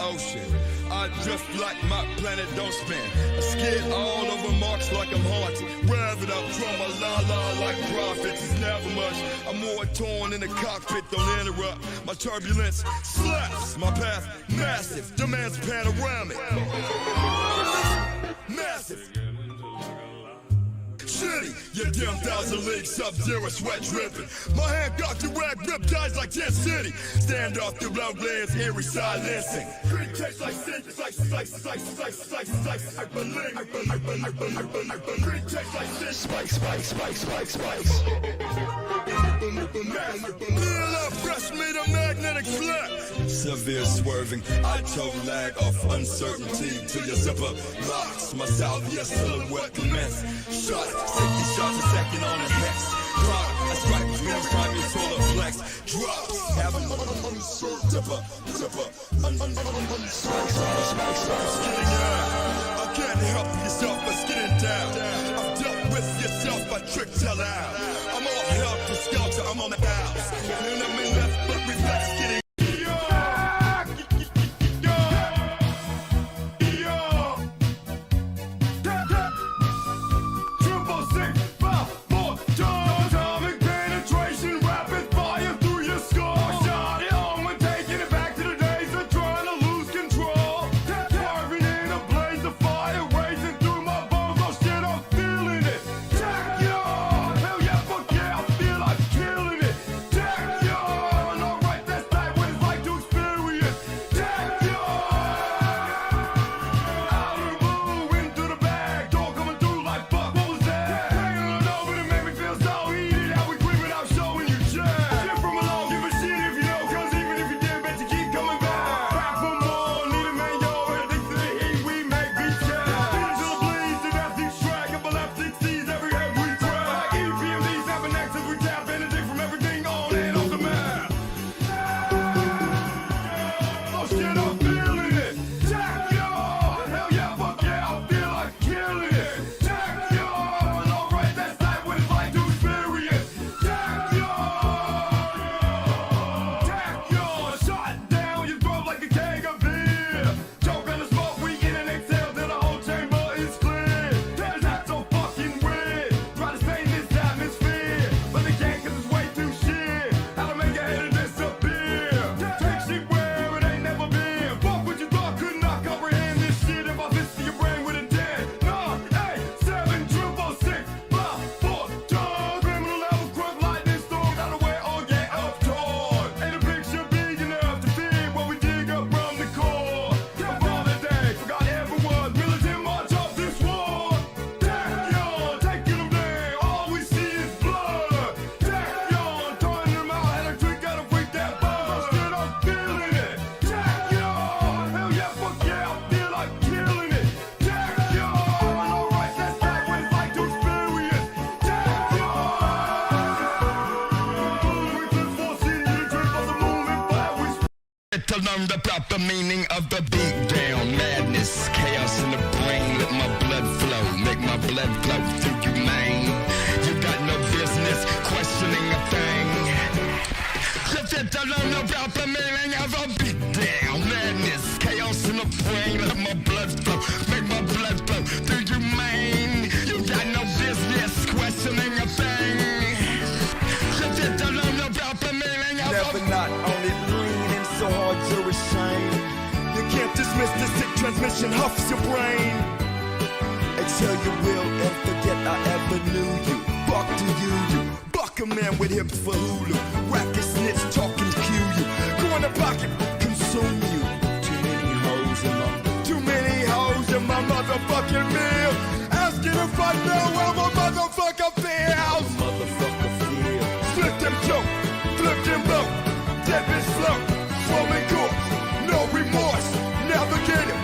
ocean. I drift like my planet don't spin. I skid all over marks like I'm haunted. Rev it up from a la-la like prophets. It's never much. I'm more torn in the cockpit, don't interrupt. My turbulence slaps my path massive. Demands panoramic. Massive. Shitty, you damn 1,000 leagues, sub-zero sweat dripping. My hand got the rag, rip guys like 10 City. Stand off the low glares, eerie silencing. Green tastes like sin, slice. I believe. Green tastes like sin, spice. Near fresh meat, a magnetic flap. Severe swerving, I toe lag off uncertainty till your zipper locks. My salvia silhouette commence. Shot, 60 shots a second on his next clock. I strike between his time and solar flex. Drops, have an zipper, skidding out. I can't help yourself but skidding down. I've dealt with yourself by trick tell out. I'm all help to skelter, I'm on the house. Enemy left but reflex skidding. To learn the proper meaning of the beat down. Madness, chaos in the brain. Let my blood flow, make my blood flow through you, man. You got no business questioning a thing. Just to learn the proper meaning of a beat down. Madness, chaos in the brain. Let my blood flow, make my blood flow through you, man. You got no business questioning a thing. Just to learn the proper meaning of Never not on it, leaning so hard to restrain. You can't dismiss the sick transmission, huffs your brain. Exhale your will and forget I ever knew you. Buck to you buck a man with hips for Hulu. Racket snitch, talking cue you. Go in the pocket, consume you. Too many hoes in my motherfucking meal. Asking if I know how my motherfucker feels. Flip them choke, flip them blow. Dead bitch slow, swimming course, no remorse. Navigator,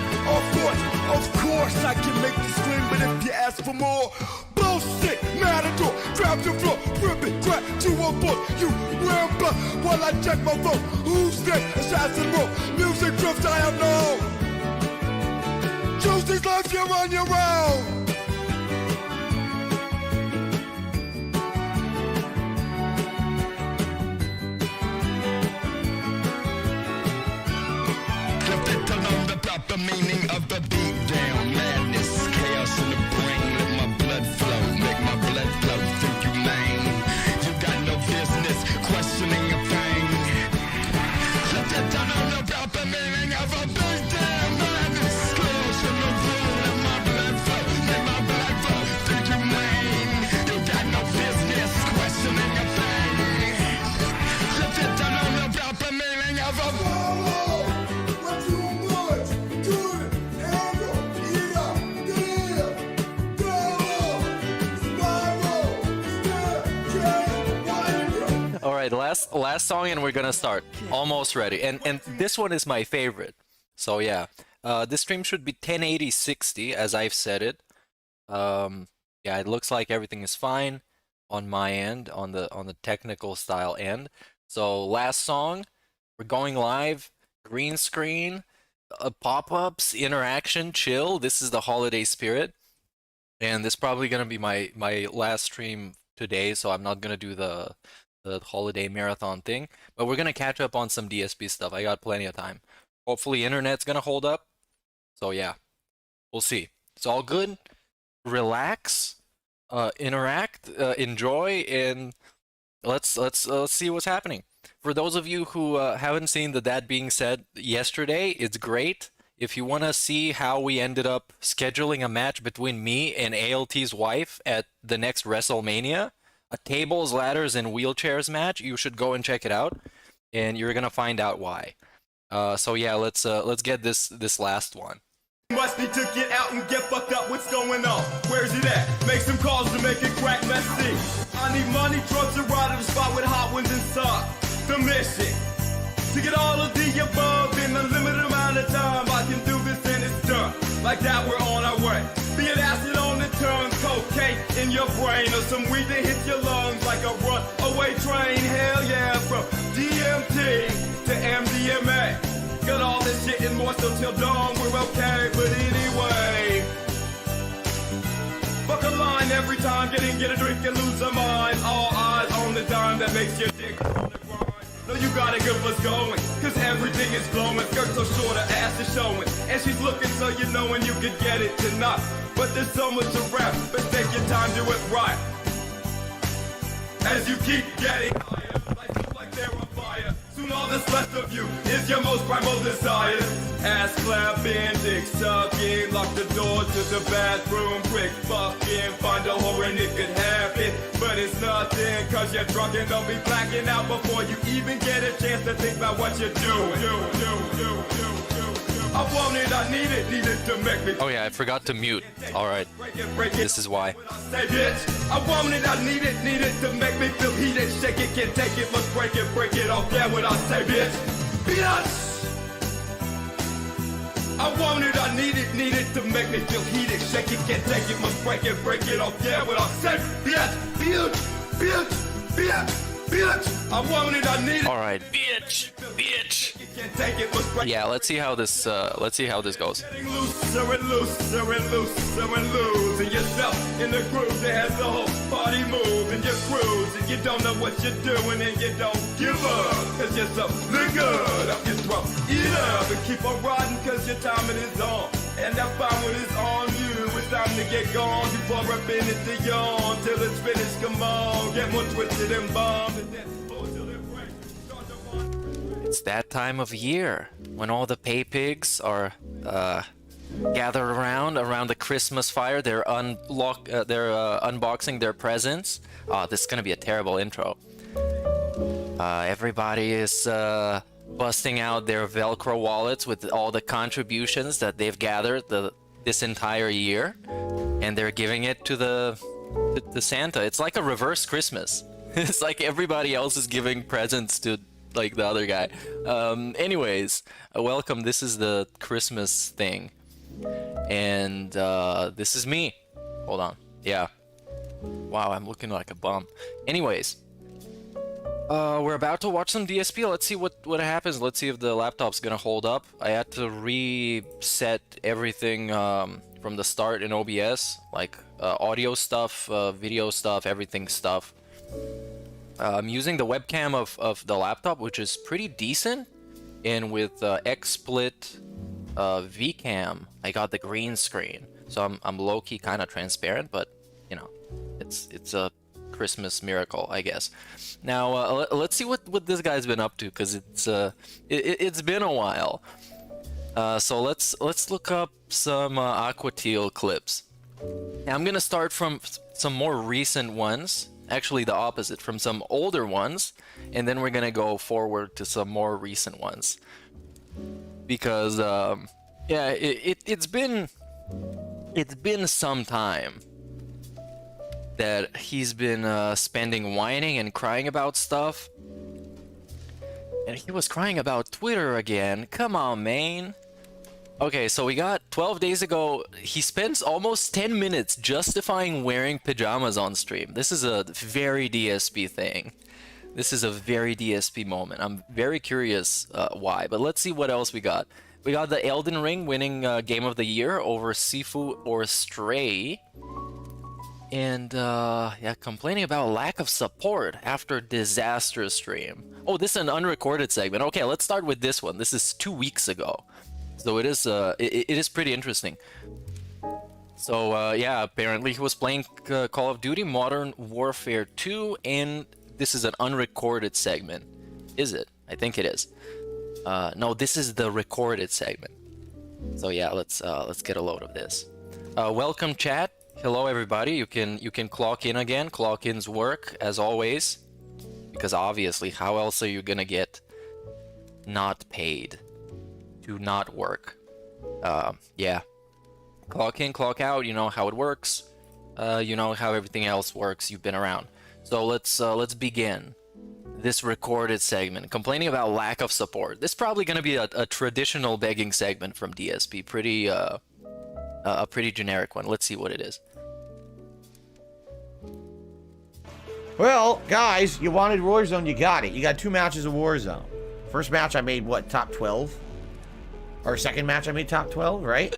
of course I can make you scream, but if you ask for more, bullshit, matador, grab the floor, rip it, grab to a book. You ramble while I check my phone. Who's next? Assassin roll, music drifts I have known. Choose these lives, you're on your own. to learn meaning of the beat down. Madness, chaos in the brain. Let my blood flow, make my blood flow through you, man. You got no business questioning a thing. Let you don't know about the meaning of a beat down. Madness, chaos in the brain. Let my blood flow, make my blood flow through you, man. You got no business questioning a thing. Let you don't know about the meaning of a All right, last song, and we're gonna start. Almost ready, and this one is my favorite. So yeah, this stream should be 1080-60 as I've set it. Yeah, it looks like everything is fine on my end, on the technical style end. So last song, we're going live. Green screen, pop-ups, interaction, chill. This is the holiday spirit, and this is probably gonna be my last stream today. So I'm not gonna do the holiday marathon thing, but we're gonna catch up on some DSP stuff. I got plenty of time. Hopefully internet's gonna hold up. So yeah, we'll see. It's all good. Relax, interact, enjoy, and let's see what's happening. For those of you who haven't seen the That Being Said yesterday, it's great. If you want to see how we ended up scheduling a match between me and ALT's wife at the next WrestleMania, a tables, ladders, and wheelchairs match, you should go and check it out, and you're gonna find out why. So yeah, let's get this last one. Must need to get out and get fucked up. What's going on? Where's it at? Make some calls to make it crack. Let's see. I need money, drugs, and ride to the spot with hot ones inside. The mission to get all of the above in a limited amount of time. I can do this and it's done. Like that, we're on our way. Be it acid on the tongue, cocaine in your brain, or some weed that hits your lungs like a runaway train. Hell yeah, from DMT to MDMA. Got all this shit and more, so till dawn we're okay. But anyway, fuck a line every time, get a drink and lose our minds. All eyes on the dime that makes your dick on the grind. No, you gotta get what's going, cause everything is glowing. Skirt so short, her ass is showing, and she's looking so you know and you could get it tonight. But there's so much around, but take your time, do it right. As you keep getting higher, like they're on fire. Soon all that's left of you is your most primal desire. Ass clapping, dick sucking, lock the door to the bathroom, quick fucking, find a whore and it could happen. But it's nothing, cause you're drunk and they'll be blacking out before you even get a chance to think about what you're doing. I want it, I need it to make me. Oh yeah, I forgot to mute. All right, this is why. Say bitch, I want it, I need it to make me feel heated. Shake it, can't take it, must break it off. Yeah, what I say, bitch. Bitch! I want it, I need it to make me feel heated. Shake it, can't take it, must break it off. Yeah, what I say, bitch. I want it, I need it. All right, bitch. Yeah, let's see how this goes. Getting looser and losing yourself in the groove that has the whole body moving. You're cruising, you don't know what you're doing, and you don't give up, cause you're so good up your throat. Eat up and keep on riding, cause your timing is on. And that fine one is on you. It's time to get gone. You pour up in it to yawn till it's finished. Come on, get more twisted and bombed. It's that time of year when all the pay pigs are gathered around the Christmas fire. They're unboxing their presents. Oh, this is gonna be a terrible intro. Everybody is busting out their Velcro wallets with all the contributions that they've gathered this entire year, and they're giving it to the Santa. It's like a reverse Christmas. It's like everybody else is giving presents to like the other guy. Anyways, welcome. This is the Christmas thing, and this is me. Hold on. Yeah. Wow, I'm looking like a bum. Anyways, we're about to watch some DSP. Let's see what happens. Let's see if the laptop's gonna hold up. I had to reset everything from the start in OBS, like audio stuff, video stuff, everything stuff. I'm using the webcam of the laptop, which is pretty decent, and with XSplit VCam, I got the green screen, so I'm low-key kind of transparent, but you know, it's a Christmas miracle, I guess. Now let's see what this guy's been up to, because it's been a while. So let's look up some Aqua Teal clips. Now, I'm gonna start from some more recent ones. Actually, the opposite, from some older ones, and then we're gonna go forward to some more recent ones. Because yeah, it's been some time that he's been spending whining and crying about stuff. And he was crying about Twitter again. Come on, man. Okay, so we got 12 days ago, he spends almost 10 minutes justifying wearing pajamas on stream. This is a very DSP thing. This is a very DSP moment. I'm very curious why, but let's see what else we got. We got the Elden Ring winning Game of the Year over Sifu or Stray. And yeah, complaining about lack of support after disastrous stream. Oh, this is an unrecorded segment. Okay, let's start with this one. This is 2 weeks ago. So it is pretty interesting. So yeah, apparently he was playing Call of Duty Modern Warfare 2, and this is an unrecorded segment. Is it? I think it is. No, this is the recorded segment. So yeah, let's get a load of this. Welcome chat. Hello everybody. You can clock in again. Clock in's work as always, because obviously, how else are you gonna get not paid to not work? Yeah, clock in, clock out. You know how it works. You know how everything else works. You've been around. So let's begin this recorded segment, complaining about lack of support. This is probably gonna be a traditional begging segment from DSP. Pretty a pretty generic one. Let's see what it is. Well, guys, you wanted Warzone, you got it. You got 2 matches of Warzone. First match I made, what, top 12? Or second match I made top 12, right?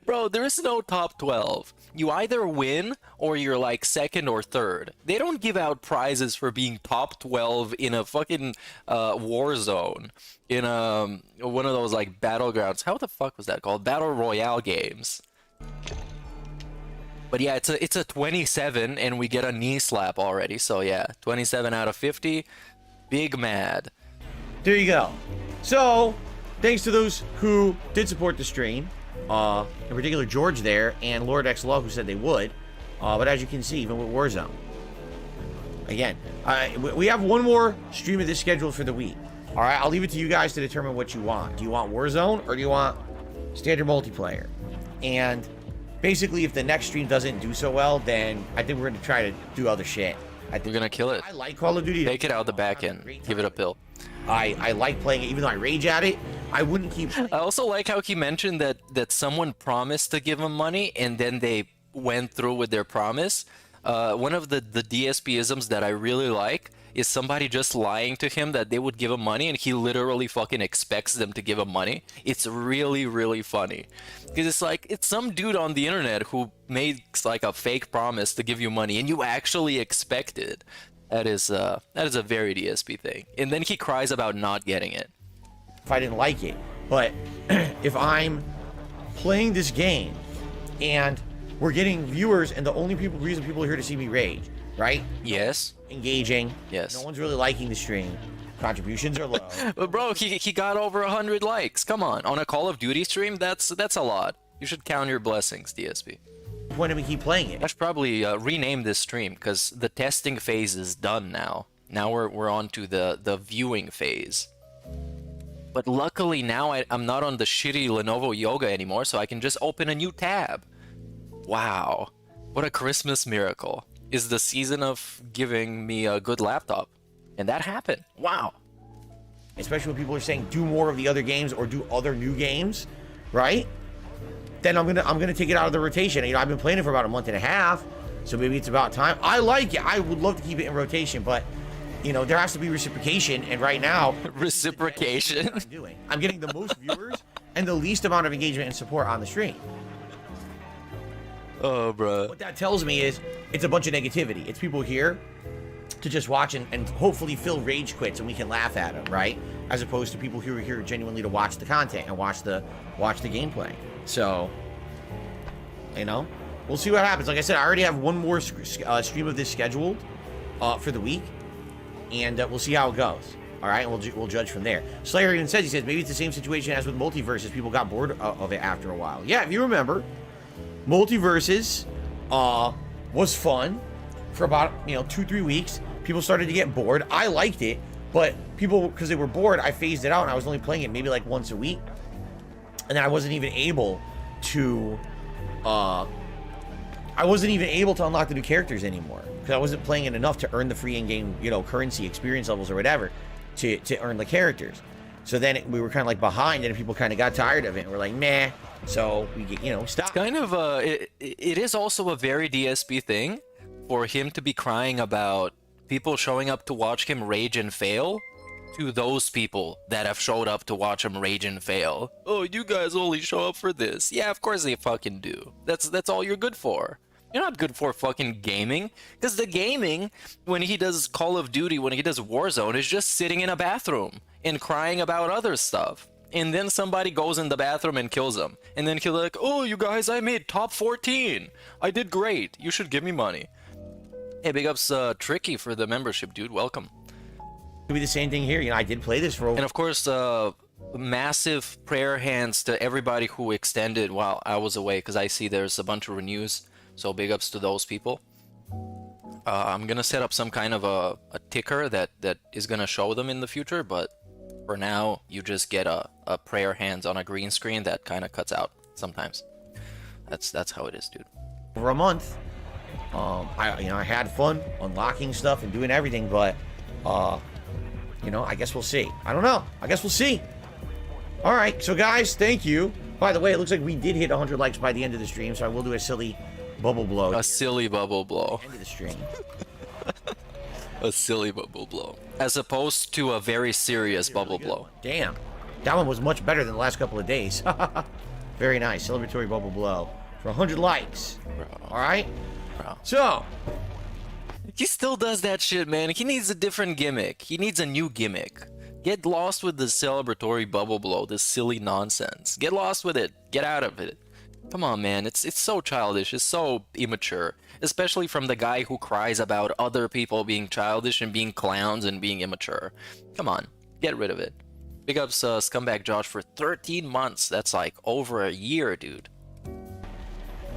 Bro, there is no top 12. You either win or you're like second or third. They don't give out prizes for being top 12 in a fucking Warzone. In one of those like battlegrounds. How the fuck was that called? Battle Royale games. But yeah, it's a 27 and we get a knee slap already. So yeah, 27 out of 50. Big mad. There you go. So, thanks to those who did support the stream. In particular George there and Lord X Love who said they would. But as you can see, even with Warzone. Again, we have one more stream of this scheduled for the week. Alright, I'll leave it to you guys to determine what you want. Do you want Warzone or do you want standard multiplayer? And basically, if the next stream doesn't do so well, then I think we're going to try to do other shit. I think we're going to kill it. I like Call of Duty. Take it out the back end. Give it a pill. I like playing it, even though I rage at it. I wouldn't keep playing. I also like how he mentioned that someone promised to give him money and then they went through with their promise. One of the DSP-isms that I really like is somebody just lying to him that they would give him money and he literally fucking expects them to give him money. It's really, really funny. Because it's like, it's some dude on the internet who makes like a fake promise to give you money and you actually expect it. That is a very DSP thing. And then he cries about not getting it. If I didn't like it. But if I'm playing this game and we're getting viewers and the only reason people are here to see me rage, right? Yes. Engaging. Yes. No one's really liking the stream. Contributions are low. But bro, he got over 100 likes. Come on. On a Call of Duty stream, that's a lot. You should count your blessings, DSP. Why do we keep playing it? I should probably rename this stream because the testing phase is done now. Now we're on to the viewing phase. But luckily now I'm not on the shitty Lenovo Yoga anymore, so I can just open a new tab. Wow. What a Christmas miracle. Is the season of giving me a good laptop. And that happened. Wow. Especially when people are saying do more of the other games or do other new games, right? Then I'm gonna take it out of the rotation. You know, I've been playing it for about a month and a half, so maybe it's about time. I like it. I would love to keep it in rotation, but you know, there has to be reciprocation, and right now reciprocation. I'm getting the most viewers and the least amount of engagement and support on the stream. Oh, bro. What that tells me is it's a bunch of negativity. It's people here to just watch and hopefully Phil rage quits and we can laugh at him, right? As opposed to people who are here genuinely to watch the content and watch the gameplay. So, you know, we'll see what happens. Like I said, I already have one more stream of this scheduled for the week, and we'll see how it goes. All right, and we'll judge from there. Slayer even says, he says, maybe it's the same situation as with Multiverses. People got bored of it after a while. Yeah, if you remember, Multiverses was fun for about, 2-3 weeks. People started to get bored. I liked it, but people, because they were bored, I phased it out, and I was only playing it maybe like once a week. And then I wasn't even able to unlock the new characters anymore, because I wasn't playing it enough to earn the free in-game, currency, experience levels, or whatever, to earn the characters. So then we were kind of like behind, and people kind of got tired of it, and we're like, meh. So we get, stop. It's kind of it is also a very DSP thing for him to be crying about people showing up to watch him rage and fail, to those people that have showed up to watch him rage and fail. Oh, you guys only show up for this. Yeah, of course they fucking do. That's all you're good for. You're not good for fucking gaming, because the gaming, when he does Call of Duty, when he does Warzone, is just sitting in a bathroom and crying about other stuff. And then somebody goes in the bathroom and kills him. And then he'll like, oh, you guys, I made top 14. I did great. You should give me money. Hey, big ups Tricky for the membership, dude. Welcome. It'll be the same thing here. I did play this for. And of course, massive prayer hands to everybody who extended while I was away, because I see there's a bunch of renews. So big ups to those people. I'm gonna set up some kind of a ticker that is gonna show them in the future, but for now, you just get a prayer hands on a green screen that kind of cuts out sometimes. That's how it is, dude. For a month, I had fun unlocking stuff and doing everything, but I guess we'll see. I don't know. I guess we'll see. All right, so guys, thank you. By the way, it looks like we did hit 100 likes by the end of the stream, so I will do a silly bubble blow. A silly bubble blow. End of the stream. A silly bubble blow, as opposed to a very serious bubble blow. Damn, that one was much better than the last couple of days. Very nice, celebratory bubble blow for 100 likes. Bro. All right. Bro. So he still does that shit, man. He needs a different gimmick. He needs a new gimmick. Get lost with the celebratory bubble blow, this silly nonsense. Get lost with it. Get out of it. Come on, man. It's so childish. It's so immature. Especially from the guy who cries about other people being childish and being clowns and being immature. Come on. Get rid of it. Big ups Scumbag Josh for 13 months. That's like over a year, dude.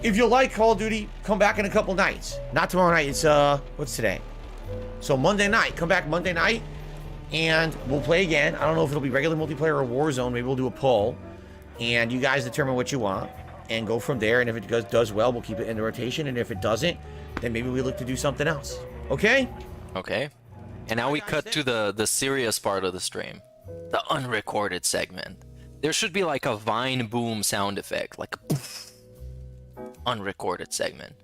if you like Call of Duty, come back in a couple nights. Not tomorrow night. It's, what's today? So Monday night. Come back Monday night, and we'll play again. I don't know if it'll be regular multiplayer or Warzone. Maybe we'll do a poll, and you guys determine what you want, and go from there. And if it does well, we'll keep it in the rotation. And if it doesn't, then maybe we look to do something else. Okay? Okay. And now we cut to the serious part of the stream. The unrecorded segment. There should be like a Vine boom sound effect. Like a poof. Unrecorded segment.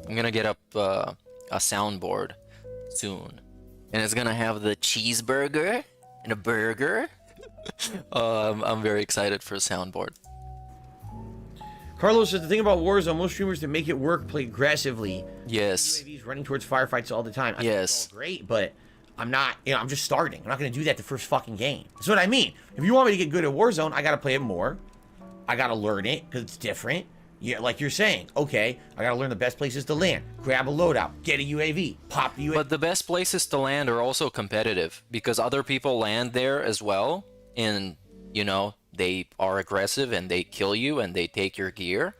I'm gonna get up a soundboard soon. And it's gonna have the cheeseburger and a burger. I'm very excited for a soundboard. Carlos says the thing about Warzone, most streamers that make it work play aggressively. Yes. UAVs running towards firefights all the time. I think Yes. it's all great, but I'm not, I'm just starting. I'm not going to do that the first fucking game. That's what I mean. If you want me to get good at Warzone, I got to play it more. I got to learn it because it's different. Yeah, like you're saying, okay, I got to learn the best places to land. Grab a loadout, get a UAV, pop the UAV. But the best places to land are also competitive because other people land there as well. And, you know, they are aggressive and they kill you and they take your gear.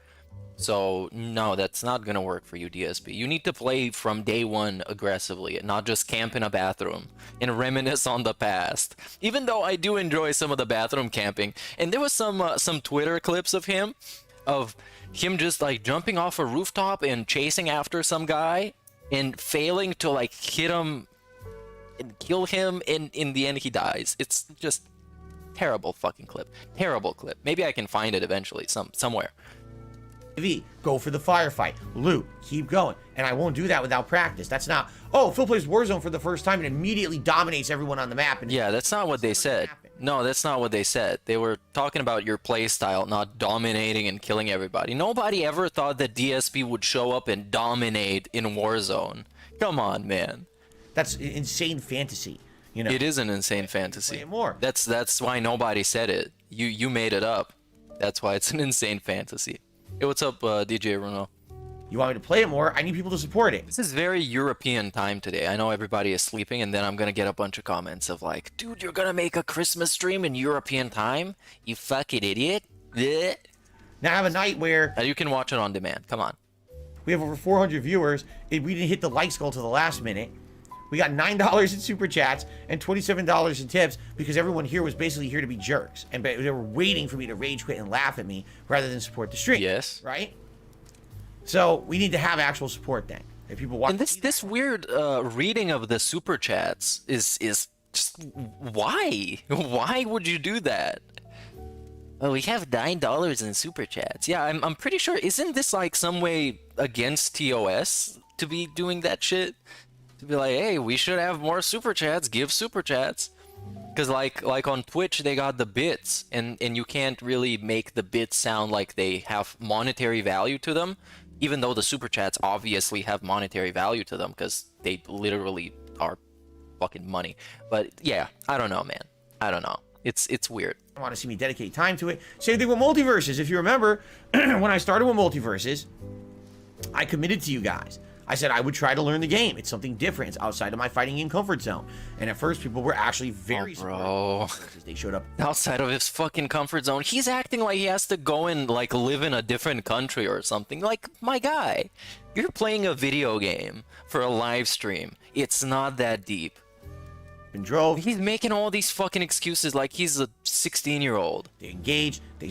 So, no, that's not going to work for you, DSP. You need to play from day one aggressively, not just camp in a bathroom and reminisce on the past. Even though I do enjoy some of the bathroom camping. And there was some Twitter clips of him just like jumping off a rooftop and chasing after some guy and failing to like hit him and kill him, and in the end he dies. It's just terrible fucking clip. Terrible clip. Maybe I can find it eventually somewhere. Go for the firefight, loot, keep going. And I won't do that without practice. That's not, oh, Phil plays Warzone for the first time and immediately dominates everyone on the map. And yeah, that's not what they said. No, that's not what they said. They were talking about your playstyle, not dominating and killing everybody. Nobody ever thought that DSP would show up and dominate in Warzone. Come on, man. That's insane fantasy. You know, It is an insane play fantasy. it more. That's why nobody said it. You made it up. That's why it's an insane fantasy. Hey, what's up, DJ Bruno? You want me to play it more? I need people to support it. This is very European time today. I know everybody is sleeping, and then I'm gonna get a bunch of comments of like, dude, you're gonna make a Christmas stream in European time? You fucking idiot. Bleh. Now I have a night where You can watch it on demand. Come on. we have over 400 viewers. We didn't hit the likes goal to the last minute. We got $9 in super chats and $27 in tips because everyone here was basically here to be jerks. And they were waiting for me to rage quit and laugh at me rather than support the stream. Yes. Right? So we need to have actual support then. If people want And this weird reading of the super chats is just why? Why would you do that? Oh, we have $9 in super chats. Yeah, I'm pretty sure. Isn't this like some way against TOS to be doing that shit? To be like, hey, we should have more super chats. Give super chats. Because like on Twitch, they got the bits, and you can't really make the bits sound like they have monetary value to them, even though the super chats obviously have monetary value to them because they literally are fucking money. But yeah, I don't know, man. I don't know. It's weird. I want to see me dedicate time to it. Same thing with multiverses. If you remember, when I started with multiverses, I committed to you guys. I said I would try to learn the game. It's something different. It's outside of my fighting game comfort zone. And at first, people were actually very bro. supportive. They showed up. Outside of his fucking comfort zone, he's acting like he has to go and like live in a different country or something. Like, my guy, you're playing a video game for a live stream. It's not that deep. And drove. He's making all these fucking excuses like he's a 16-year-old. They engaged. They,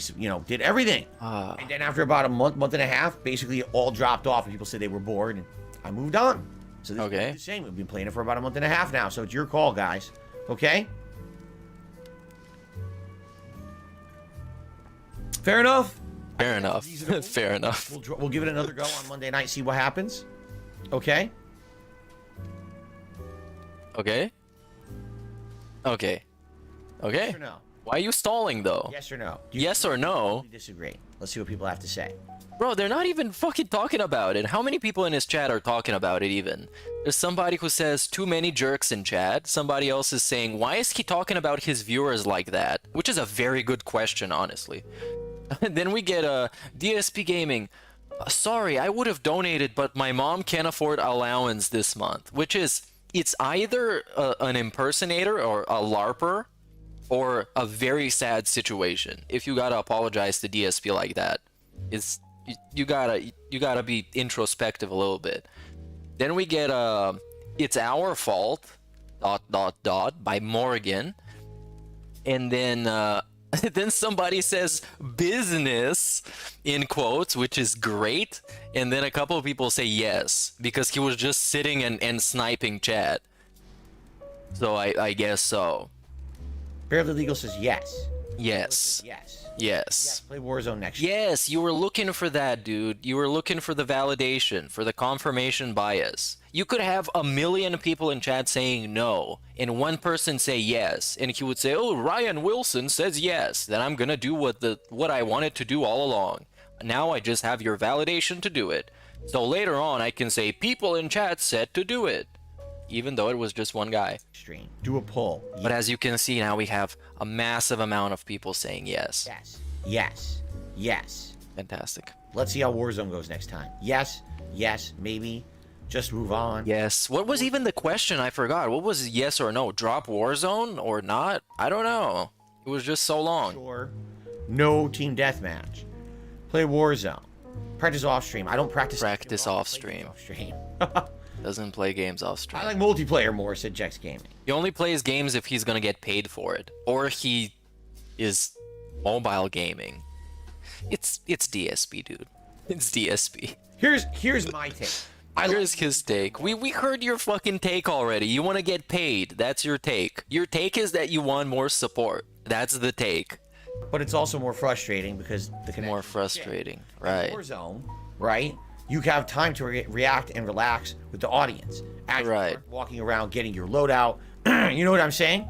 did everything. And then after about a month and a half, basically it all dropped off, and people said they were bored, and I moved on. So this Okay. is the same. We've been playing it for about a month and a half now, so it's your call, guys. Okay? Fair enough. Fair enough. Fair enough. We'll give it another go on Monday night, see what happens. Okay? Okay. Okay. Okay. Yes or no? Why are you stalling though? Yes or no? Yes or no? Disagree. Let's see what people have to say. Bro, they're not even fucking talking about it. How many people in his chat are talking about it even? There's somebody who says too many jerks in chat. Somebody else is saying, why is he talking about his viewers like that? Which is a very good question, honestly. Then we get dspgaming. Sorry, I would have donated, but my mom can't afford allowance this month. Which is, it's either an impersonator or a LARPer or a very sad situation. If you gotta apologize to DSP like that, it's you gotta be introspective a little bit. Then we get it's our fault ... by Morgan, and then then somebody says business in quotes, which is great, and then a couple of people say yes because he was just sitting and sniping chat. So I guess so. Barely Legal says yes. Yes. Yes. Yes. Play Warzone next year. Yes, you were looking for that, dude. You were looking for the validation, for the confirmation bias. You could have a million people in chat saying no, and one person say yes, and he would say, "Oh, Ryan Wilson says yes." Then I'm gonna do what I wanted to do all along. Now I just have your validation to do it. So later on, I can say people in chat said to do it, even though it was just one guy. Stream. Do a poll. But as you can see, now we have a massive amount of people saying yes. Yes. Yes. Yes. Fantastic. Let's see how Warzone goes next time. Yes. Yes. Maybe. Just move on. Yes. What was even the question? I forgot. What was yes or no? Drop Warzone or not? I don't know. It was just so long. Sure. No team deathmatch. Play Warzone. Practice off stream. I don't practice. Practice off stream. Off stream. Doesn't play games off stream. I like multiplayer more, said Jex Gaming. He only plays games if he's gonna get paid for it, or he is mobile gaming. It's DSP, dude. It's DSP. Here's my take. Here's his take. We heard your fucking take already. You want to get paid. That's your take. Your take is that you want more support. That's the take. But it's also more frustrating because the connection. More frustrating, right? Warzone, right? You have time to react and relax with the audience. As Right. you're walking around, getting your loadout. You know what I'm saying?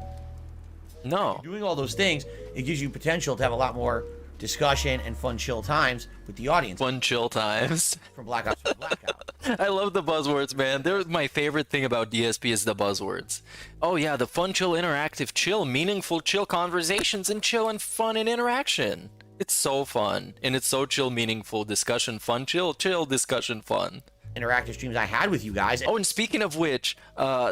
No. Doing all those things, it gives you potential to have a lot more discussion and fun chill times with the audience. Fun chill times. From Black Ops to Blackout. I love the buzzwords, man. They're my favorite thing about DSP is the buzzwords. Oh yeah, the fun, chill, interactive, chill, meaningful, chill conversations, and chill and fun and interaction. It's so fun, and it's so chill, meaningful, discussion, fun, chill, chill, discussion, fun. Interactive streams I had with you guys. Oh, and speaking of which,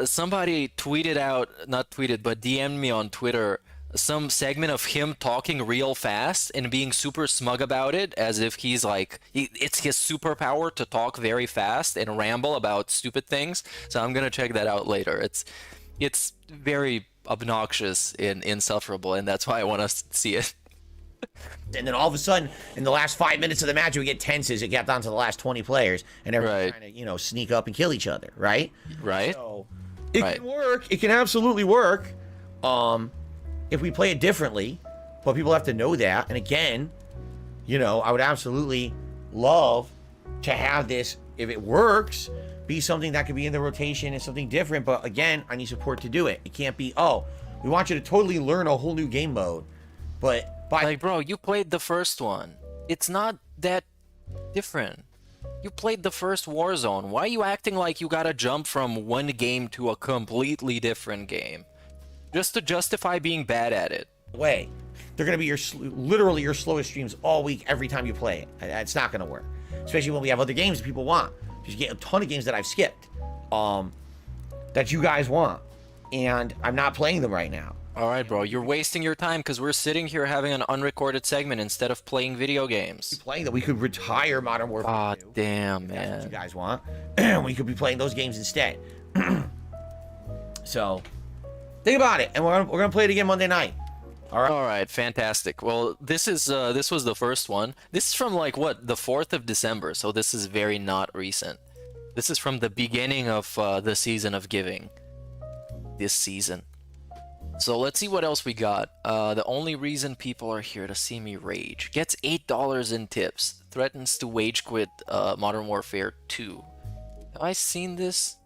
somebody tweeted out, not tweeted, but DM'd me on Twitter some segment of him talking real fast and being super smug about it, as if he's like, it's his superpower to talk very fast and ramble about stupid things. So I'm gonna check that out later. It's very obnoxious and insufferable, and that's why I want to see it. And then all of a sudden, in the last 5 minutes of the match, we get tenses. It got down to the last 20 players, and everyone's trying to, you know, sneak up and kill each other, right? Right. So it can work. It can absolutely work. If we play it differently, but people have to know that. And again, you know, I would absolutely love to have this, if it works, be something that could be in the rotation and something different. But again, I need support to do it. It can't be, oh, we want you to totally learn a whole new game mode, but like, bro, you played the first one. It's not that different. You played the first Warzone. Why are you acting like you gotta jump from one game to a completely different game? Just to justify being bad at it. Way, they're gonna be literally your slowest streams all week every time you play it. It's not gonna work, especially when we have other games that people want. Just get a ton of games that I've skipped, that you guys want, and I'm not playing them right now. All right, bro, you're wasting your time because we're sitting here having an unrecorded segment instead of playing video games. Playing that, we could retire Modern Warfare 2. Ah, damn, man. That's what you guys want. We could be playing those games instead. So think about it, and we're gonna play it again Monday night. All right, fantastic. Well, this was the first one. This is from like what, the 4th of December, so this is very not recent. This is from the beginning of the season of giving. This season. So let's see what else we got. The only reason people are here to see me rage. Gets $8 in tips. Threatens to wage quit Modern Warfare 2. Have I seen this?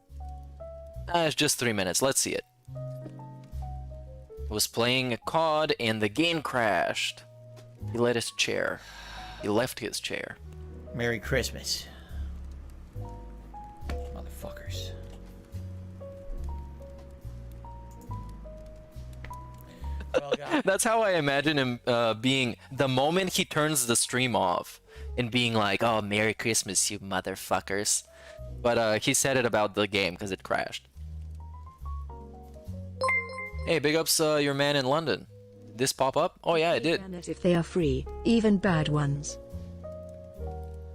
It's just 3 minutes. Let's see it. Was playing a COD and the game crashed. He left his chair. Merry Christmas, motherfuckers. Well, that's how I imagine him being the moment he turns the stream off and being like, "Oh, Merry Christmas, you motherfuckers." But he said it about the game because it crashed. Hey, big ups your man in London. Did this pop up? Oh yeah, it did. If they are free, even bad ones.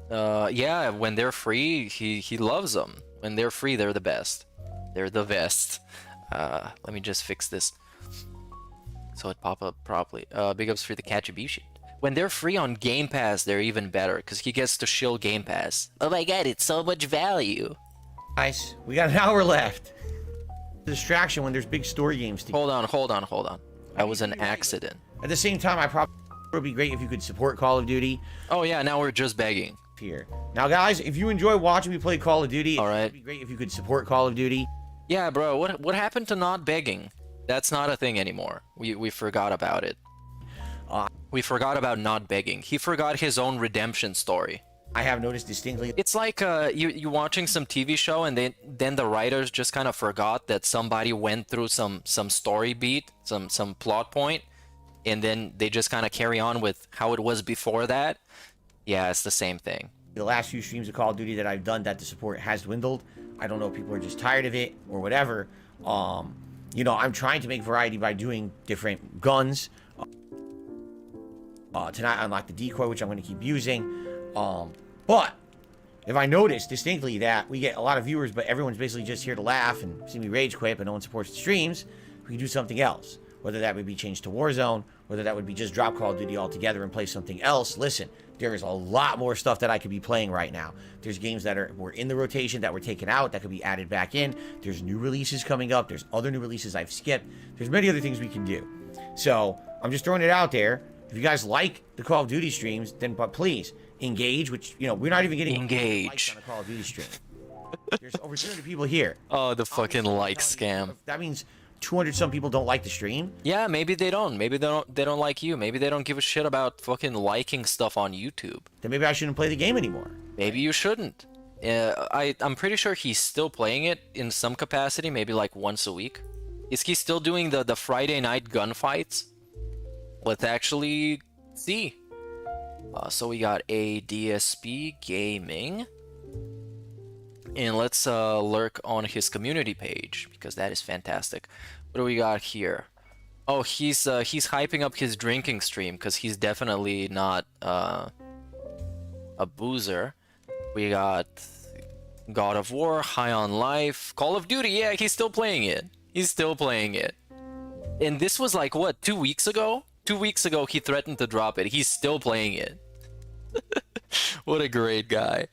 Yeah, when they're free, he loves them. When they're free, they're the best. They're the best. Let me just fix this so it pop up properly. Big ups for the Catchup. When they're free on Game Pass, they're even better because he gets to shill Game Pass. Oh my god, it's so much value. Nice. We got an hour left. Distraction when there's big story games. Hold on. That was an accident. At the same time, I probably would be great if you could support Call of Duty. Oh yeah, now we're just begging. Here. Now guys, if you enjoy watching me play Call of Duty, all right, it'd be great if you could support Call of Duty. Yeah, bro, what happened to not begging? That's not a thing anymore. We forgot about it. We forgot about not begging. He forgot his own redemption story. I have noticed distinctly. It's like you watching some TV show and then the writers just kind of forgot that somebody went through some story beat, some plot point, and then they just kind of carry on with how it was before that. Yeah, it's the same thing. The last few streams of Call of Duty that I've done that the support has dwindled. I don't know if people are just tired of it or whatever. You know, I'm trying to make variety by doing different guns. Tonight I unlocked the decoy, which I'm going to keep using. But if I notice distinctly that we get a lot of viewers, but everyone's basically just here to laugh and see me rage quit, but no one supports the streams, we can do something else. Whether that would be changed to Warzone, whether that would be just drop Call of Duty altogether and play something else. Listen, there is a lot more stuff that I could be playing right now. There's games that were in the rotation that were taken out that could be added back in. There's new releases coming up. There's other new releases I've skipped. There's many other things we can do. So I'm just throwing it out there. If you guys like the Call of Duty streams, then but please engage, which, you know, we're not even getting likes on a Call of Duty stream. There's over 200 people here. Oh, the fucking like scam. That means 200 some people don't like the stream. Yeah, maybe they don't. Maybe they don't like you. Maybe they don't give a shit about fucking liking stuff on YouTube. Then maybe I shouldn't play the game anymore. Maybe you shouldn't. I'm pretty sure he's still playing it in some capacity, maybe like once a week. Is he still doing the Friday night gunfights? Let's actually see. So we got a dspgaming. And let's lurk on his community page, because that is fantastic. What do we got here? Oh, he's hyping up his drinking stream, because he's definitely not a boozer. We got God of War, High on Life, Call of Duty. Yeah, he's still playing it. He's still playing it. And this was like, what, 2 weeks ago? 2 weeks ago, he threatened to drop it. He's still playing it. What a great guy.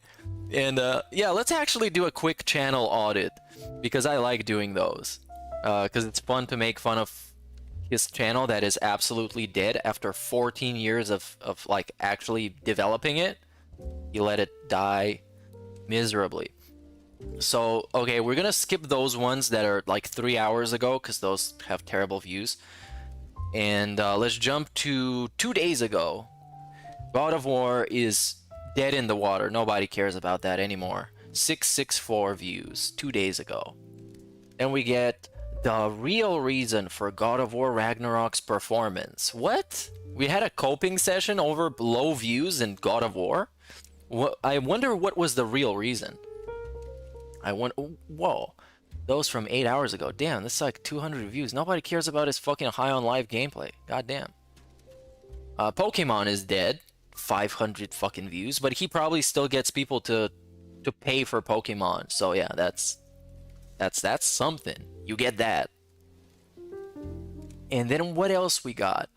And yeah, let's actually do a quick channel audit, because I like doing those. Because it's fun to make fun of his channel that is absolutely dead after 14 years of like actually developing it. He let it die miserably. So, okay, we're gonna skip those ones that are like 3 hours ago, because those have terrible views. And let's jump to 2 days ago. God of War is dead in the water. Nobody cares about that anymore. 664 views 2 days ago. And we get the real reason for God of War Ragnarok's performance. What? We had a coping session over low views in God of War? I wonder what was the real reason. Whoa. Those from 8 hours ago. Damn, this is like 200 views. Nobody cares about his fucking High on Live gameplay. God damn. Pokemon is dead. 500 fucking views, but he probably still gets people to pay for Pokemon. So yeah, that's something. You get that. And then what else we got?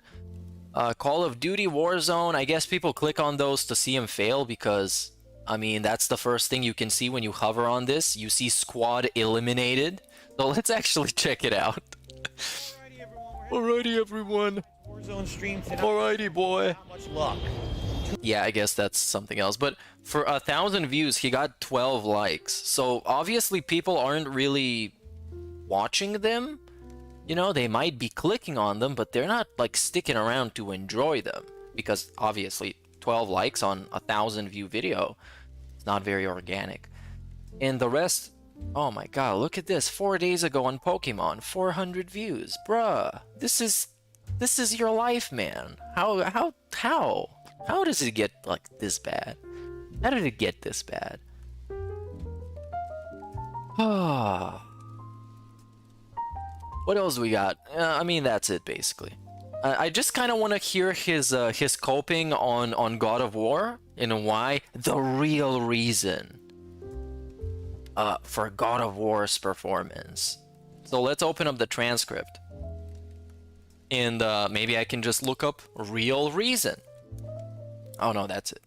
Call of Duty, Warzone. I guess people click on those to see him fail, because I mean that's the first thing you can see when you hover on this. You see squad eliminated. So let's actually check it out. Alrighty everyone. Warzone stream tonight. Alrighty boy. Not much luck. Yeah, I guess that's something else. But for 1,000 views, he got 12 likes. So obviously people aren't really watching them. You know, they might be clicking on them, but they're not like sticking around to enjoy them. Because obviously 12 likes on 1,000 view video, it's not very organic. And the rest, oh my god, look at this. 4 days ago on Pokemon, 400 views. Bruh, this is your life, man. How does it get like this bad? How did it get this bad? What else we got? I mean, that's it basically. I just kind of want to hear his coping on God of War and why the real reason for God of War's performance. So let's open up the transcript, and maybe I can just look up real reason. Oh no, that's it.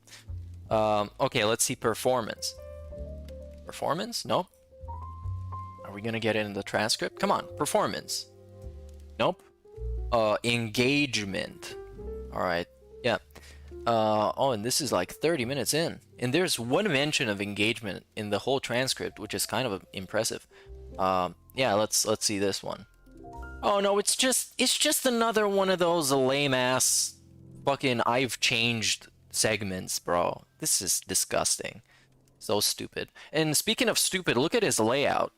Okay, let's see performance. Performance? Nope. Are we gonna get it in the transcript? Come on, performance. Nope. Engagement. All right. Yeah. Oh, and this is like 30 minutes in, and there's one mention of engagement in the whole transcript, which is kind of impressive. Yeah, let's see this one. Oh no, it's just another one of those lame ass fucking I've changed segments, bro. This is disgusting. So stupid. And speaking of stupid, look at his layout.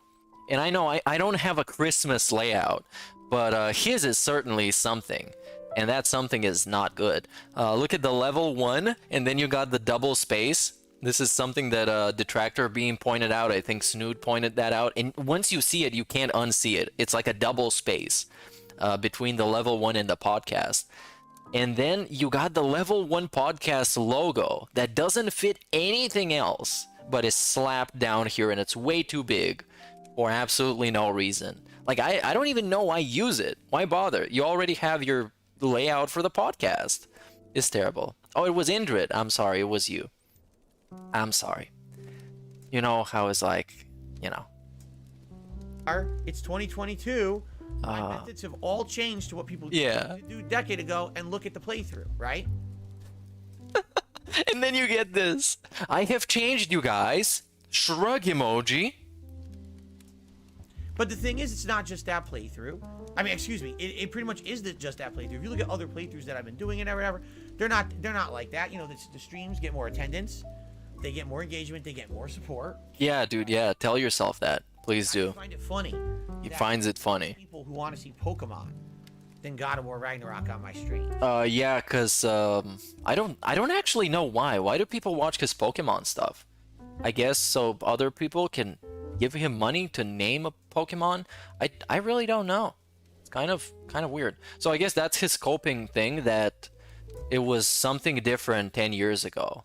And I know I don't have a Christmas layout, but his is certainly something. And that something is not good. Look at the level 1, and then you got the double space. This is something that Detractor Beam pointed out. I think Snood pointed that out. And once you see it, you can't unsee it. It's like a double space between the level 1 and the podcast. And then you got the level 1 podcast logo that doesn't fit anything else, but is slapped down here, and it's way too big for absolutely no reason. Like, I don't even know why use it. Why bother? You already have your layout for the podcast. It's terrible. Oh, it was Indrid. I'm sorry, it was you. I'm sorry. You know how it's like, you know. It's 2022. My methods have all changed to what people used to do a decade ago, and look at the playthrough, right? And then you get this. I have changed, you guys. Shrug emoji. But the thing is, it's not just that playthrough. I mean, excuse me, it pretty much is just that playthrough. If you look at other playthroughs that I've been doing and whatever, they're not like that. You know, the streams get more attendance, they get more engagement, they get more support. Yeah, dude. Yeah, tell yourself that. Please do. I find it funny. He finds it funny. People who want to see Pokemon than God of War Ragnarok on my stream. Yeah, cause I don't actually know why. Why do people watch his Pokemon stuff? I guess so other people can give him money to name a Pokemon. I really don't know. It's kind of weird. So I guess that's his coping thing, that it was something different 10 years ago.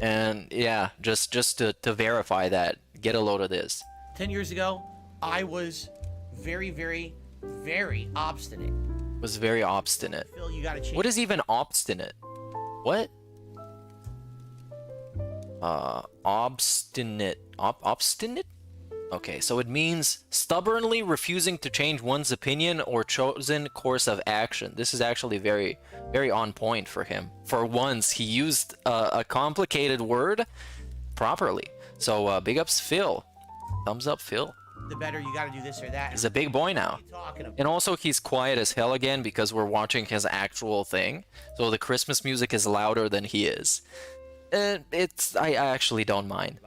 And yeah, just to verify that, get a load of this. 10 years ago, I was very, very, very obstinate. Was very obstinate. Phil, you gotta change. What is even obstinate? What? Obstinate. Obstinate? Okay, so it means stubbornly refusing to change one's opinion or chosen course of action. This is actually very, very on point for him. For once, he used a complicated word properly. So big ups, Phil. Thumbs up, Phil. The better you gotta do this or that. He's a big boy now. And also, he's quiet as hell again because we're watching his actual thing. So the Christmas music is louder than he is. I actually don't mind.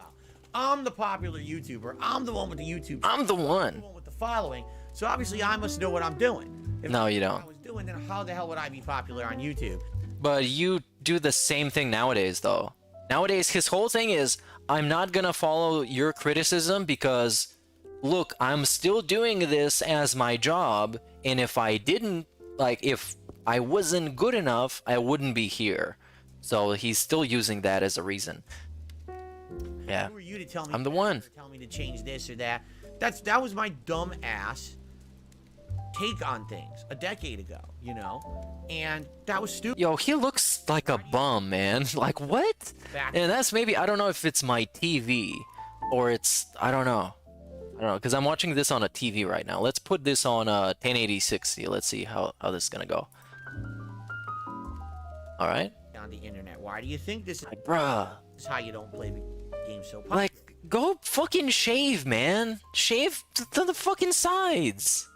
I'm the popular YouTuber. I'm the one with the YouTube. I'm the one. I'm the one with the following. So obviously, I must know what I'm doing. If No, you I don't. was doing, then how the hell would I be popular on YouTube? But you do the same thing nowadays, though. Nowadays, his whole thing is, I'm not gonna follow your criticism because, look, I'm still doing this as my job, and if I didn't, like, if I wasn't good enough, I wouldn't be here. So he's still using that as a reason. Yeah. Who are you to tell me? I'm the one. Or tell me to change this or that. That was my dumb ass take on things a decade ago, you know, and that was stupid. Yo, he looks like a bum, man. Like, what? And that's maybe, I don't know if it's my TV or it's, I don't know, because I'm watching this on a TV right now. Let's put this on 1080-60. Let's see how this is gonna go. All right. On the internet, why do you think this Like, bruh. is how you don't play the game so popular? Like, go fucking shave, man. Shave to the fucking sides.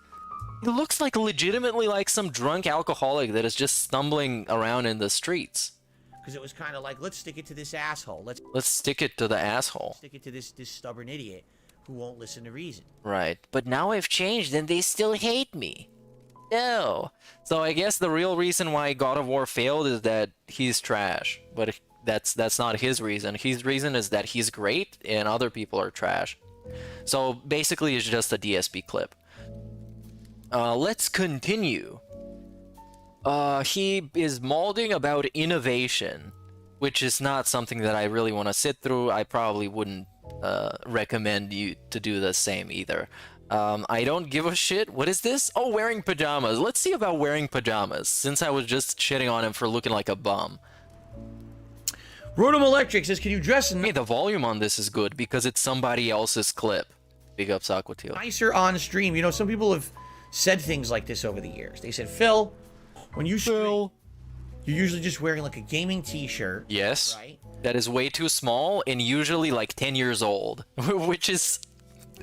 He looks like legitimately like some drunk alcoholic that is just stumbling around in the streets. Because it was kind of like, let's stick it to this asshole. Let's stick it to the asshole. Stick it to this stubborn idiot who won't listen to reason. Right. But now I've changed and they still hate me. No. So I guess the real reason why God of War failed is that he's trash. But that's not his reason. His reason is that he's great and other people are trash. So basically it's just a DSP clip. Let's continue. He is molding about innovation, which is not something that I really want to sit through. I probably wouldn't recommend you to do the same either. I don't give a shit. What is this? Oh, wearing pajamas. Let's see about wearing pajamas, since I was just shitting on him for looking like a bum. Rodom Electric says, can you dress Hey, the volume on this is good because it's somebody else's clip. Big ups, Aquatil. nicer on stream? You know, some people have said things like this over the years. They said, Phil, when you stream, you're usually just wearing like a gaming t-shirt. Yes. Right? That is way too small and usually like 10 years old, which is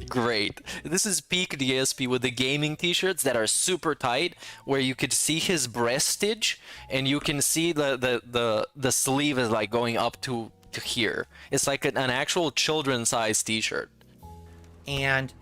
great. This is peak DSP with the gaming t-shirts that are super tight, where you could see his breastage and you can see the sleeve is like going up to here. It's like an actual children's size t-shirt. And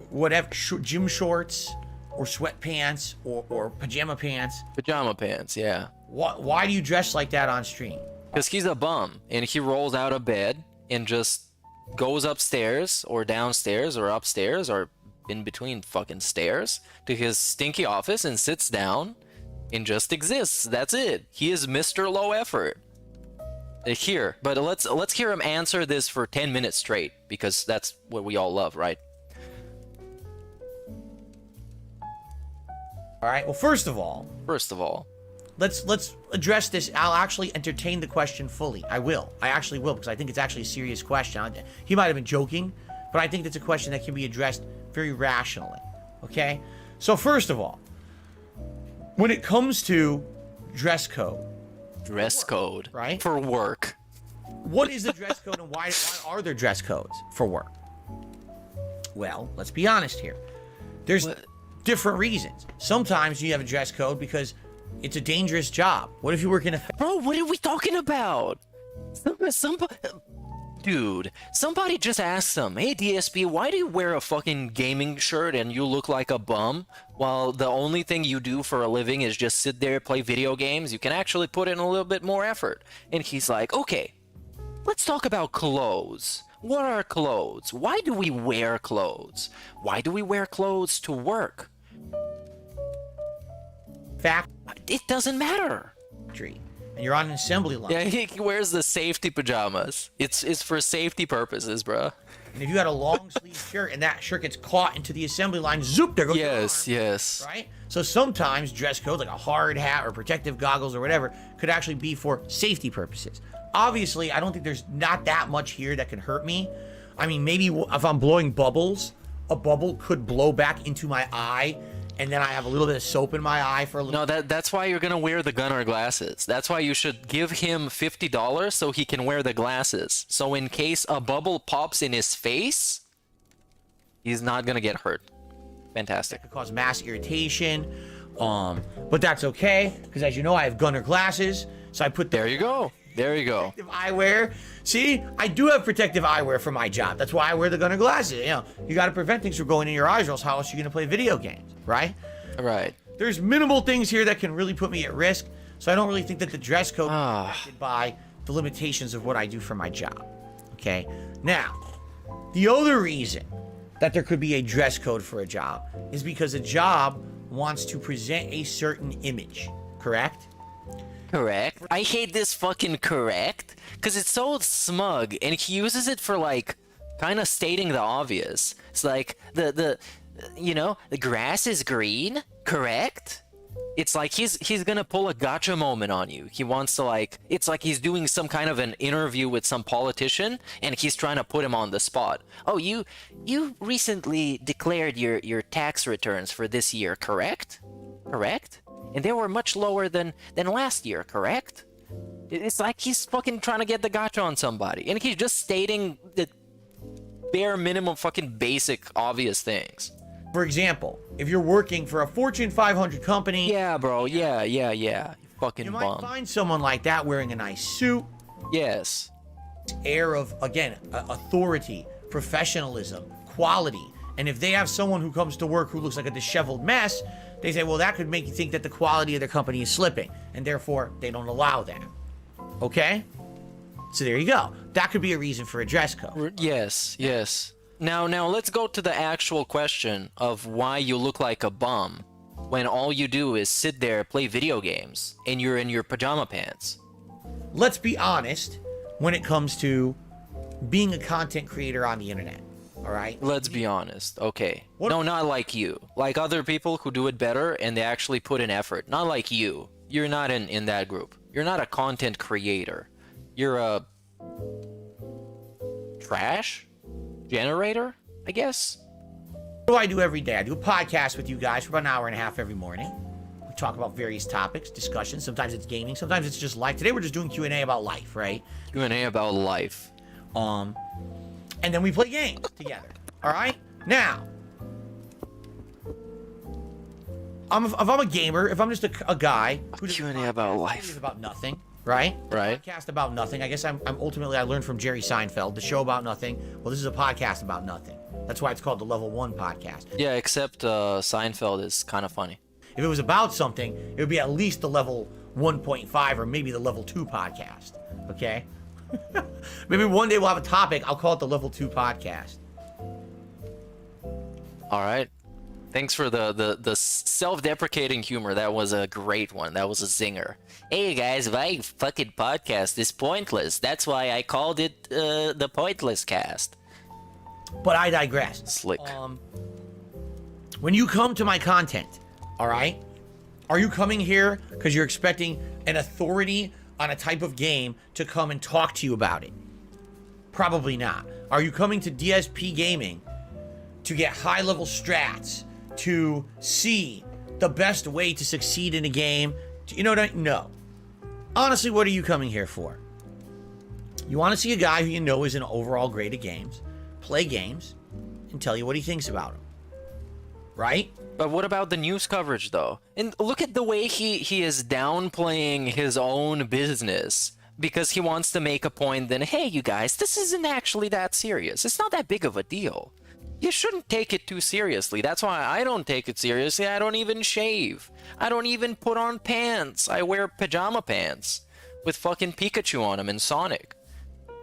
whatever, gym shorts or sweatpants or pajama pants. Pajama pants, yeah. Why do you dress like that on stream? Because he's a bum and he rolls out of bed and just goes upstairs or downstairs or upstairs or in between fucking stairs to his stinky office and sits down and just exists. That's it. He is Mr. Low Effort. Here, but let's hear him answer this for 10 minutes straight, because that's what we all love, right? All right. Well, first of all, let's address this. I'll actually entertain the question fully. I actually will, because I think it's actually a serious question. He might have been joking, but I think it's a question that can be addressed very rationally. Okay? So first of all, when it comes to dress code, right? For work. What is the dress code and why are there dress codes for work? Well, let's be honest here. There's different reasons. Sometimes you have a dress code because it's a dangerous job. What if you work in a... Bro, what are we talking about? Dude, somebody just asked him, hey DSP, why do you wear a fucking gaming shirt and you look like a bum while the only thing you do for a living is just sit there, play video games? You can actually put in a little bit more effort. And he's like, okay, let's talk about clothes. What are clothes? Why do we wear clothes? Why do we wear clothes to work? It doesn't matter. And you're on an assembly line. Yeah, he wears the safety pajamas. It's for safety purposes, bro. And if you had a long sleeve shirt and that shirt gets caught into the assembly line, zoop, there goes your arm, Yes. right? So sometimes dress codes, like a hard hat or protective goggles or whatever, could actually be for safety purposes. Obviously, I don't think there's not that much here that can hurt me. I mean, maybe if I'm blowing bubbles, a bubble could blow back into my eye, and then I have a little bit of soap in my eye for a little... No, that's why you're gonna wear the gunner glasses. That's why you should give him $50 so he can wear the glasses. So in case a bubble pops in his face, he's not gonna get hurt. Fantastic. Could cause mass irritation, but that's okay, because as you know, I have gunner glasses, so I put... There you go. There you go. Protective eyewear. See, I do have protective eyewear for my job. That's why I wear the gunner glasses. You know, you got to prevent things from going in your eyes, or else how else are you going to play video games, right? Right. There's minimal things here that can really put me at risk, so I don't really think that the dress code is affected by the limitations of what I do for my job. Okay? Now, the other reason that there could be a dress code for a job is because a job wants to present a certain image, correct? Correct. I hate this fucking correct because it's so smug and he uses it for like kind of stating the obvious. It's like the grass is green, correct? It's like he's gonna pull a gotcha moment on you. He wants to like, it's like he's doing some kind of an interview with some politician and he's trying to put him on the spot. Oh, you recently declared your tax returns for this year, correct? Correct? And they were much lower than last year, correct? It's like he's fucking trying to get the gotcha on somebody. And he's just stating the bare minimum fucking basic obvious things. For example, if you're working for a Fortune 500 company... Yeah, bro. Yeah. You fucking you bum. might find someone like that wearing a nice suit. Yes. Air of, again, authority, professionalism, quality. And if they have someone who comes to work who looks like a disheveled mess... They say, well, that could make you think that the quality of their company is slipping, and therefore they don't allow that. Okay? So there you go. That could be a reason for a dress code. Yes. Now let's go to the actual question of why you look like a bum when all you do is sit there, play video games, and you're in your pajama pants. Let's be honest when it comes to being a content creator on the internet. All right? Let's be honest. Okay. No, not like you. Like other people who do it better and they actually put in effort. Not like you. You're not in that group. You're not a content creator. You're a trash generator, I guess. What do I do every day? I do a podcast with you guys for about an hour and a half every morning. We talk about various topics, discussions. Sometimes it's gaming. Sometimes it's just life. Today we're just doing Q&A about life, right? Q&A about life. And then we play games together. All right? Now, if I'm a gamer, if I'm just a guy who does Q&A about life. is about nothing, right? Right. Podcast about nothing. I guess I'm ultimately I learned from Jerry Seinfeld, the show about nothing. Well, this is a podcast about nothing. That's why it's called the Level 1 podcast. Yeah, except Seinfeld is kind of funny. If it was about something, it would be at least the Level 1.5 or maybe the Level 2 podcast. Okay? Maybe one day we'll have a topic. I'll call it the Level 2 podcast. All right. Thanks for the self-deprecating humor. That was a great one. That was a zinger. Hey guys, my fucking podcast is pointless. That's why I called it the Pointless Cast. But I digress. Slick. When you come to my content, all right, are you coming here because you're expecting an authority on a type of game to come and talk to you about it? Probably not. Are you coming to DSP Gaming to get high-level strats, to see the best way to succeed in a game? You know what I mean? No. Honestly, what are you coming here for? You want to see a guy who you know is an overall great at games, play games, and tell you what he thinks about him. Right? But what about the news coverage, though? And look at the way he is downplaying his own business because he wants to make a point that, hey, you guys, this isn't actually that serious. It's not that big of a deal. You shouldn't take it too seriously. That's why I don't take it seriously. I don't even shave. I don't even put on pants. I wear pajama pants with fucking Pikachu on them and Sonic.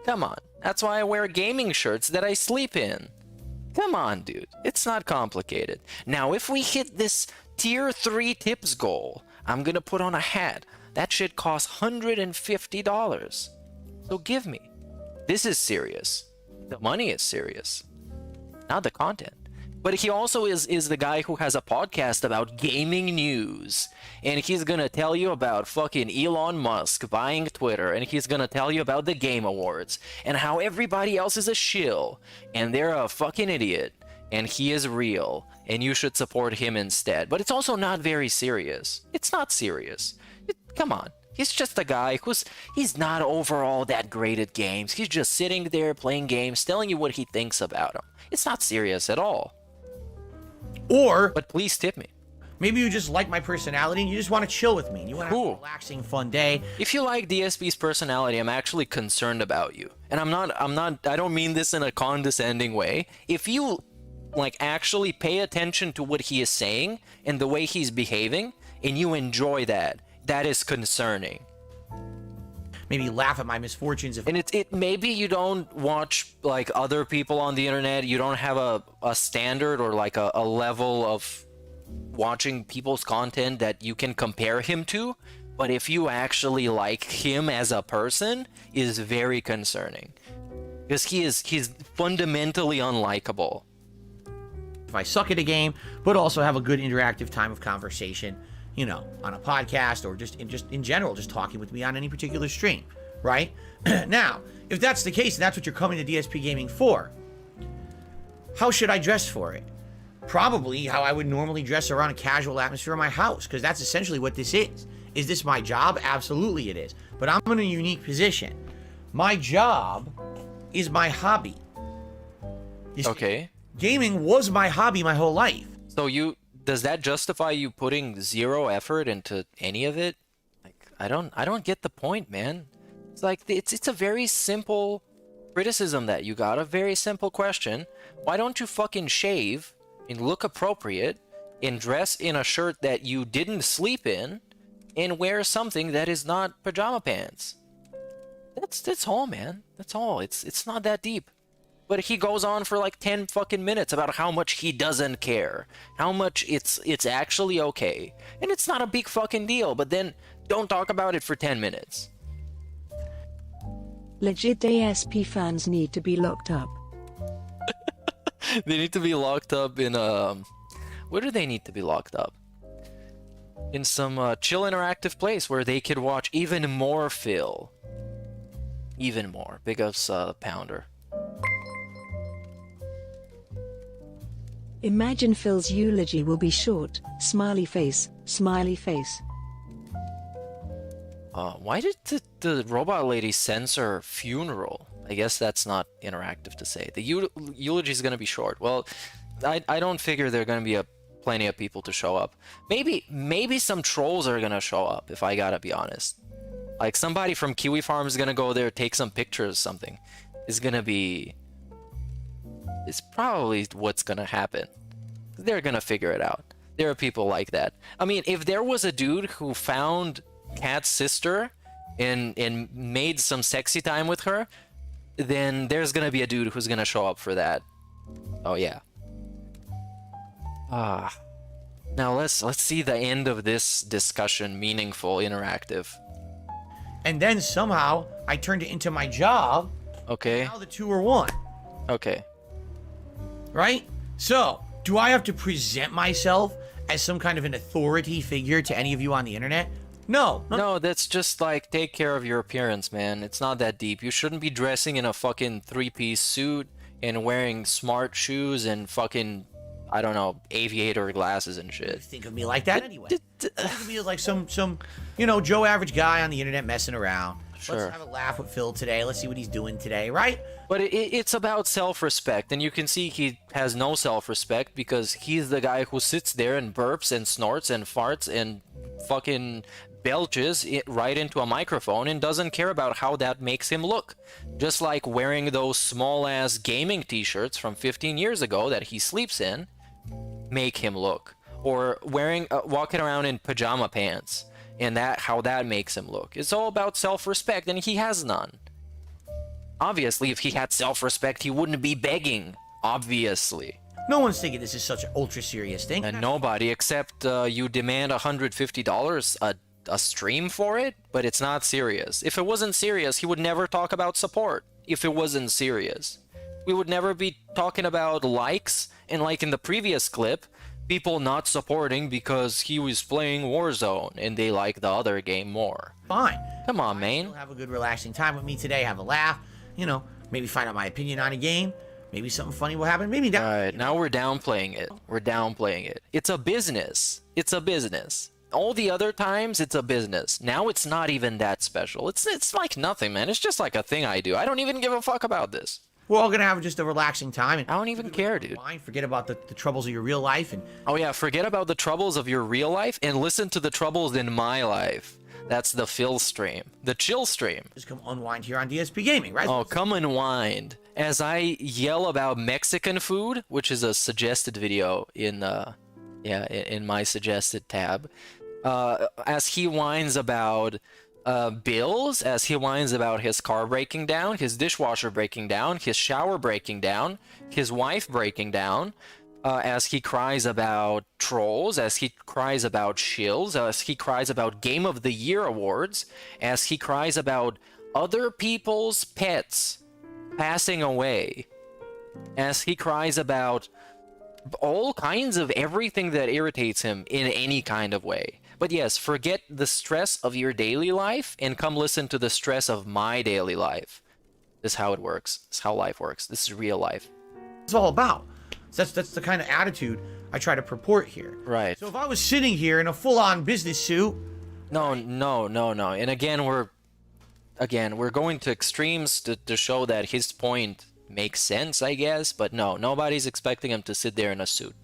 Come on. That's why I wear gaming shirts that I sleep in. Come on, dude. It's not complicated. Now, if we hit this tier 3 tips goal, I'm gonna put on a hat. That shit costs $150. So give me. This is serious. The money is serious. Not the content. But he also is the guy who has a podcast about gaming news. And he's gonna tell you about fucking Elon Musk buying Twitter. And he's gonna tell you about the Game Awards. And how everybody else is a shill. And they're a fucking idiot. And he is real. And you should support him instead. But it's also not very serious. It's not serious. Come on. He's just a guy he's not overall that great at games. He's just sitting there playing games, telling you what he thinks about them. It's not serious at all. Or, but please tip me. Maybe you just like my personality and you just want to chill with me. And you want to have a relaxing, fun day. If you like DSP's personality, I'm actually concerned about you. And I don't mean this in a condescending way. If you like actually pay attention to what he is saying and the way he's behaving, and you enjoy that, that is concerning. Maybe laugh at my misfortunes. And it maybe you don't watch like other people on the internet. You don't have a standard or like a level of watching people's content that you can compare him to. But if you actually like him as a person, is very concerning. Because he's fundamentally unlikable. If I suck at a game, but also have a good interactive time of conversation, you know, on a podcast or just in general, just talking with me on any particular stream, right? Now, if that's the case, and that's what you're coming to DSP Gaming for, how should I dress for it? Probably how I would normally dress around a casual atmosphere in my house, because that's essentially what this is. Is this my job? Absolutely it is. But I'm in a unique position. My job is my hobby. Okay. Gaming was my hobby my whole life. So does that justify you putting zero effort into any of it? Like, I don't get the point, man. It's like it's a very simple criticism that you got, a very simple question. Why don't you fucking shave and look appropriate and dress in a shirt that you didn't sleep in and wear something that is not pajama pants? That's all, man. That's all. It's not that deep. But he goes on for like 10 fucking minutes about how much he doesn't care, how much it's actually okay, and it's not a big fucking deal. But then don't talk about it for 10 minutes. Legit ASP fans need to be locked up. They need to be locked up in where do they need to be locked up? In some chill interactive place where they could watch even more Phil. Even more. Big ups Pounder. Imagine Phil's eulogy will be short, smiley face, smiley face. Why did the robot lady censor funeral? I guess that's not interactive to say. The eulogy is going to be short. Well, I don't figure there are going to be plenty of people to show up. Maybe some trolls are going to show up, if I gotta be honest. Like somebody from Kiwi Farm is going to go there, take some pictures or something. It's probably what's going to happen. They're going to figure it out. There are people like that. I mean, if there was a dude who found Cat's sister and made some sexy time with her, then there's gonna be a dude who's gonna show up for that. Oh yeah. Now let's see the end of this discussion, meaningful, interactive. And then somehow I turned it into my job. Okay. Now the two are one. Okay. Right? So, do I have to present myself as some kind of an authority figure to any of you on the internet? No, that's just like, take care of your appearance, man. It's not that deep. You shouldn't be dressing in a fucking 3-piece suit and wearing smart shoes and fucking, I don't know, aviator glasses and shit. Think of me like that anyway. Think of me as like some, you know, Joe average guy on the internet messing around. Sure. Let's have a laugh with Phil today. Let's see what he's doing today, right? But it's about self-respect, and you can see he has no self-respect because he's the guy who sits there and burps and snorts and farts and fucking belches it right into a microphone and doesn't care about how that makes him look. Just like wearing those small-ass gaming t-shirts from 15 years ago that he sleeps in make him look. Or wearing, walking around in pajama pants and how that makes him look. It's all about self-respect, and he has none. Obviously, if he had self-respect, he wouldn't be begging. Obviously. No one's thinking this is such an ultra serious thing. And nobody, except you demand $150 a stream for it, but it's not serious. If it wasn't serious, he would never talk about support. If it wasn't serious, we would never be talking about likes, and like in the previous clip, people not supporting because he was playing Warzone and they like the other game more. Fine. Come on, man. You'll have a good relaxing time with me today, have a laugh, you know, maybe find out my opinion on a game. Maybe something funny will happen. Maybe not. Alright, now we're downplaying it. We're downplaying it. It's a business. It's a business. All the other times, it's a business. Now it's not even that special. It's like nothing, man. It's just like a thing I do. I don't even give a fuck about this. We're all gonna have just a relaxing time. And I don't even care, dude. Forget about the troubles of your real life. And oh yeah, forget about the troubles of your real life and listen to the troubles in my life. That's the Phil stream. The chill stream. Just come unwind here on DSP Gaming, right? Oh, come unwind. As I yell about Mexican food, which is a suggested video in my suggested tab, as he whines about bills, as he whines about his car breaking down, his dishwasher breaking down, his shower breaking down, his wife breaking down, as he cries about trolls, as he cries about shills, as he cries about Game of the Year awards, as he cries about other people's pets passing away, as he cries about all kinds of everything that irritates him in any kind of way. But yes, forget the stress of your daily life and come listen to the stress of my daily life. This is how it works. This is how life works. This is real life. It's all about. That's the kind of attitude I try to purport here. Right. So if I was sitting here in a full-on business suit. No. And again, we're going to extremes to show that his point makes sense, I guess. But no, nobody's expecting him to sit there in a suit.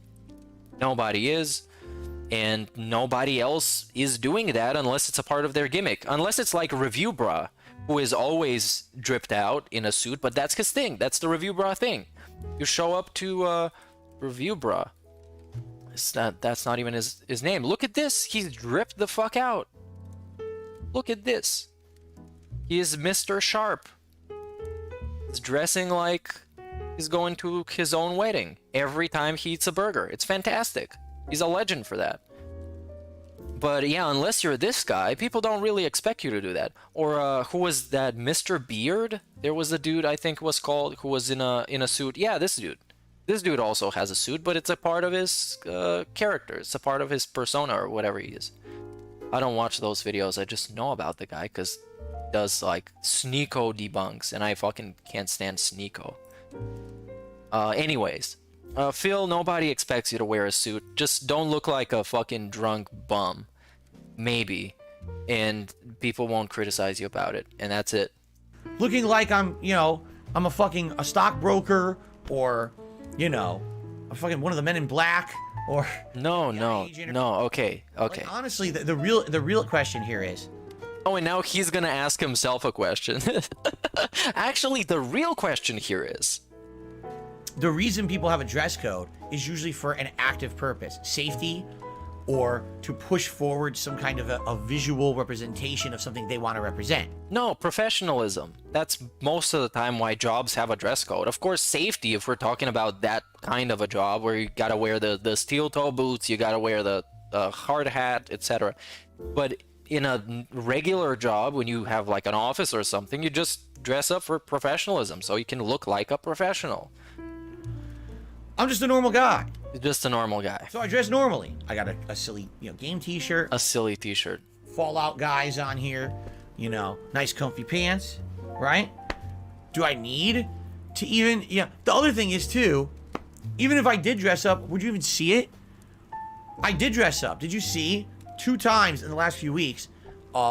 Nobody is. And nobody else is doing that unless it's a part of their gimmick. Unless it's like Review Bra, who is always dripped out in a suit, but that's his thing. That's the Review Bra thing. You show up to Review Bra. That's not even his name. Look at this. He's dripped the fuck out. Look at this. He is Mr. Sharp. He's dressing like he's going to his own wedding every time he eats a burger. It's fantastic. He's a legend for that. But yeah, unless you're this guy, people don't really expect you to do that. Or who was that, Mr. Beard? There was a dude, I think was called, who was in a suit. Yeah, this dude. This dude also has a suit, but it's a part of his character. It's a part of his persona or whatever he is. I don't watch those videos. I just know about the guy because he does like Sneeko debunks, and I fucking can't stand Sneeko. Anyways. Phil, nobody expects you to wear a suit. Just don't look like a fucking drunk bum. Maybe. And people won't criticize you about it. And that's it. Looking like I'm a stockbroker, or, I'm fucking one of the Men in Black, or... No, okay. Like, honestly, the real question here is... Oh, and now he's gonna ask himself a question. Actually, the real question here is... The reason people have a dress code is usually for an active purpose. Safety, or to push forward some kind of a visual representation of something they want to represent. No, professionalism. That's most of the time why jobs have a dress code. Of course, safety, if we're talking about that kind of a job where you gotta wear the steel toe boots, you gotta wear the hard hat, etc. But in a regular job, when you have like an office or something, you just dress up for professionalism so you can look like a professional. I'm just a normal guy. You're just a normal guy. So I dress normally. I got a silly, game t-shirt. A silly t-shirt. Fallout guys on here. Nice comfy pants, right? Do I need to even... Yeah, the other thing is, too, even if I did dress up, would you even see it? I did dress up. Did you see? 2 times in the last few weeks,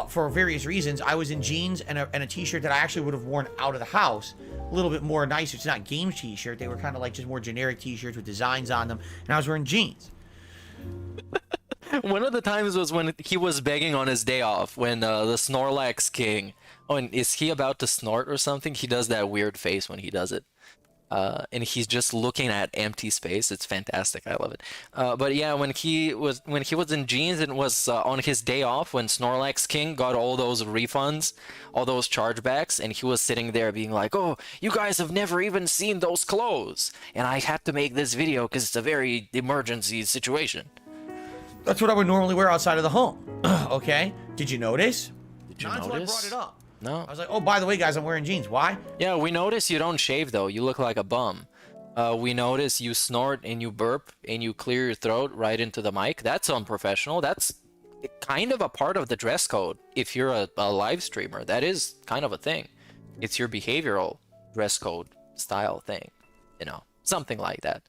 for various reasons. I was in jeans and a t-shirt that I actually would have worn out of the house. A little bit more nice. It's not game t-shirt. They were kind of like just more generic t-shirts with designs on them. And I was wearing jeans. One of the times was when he was begging on his day off, when the Snorlax King... Oh, and is he about to snort or something? He does that weird face when he does it. And he's just looking at empty space. It's fantastic. I love it. But yeah, when he was in jeans and was on his day off, when Snorlax King got all those refunds, all those chargebacks, and he was sitting there being like, "Oh, you guys have never even seen those clothes, and I had to make this video because it's a very emergency situation." That's what I would normally wear outside of the home. Okay? Did you notice? Did you Not until I notice? brought it up. No. I was like, oh, by the way, guys, I'm wearing jeans. Why? Yeah, we notice you don't shave though. You look like a bum. We notice you snort and you burp and you clear your throat right into the mic. That's unprofessional. That's kind of a part of the dress code. If you're a live streamer, that is kind of a thing. It's your behavioral dress code style thing. You know, something like that.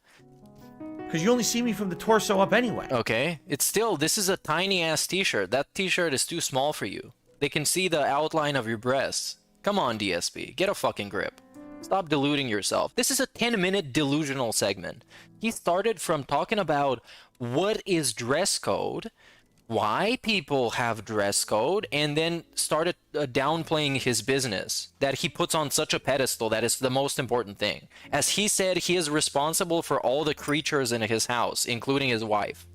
Because you only see me from the torso up anyway. Okay. It's still, this is a tiny ass t-shirt. That t-shirt is too small for you. They can see the outline of your breasts. Come on, DSP. Get a fucking grip. Stop deluding yourself. This is a 10-minute delusional segment. He started from talking about what is dress code, why people have dress code, and then started downplaying his business that he puts on such a pedestal that is the most important thing. As he said, he is responsible for all the creatures in his house, including his wife.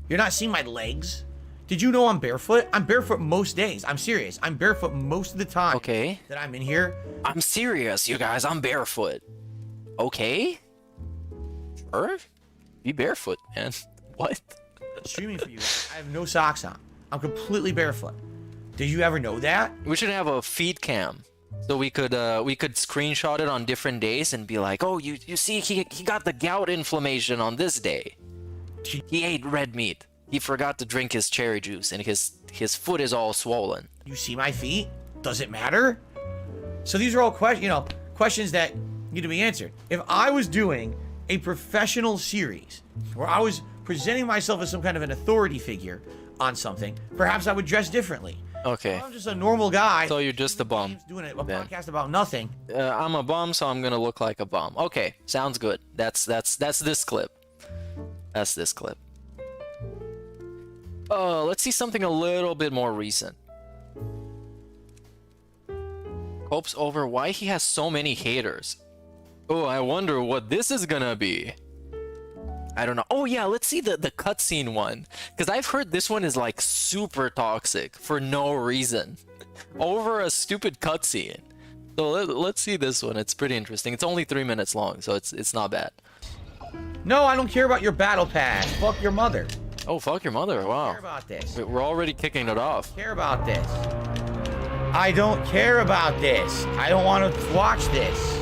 You're not seeing my legs? Did you know I'm barefoot? I'm barefoot most days. I'm serious. I'm barefoot most of the time. Okay. That I'm in here. I'm serious, you guys. I'm barefoot. Okay? Sure. Be barefoot, man. What? Streaming for you. I have no socks on. I'm completely barefoot. Did you ever know that? We should have a feed cam, so we could screenshot it on different days and be like, oh, you see, he got the gout inflammation on this day. He ate red meat. He forgot to drink his cherry juice, and his foot is all swollen. You see my feet? Does it matter? So these are all questions that need to be answered. If I was doing a professional series where I was presenting myself as some kind of an authority figure on something, perhaps I would dress differently. Okay. I'm just a normal guy. So you're just a bum. Doing a podcast about nothing. I'm a bum, so I'm gonna look like a bum. Okay, sounds good. That's this clip. That's this clip. Let's see something a little bit more recent. Hopes over why he has so many haters. Oh, I wonder what this is gonna be. I don't know. Oh yeah, let's see the cutscene one. Because I've heard this one is like super toxic for no reason. Over a stupid cutscene. So let's see this one. It's pretty interesting. It's only 3 minutes long, so it's not bad. No, I don't care about your battle pass. Fuck your mother. Oh, fuck your mother. Wow. I don't care about this. We're already kicking it off. Care about this. I don't care about this. I don't want to watch this.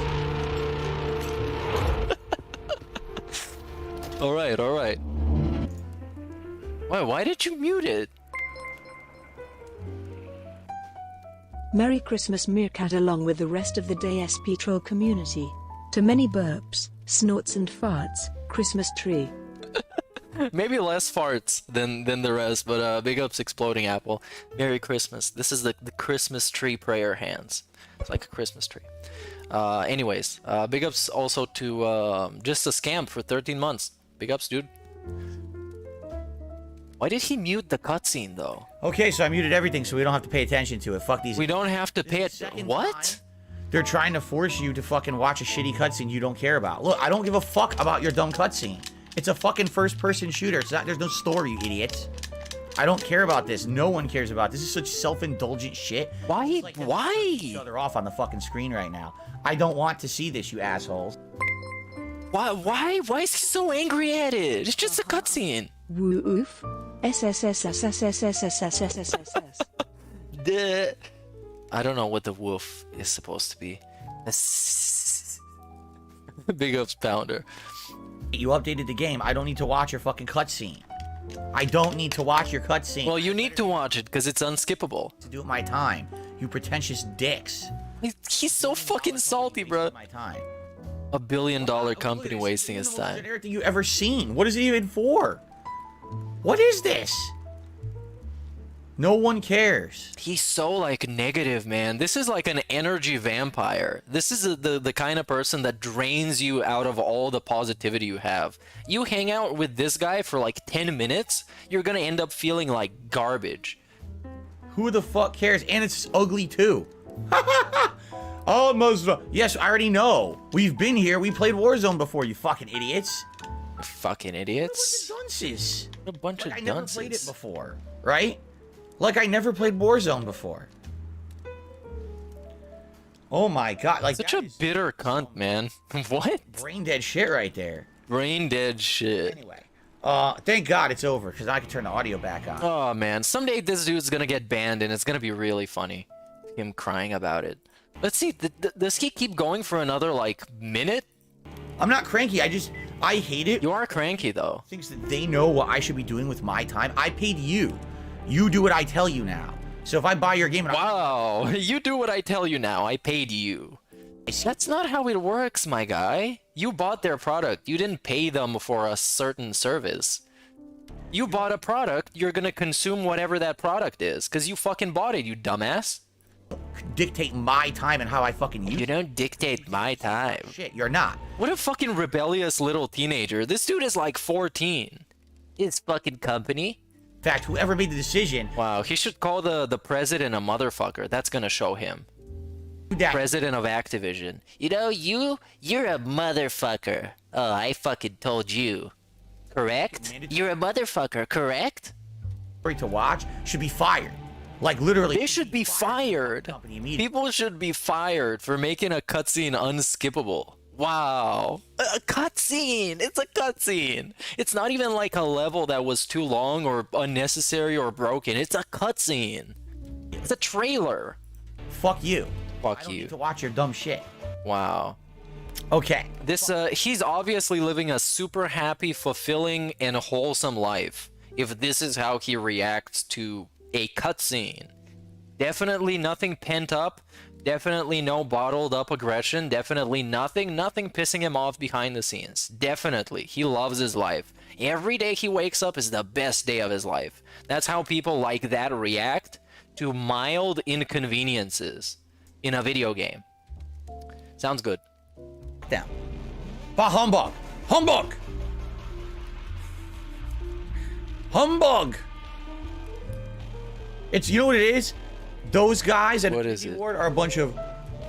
All right. Why did you mute it? Merry Christmas, Meerkat, along with the rest of the DSP troll community. To many burps, snorts and farts, Christmas tree. Maybe less farts than the rest, but big ups Exploding Apple. Merry Christmas. This is the Christmas tree prayer hands. It's like a Christmas tree. Anyways, big ups also to Just a Scam for 13 months. Big ups, dude. Why did he mute the cutscene though? Okay, so I muted everything so we don't have to pay attention to it. Fuck these. We don't have to pay it. What? They're trying to force you to fucking watch a shitty cutscene you don't care about. Look, I don't give a fuck about your dumb cutscene. It's a fucking first-person shooter. It's not. There's no story, you idiots. I don't care about this. No one cares about this. This is such self-indulgent shit. Why? Like Why? Each other off on the fucking screen right now. I don't want to see this, you assholes. Why is he so angry at it? It's just a cutscene. Woof. SSSSSSSSSSSSS. I don't know what the wolf is supposed to be. Big ups, Pounder. You updated the game. I don't need to watch your fucking cutscene. I don't need to watch your cutscene. Well, you need to watch it because it's unskippable. To do it my time. You pretentious dicks. He's so fucking salty, bro. My time. $1 billion company wasting his time. Generic thing you ever seen. What is it even for? What is this? No one cares. He's so like negative, man. This is like an energy vampire. This is the kind of person that drains you out of all the positivity you have. You hang out with this guy for like 10 minutes, you're gonna end up feeling like garbage. Who the fuck cares? And it's ugly too. Almost. Yes, I already know. We've been here. We played Warzone before, you fucking idiots. Fucking idiots. What a bunch of dunces. A bunch of I dunces. never played it before, right? Like I never played Warzone before. Oh my god, like Such a bitter cunt, man. What? Brain dead shit right there. Brain dead shit. Anyway, thank God it's over because I can turn the audio back on. Oh man, someday this dude's gonna get banned and it's gonna be really funny. Him crying about it. Let's see, does he keep going for another like minute? I'm not cranky. I hate it. You are cranky though. Thinks that they know what I should be doing with my time. I paid you. You do what I tell you now. So if I buy your game and wow, you do what I tell you now. I paid you. That's not how it works, my guy. You bought their product. You didn't pay them for a certain service. You bought a product, you're gonna consume whatever that product is, because you fucking bought it, you dumbass. dictate my time and how I fucking use it. You don't dictate my time. Shit, you're not. What a fucking rebellious little teenager. This dude is like 14. His fucking company. In fact, whoever made the decision... Wow, he should call the president a motherfucker. That's gonna show him. President of Activision. You know, you're a motherfucker. Oh, I fucking told you. Correct? You're a motherfucker, correct? ...to watch should be fired. Like, literally... They should be fired. People should be fired for making a cutscene unskippable. Wow. A cutscene! It's a cutscene! It's not even like a level that was too long or unnecessary or broken. It's a cutscene. It's a trailer. Fuck you. Fuck I don't you. need to watch your dumb shit. Wow. Okay. This, he's obviously living a super happy, fulfilling, and wholesome life. If this is how he reacts to a cutscene. Definitely nothing pent up. Definitely no bottled up aggression. Definitely nothing pissing him off behind the scenes. Definitely. He loves his life. Every day he wakes up is the best day of his life. That's how people like that react to mild inconveniences in a video game. Sounds good. Down. Bah humbug! Humbug! Humbug! It's, you know what it is? Those guys at the award are a bunch of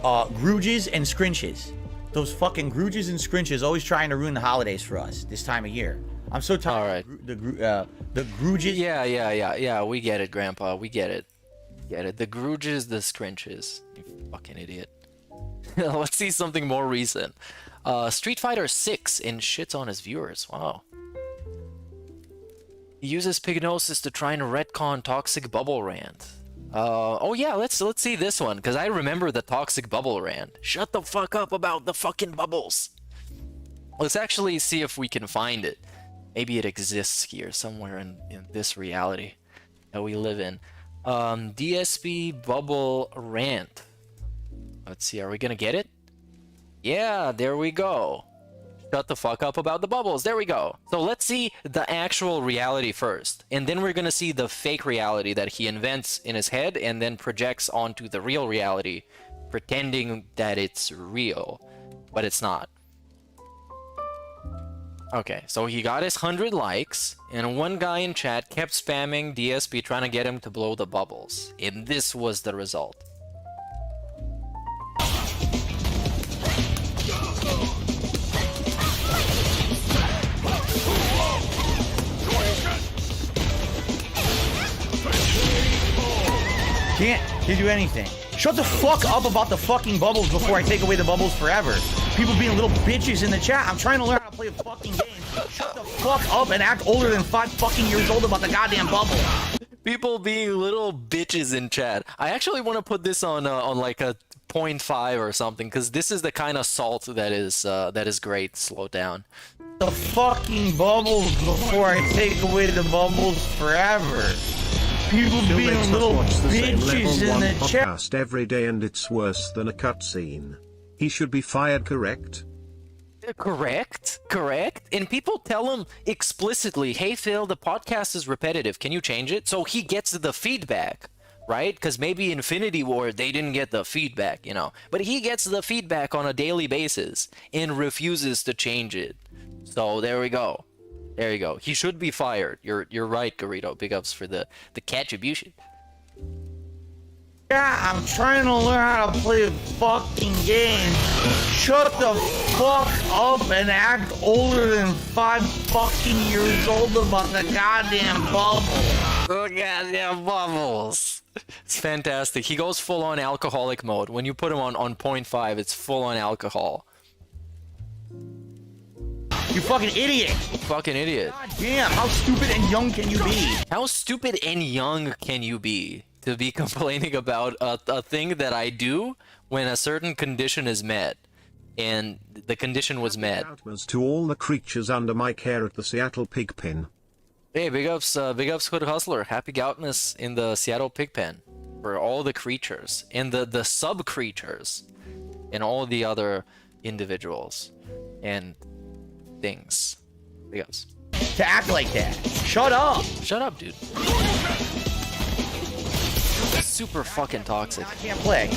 grooges and scrinches. Those fucking grooges and scrinches always trying to ruin the holidays for us this time of year. I'm so tired. All right. The grooges. Yeah. We get it, Grandpa. We get it. Get it. The grooges, the scrinches. You fucking idiot. Let's see something more recent. Street Fighter 6 and shits on his viewers. Wow. He uses Pignosis to try and retcon toxic bubble rant. Oh yeah, let's see this one, because I remember the toxic bubble rant. Shut the fuck up about the fucking bubbles. Let's actually see if we can find it. Maybe it exists here somewhere in this reality that we live in. DSP bubble rant. Let's see, are we gonna get it? Yeah, there we go. Shut the fuck up about the bubbles. There we go. So let's see the actual reality first. And then we're gonna see the fake reality that he invents in his head and then projects onto the real reality, pretending that it's real, but it's not. Okay, so he got his 100 likes, and one guy in chat kept spamming DSP trying to get him to blow the bubbles. And this was the result. Can't do anything. Shut the fuck up about the fucking bubbles before I take away the bubbles forever. People being little bitches in the chat. I'm trying to learn how to play a fucking game. Shut the fuck up and act older than 5 fucking years old about the goddamn bubble. People being little bitches in chat. I actually want to put this on like a 0.5 or something, because this is the kind of salt that is great. Slow down. The fucking bubbles before I take away the bubbles forever. People being little bitches in the chat every day, and it's worse than a cutscene. He should be fired, correct? Correct? correct, and people tell him explicitly, hey Phil, the podcast is repetitive, can you change it? So he gets the feedback, right? Because maybe Infinity War, they didn't get the feedback, you know, but he gets the feedback on a daily basis and refuses to change it. So there we go. There you go. He should be fired. You're right, Garrido. Big ups for the catchubution. Yeah, I'm trying to learn how to play a fucking game. Shut the fuck up and act older than 5 fucking years old about the goddamn bubble. Oh, goddamn bubbles. It's fantastic. He goes full on alcoholic mode. When you put him on 0.5, it's full on alcohol. You fucking idiot. Fucking idiot. God damn, how stupid and young can you be? How stupid and young can you be to be complaining about a thing that I do when a certain condition is met? And the condition was met. Was to all the creatures under my care at the Seattle Pigpen. Hey, big ups Hood Hustler. Happy Goutness in the Seattle Pigpen for all the creatures and the sub creatures and all the other individuals and things. Big ups. To act like that. Shut up. Shut up, dude. Super fucking toxic. I can't play.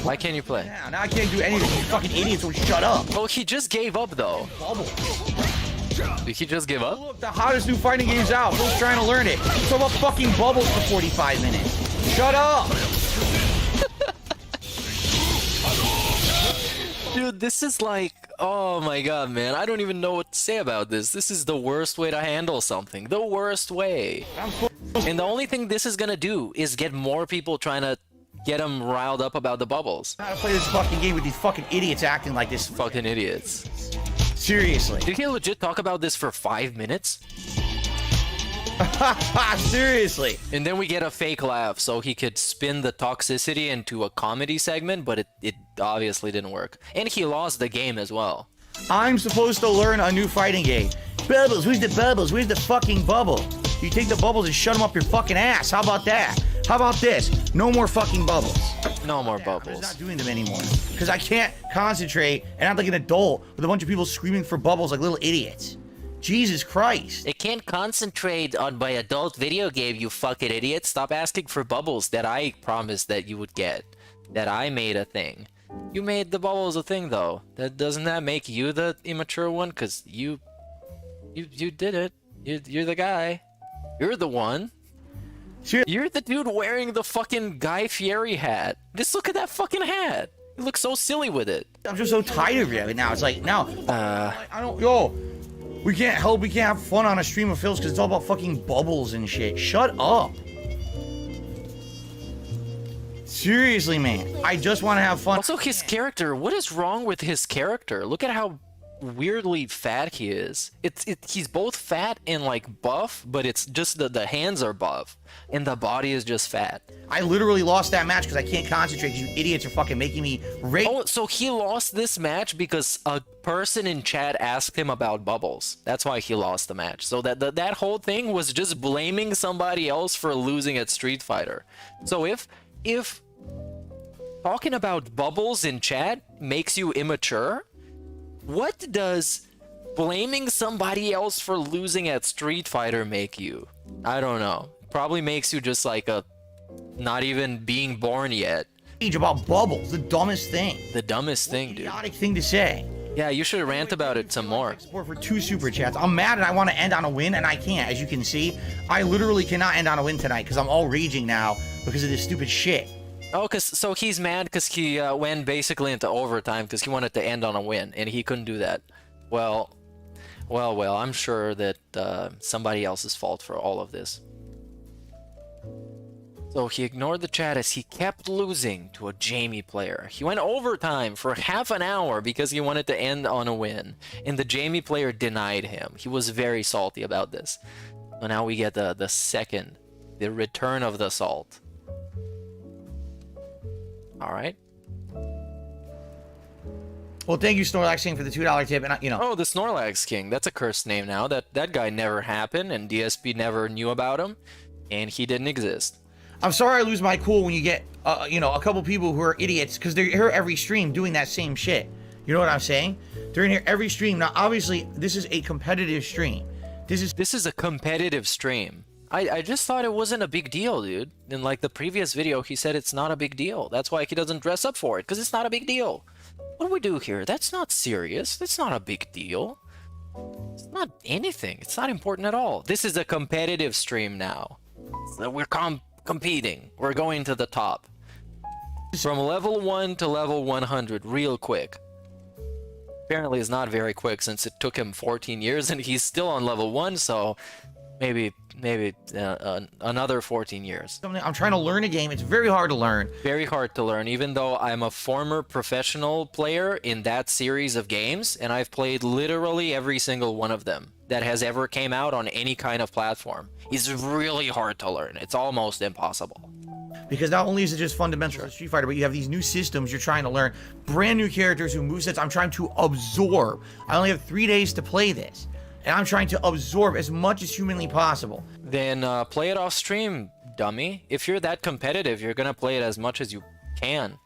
Why can't you play? Now I can't do anything. You fucking idiots will shut up. Oh, he just gave up though. Bubble. Did he just give up? Look, the hottest new fighting game's out. Phil's trying to learn it. It's all about fucking bubbles for 45 minutes. Shut up. Dude, this is like, oh my god, man. I don't even know what to say about this. This is the worst way to handle something. The worst way. And the only thing this is gonna do is get more people trying to get them riled up about the bubbles. How to play this fucking game with these fucking idiots acting like this. Fucking idiots. Seriously. Did he legit talk about this for 5 minutes? Seriously. And then we get a fake laugh so he could spin the toxicity into a comedy segment, but it obviously didn't work. And he lost the game as well. I'm supposed to learn a new fighting game. Bubbles, where's the bubbles? Where's the fucking bubble? You take the bubbles and shut them up your fucking ass. How about that? How about this? No more fucking bubbles. No more I'm bubbles. not doing them anymore. Because I can't concentrate and act like an adult with a bunch of people screaming for bubbles like little idiots. Jesus Christ. It can't concentrate on my adult video game, you fucking idiot. Stop asking for bubbles that I promised that you would get. That I made a thing. You made the bubbles a thing though. Doesn't that make you the immature one? Cause you did it. You're the guy. You're the one. You're the dude wearing the fucking Guy Fieri hat. Just look at that fucking hat. You look so silly with it. I'm just so tired of it now. It's like, now, I don't, yo, we can't have fun on a stream of Phil's because it's all about fucking bubbles and shit. Shut up. Seriously, man. I just want to have fun. Also, his character. What is wrong with his character? Look at how weirdly fat he is. He's both fat and like buff, but it's just the hands are buff and the body is just fat. I literally lost that match because I can't concentrate because you idiots are fucking making me rage. Oh, so he lost this match because a person in chat asked him about bubbles. That's why he lost the match. So that whole thing was just blaming somebody else for losing at Street Fighter. So if talking about bubbles in chat makes you immature, what does blaming somebody else for losing at Street Fighter make you? I don't know. Probably makes you just like a not even being born yet. About bubbles, the dumbest thing. The dumbest thing, dude. Idiotic thing to say. Yeah, you should rant about it some more. Support for 2 super chats. I'm mad and I want to end on a win and I can't. As you can see, I literally cannot end on a win tonight because I'm all raging now because of this stupid shit. Oh, so he's mad because he went basically into overtime because he wanted to end on a win and he couldn't do that. Well, I'm sure that somebody else's fault for all of this. So he ignored the chat as he kept losing to a Jamie player. He went overtime for half an hour because he wanted to end on a win, and the Jamie player denied him. He was very salty about this. So now we get the return of the salt. All right. Well, thank you, Snorlax King, for the $2 tip, and you know. Oh, the Snorlax King. That's a cursed name now. That guy never happened, and DSP never knew about him, and he didn't exist. I'm sorry I lose my cool when you get, you know, a couple people who are idiots because they're here every stream doing that same shit. You know what I'm saying? They're in here every stream. Now, obviously, this is a competitive stream. This is a competitive stream. I just thought it wasn't a big deal, dude. In like the previous video, he said it's not a big deal. That's why he doesn't dress up for it, because it's not a big deal. What do we do here? That's not serious. That's not a big deal. It's not anything. It's not important at all. This is a competitive stream now. So we're competing. We're going to the top. From level 1 to level 100 real quick. Apparently it's not very quick since it took him 14 years and he's still on level 1, so maybe another 14 years. I'm trying to learn a game. It's very hard to learn. Very hard to learn, even though I'm a former professional player in that series of games, and I've played literally every single one of them that has ever came out on any kind of platform. It's really hard to learn. It's almost impossible. Because not only is it just fundamental to Street Fighter, but you have these new systems you're trying to learn. Brand new characters, new movesets I'm trying to absorb. I only have 3 days to play this. And I'm trying to absorb as much as humanly possible. Then play it off stream, dummy. If you're that competitive, you're gonna play it as much as you can.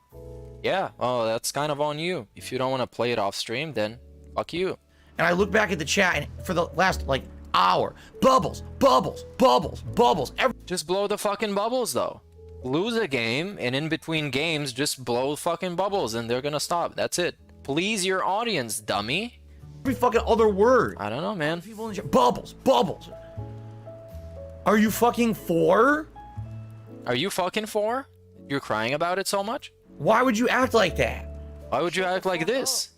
Yeah, oh, that's kind of on you. If you don't want to play it off stream, then fuck you. And I look back at the chat, and for the last, like, hour, bubbles, bubbles, bubbles, bubbles. Just blow the fucking bubbles, though. Lose a game, and in between games, just blow fucking bubbles, and they're gonna stop. That's it. Please your audience, dummy. Every fucking other word. I don't know, man. People in chat, bubbles, bubbles. Are you fucking 4? Are you fucking 4? You're crying about it so much? Why would you act like that? Why would you act like this?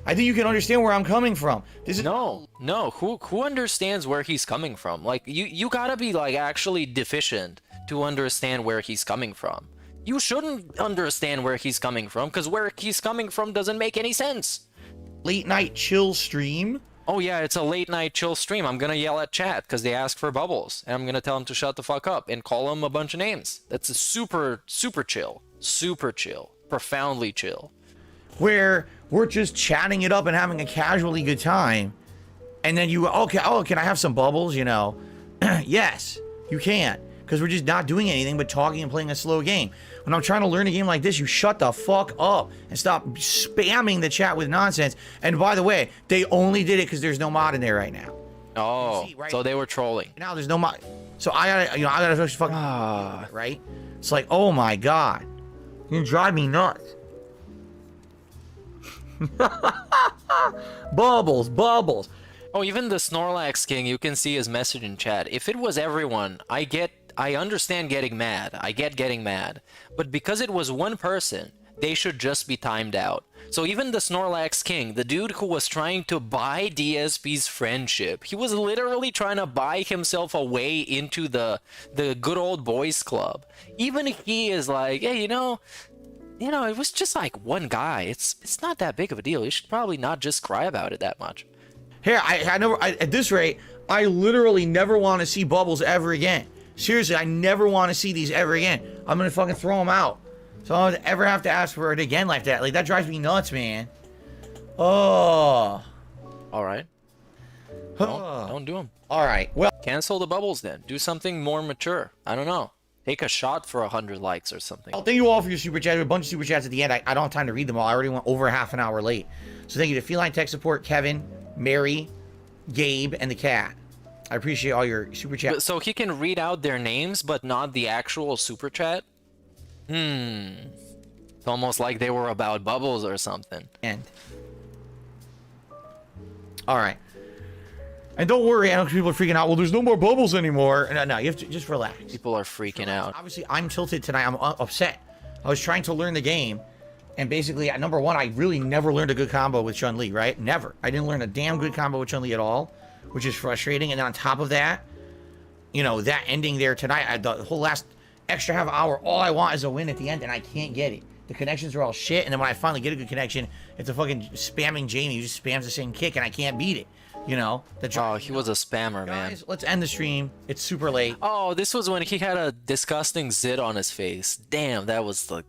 I think you can understand where I'm coming from. This is no. Who understands where he's coming from? Like you gotta be like actually deficient to understand where he's coming from. You shouldn't understand where he's coming from, because where he's coming from doesn't make any sense. Late night chill stream. Oh yeah, it's a late night chill stream. I'm gonna yell at chat because they ask for bubbles, and I'm gonna tell them to shut the fuck up and call them a bunch of names. That's a super chill, profoundly chill. Where we're just chatting it up and having a casually good time, and then you okay? Oh, can I have some bubbles? You know, yes, you can, because we're just not doing anything but talking and playing a slow game. When I'm trying to learn a game like this, you shut the fuck up and stop spamming the chat with nonsense. And by the way, they only did it because there's no mod in there right now. Oh, see, right? So they were trolling. Now there's no mod, so I gotta just fucking right. It's like, oh my god, you drive me nuts. Bubbles. Oh, even the Snorlax King, you can see his message in chat. If it was everyone, I understand getting mad. I get getting mad. But because it was one person, they should just be timed out. So even the Snorlax King, the dude who was trying to buy DSP's friendship, he was literally trying to buy himself a way into the good old boys club. Even if he is like, hey, you know, it was just like one guy. It's not that big of a deal. You should probably not just cry about it that much. Here, at this rate, I literally never want to see bubbles ever again. Seriously, I never want to see these ever again. I'm gonna fucking throw them out. So I don't ever have to ask for it again like that. Like, that drives me nuts, man. Oh. All right. Don't do them. All right. Well, cancel the bubbles then. Do something more mature. I don't know. Take a shot for 100 likes or something. thank you all for your super chat. A bunch of super chats at the end. I don't have time to read them all. I already went over half an hour late. So thank you to Feline Tech Support, Kevin, Mary, Gabe, and the cat. I appreciate all your super chat. So he can read out their names, but not the actual super chat? It's almost like they were about bubbles or something. End. All right. And don't worry, I know people are freaking out. Well, there's no more bubbles anymore. No, you have to just relax. People are freaking out. Obviously, I'm tilted tonight. I'm upset. I was trying to learn the game. And basically, at number one, I really never learned a good combo with Chun-Li, right? Never. I didn't learn a damn good combo with Chun-Li at all, which is frustrating. And then on top of that, you know, that ending there tonight, the whole last extra half hour, all I want is a win at the end, and I can't get it. The connections are all shit, and then when I finally get a good connection, it's a fucking spamming Jamie who just spams the same kick, and I can't beat it. You know? Oh, he was a spammer, man. Guys, let's end the stream. It's super late. Oh, this was when he had a disgusting zit on his face. Damn, that was like,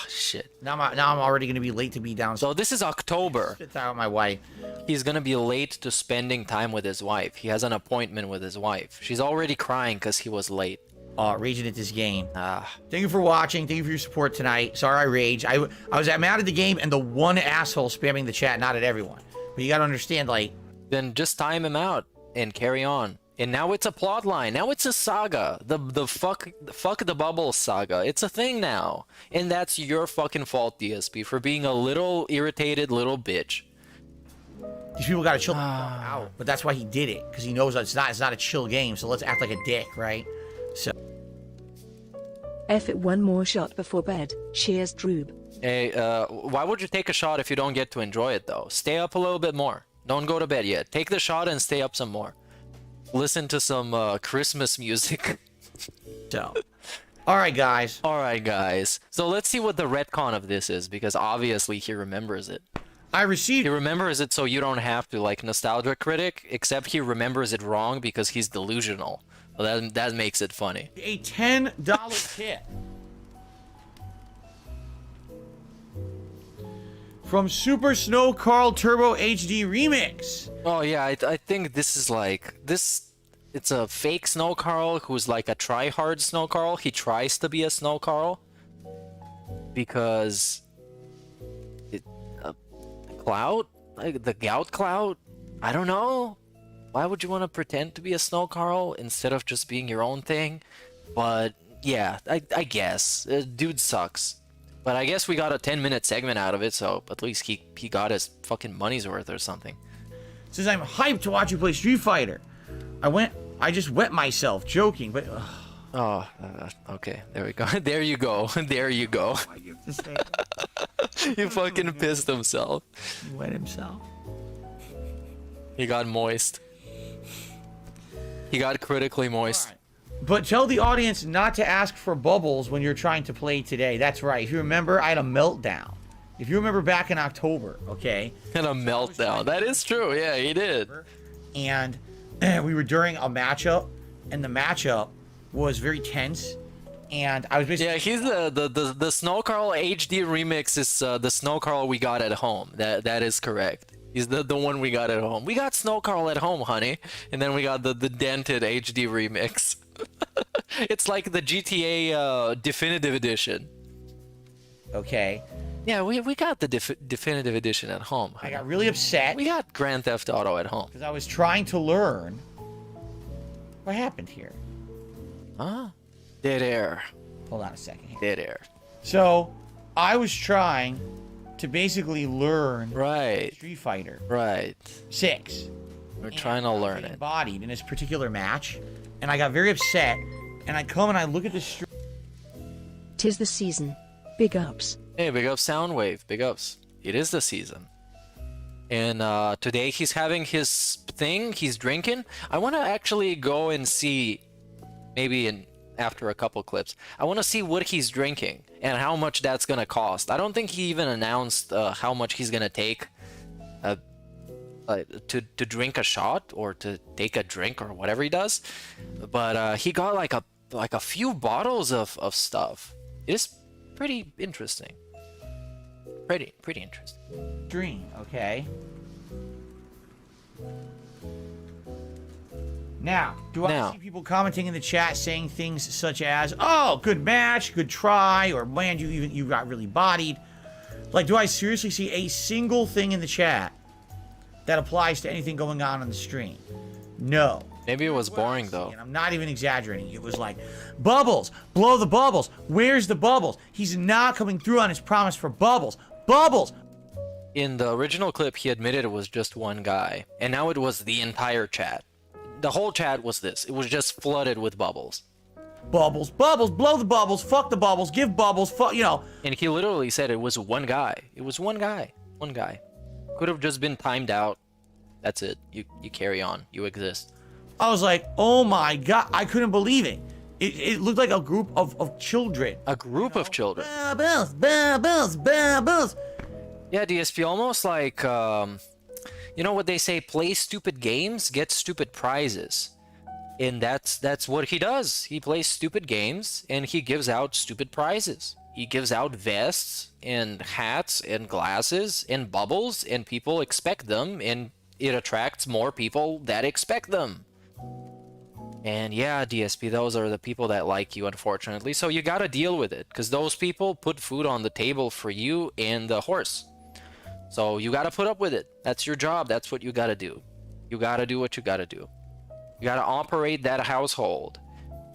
shit. Now I'm already going to be late to be down. So this is October. Sit down with my wife. He's going to be late to spending time with his wife. He has an appointment with his wife. She's already crying because he was late. Raging at this game. Thank you for watching. Thank you for your support tonight. Sorry I raged. I was mad at the game and the one asshole spamming the chat, not at everyone. But you gotta understand, like, Then just time him out and carry on. And now it's a plot line. Now it's a saga. The fuck the bubble saga. It's a thing now. And that's your fucking fault, DSP, for being a little irritated little bitch. these people gotta chill the fuck out. But that's why he did it, because he knows that it's not a chill game. So let's act like a dick, right? So. F it one more shot before bed. Cheers, Droob. Hey, why would you take a shot if you don't get to enjoy it though? Stay up a little bit more. Don't go to bed yet. Take the shot and stay up some more. Listen to some Christmas music. So, all right, guys. All right, guys. So let's see what the retcon of this is, because obviously he remembers it. I received. He remembers it so you don't have to, like Nostalgia Critic, except he remembers it wrong because he's delusional. Well, that makes it funny. A $10 tip from Super Snow Carl Turbo HD Remix. Oh yeah, I think this is like this. It's a fake Snow Carl who's like a try-hard Snow Carl. He tries to be a Snow Carl because Cloud, like the Gout Cloud. I don't know. Why would you want to pretend to be a Snow Carl instead of just being your own thing? But yeah, I guess dude sucks. But I guess we got a 10-minute segment out of it, so at least he got his fucking money's worth or something. Says I'm hyped to watch you play Street Fighter. I just wet myself, joking, but. Oh, okay. There we go. There you go. There you go. He fucking pissed himself. He wet himself. He got moist. He got critically moist. Right. But tell the audience not to ask for bubbles when you're trying to play today. That's right. If you remember, I had a meltdown. If you remember back in October, okay? And a meltdown. That is true. Yeah, he did. And we were during a matchup, and the matchup was very tense. And I was basically... Yeah, he's the Snow Carl HD remix is the Snow Carl we got at home. That is correct. He's the one we got at home. We got Snow Carl at home, honey. And then we got the dented HD remix. It's like the GTA definitive edition. Okay. Yeah, we got the definitive edition at home. I got really upset. We got Grand Theft Auto at home. Because I was trying to learn. What happened here? Huh? Dead air. Hold on a second here. Dead air. So, I was trying to basically learn Right. Street Fighter Right. 6. We're trying to learn it. Embodied in this particular match, and I got very upset. And I come and I look at the stream. 'Tis the season. Big ups. Hey, big ups Soundwave. Big ups. It is the season. And today he's having his thing. He's drinking. I want to actually go and see, maybe after a couple clips, I want to see what he's drinking and how much that's gonna cost. I don't think he even announced how much he's gonna take to drink a shot or to take a drink or whatever he does. But he got like a few bottles of stuff. It is pretty interesting. Pretty interesting. Stream, okay. Now, do I see people commenting in the chat saying things such as, "Oh, good match, good try," or "Man, you got really bodied"? Like, do I seriously see a single thing in the chat that applies to anything going on the stream? No. Maybe it was boring though. And I'm not even exaggerating. It was like, bubbles, blow the bubbles. Where's the bubbles? He's not coming through on his promise for bubbles. Bubbles. In the original clip, he admitted it was just one guy, and now it was the entire chat. The whole chat was this. It was just flooded with bubbles. Bubbles, bubbles, blow the bubbles, fuck the bubbles, give bubbles, fuck, you know. And he literally said it was one guy. It was one guy. One guy. Could have just been timed out. That's it. You carry on. You exist. I was like, oh my god, I couldn't believe it. It looked like a group of children. A group of children. Bubbles, bubbles, bubbles. Yeah, DSP, almost like, you know what they say, play stupid games, get stupid prizes. And that's what he does. He plays stupid games, and he gives out stupid prizes. He gives out vests, and hats, and glasses, and bubbles, and people expect them, and it attracts more people that expect them. And yeah, DSP, those are the people that like you, unfortunately. So you gotta deal with it, because those people put food on the table for you and the horse. So you gotta put up with it. That's your job. That's what you gotta do. You gotta do what you gotta do. You gotta operate that household.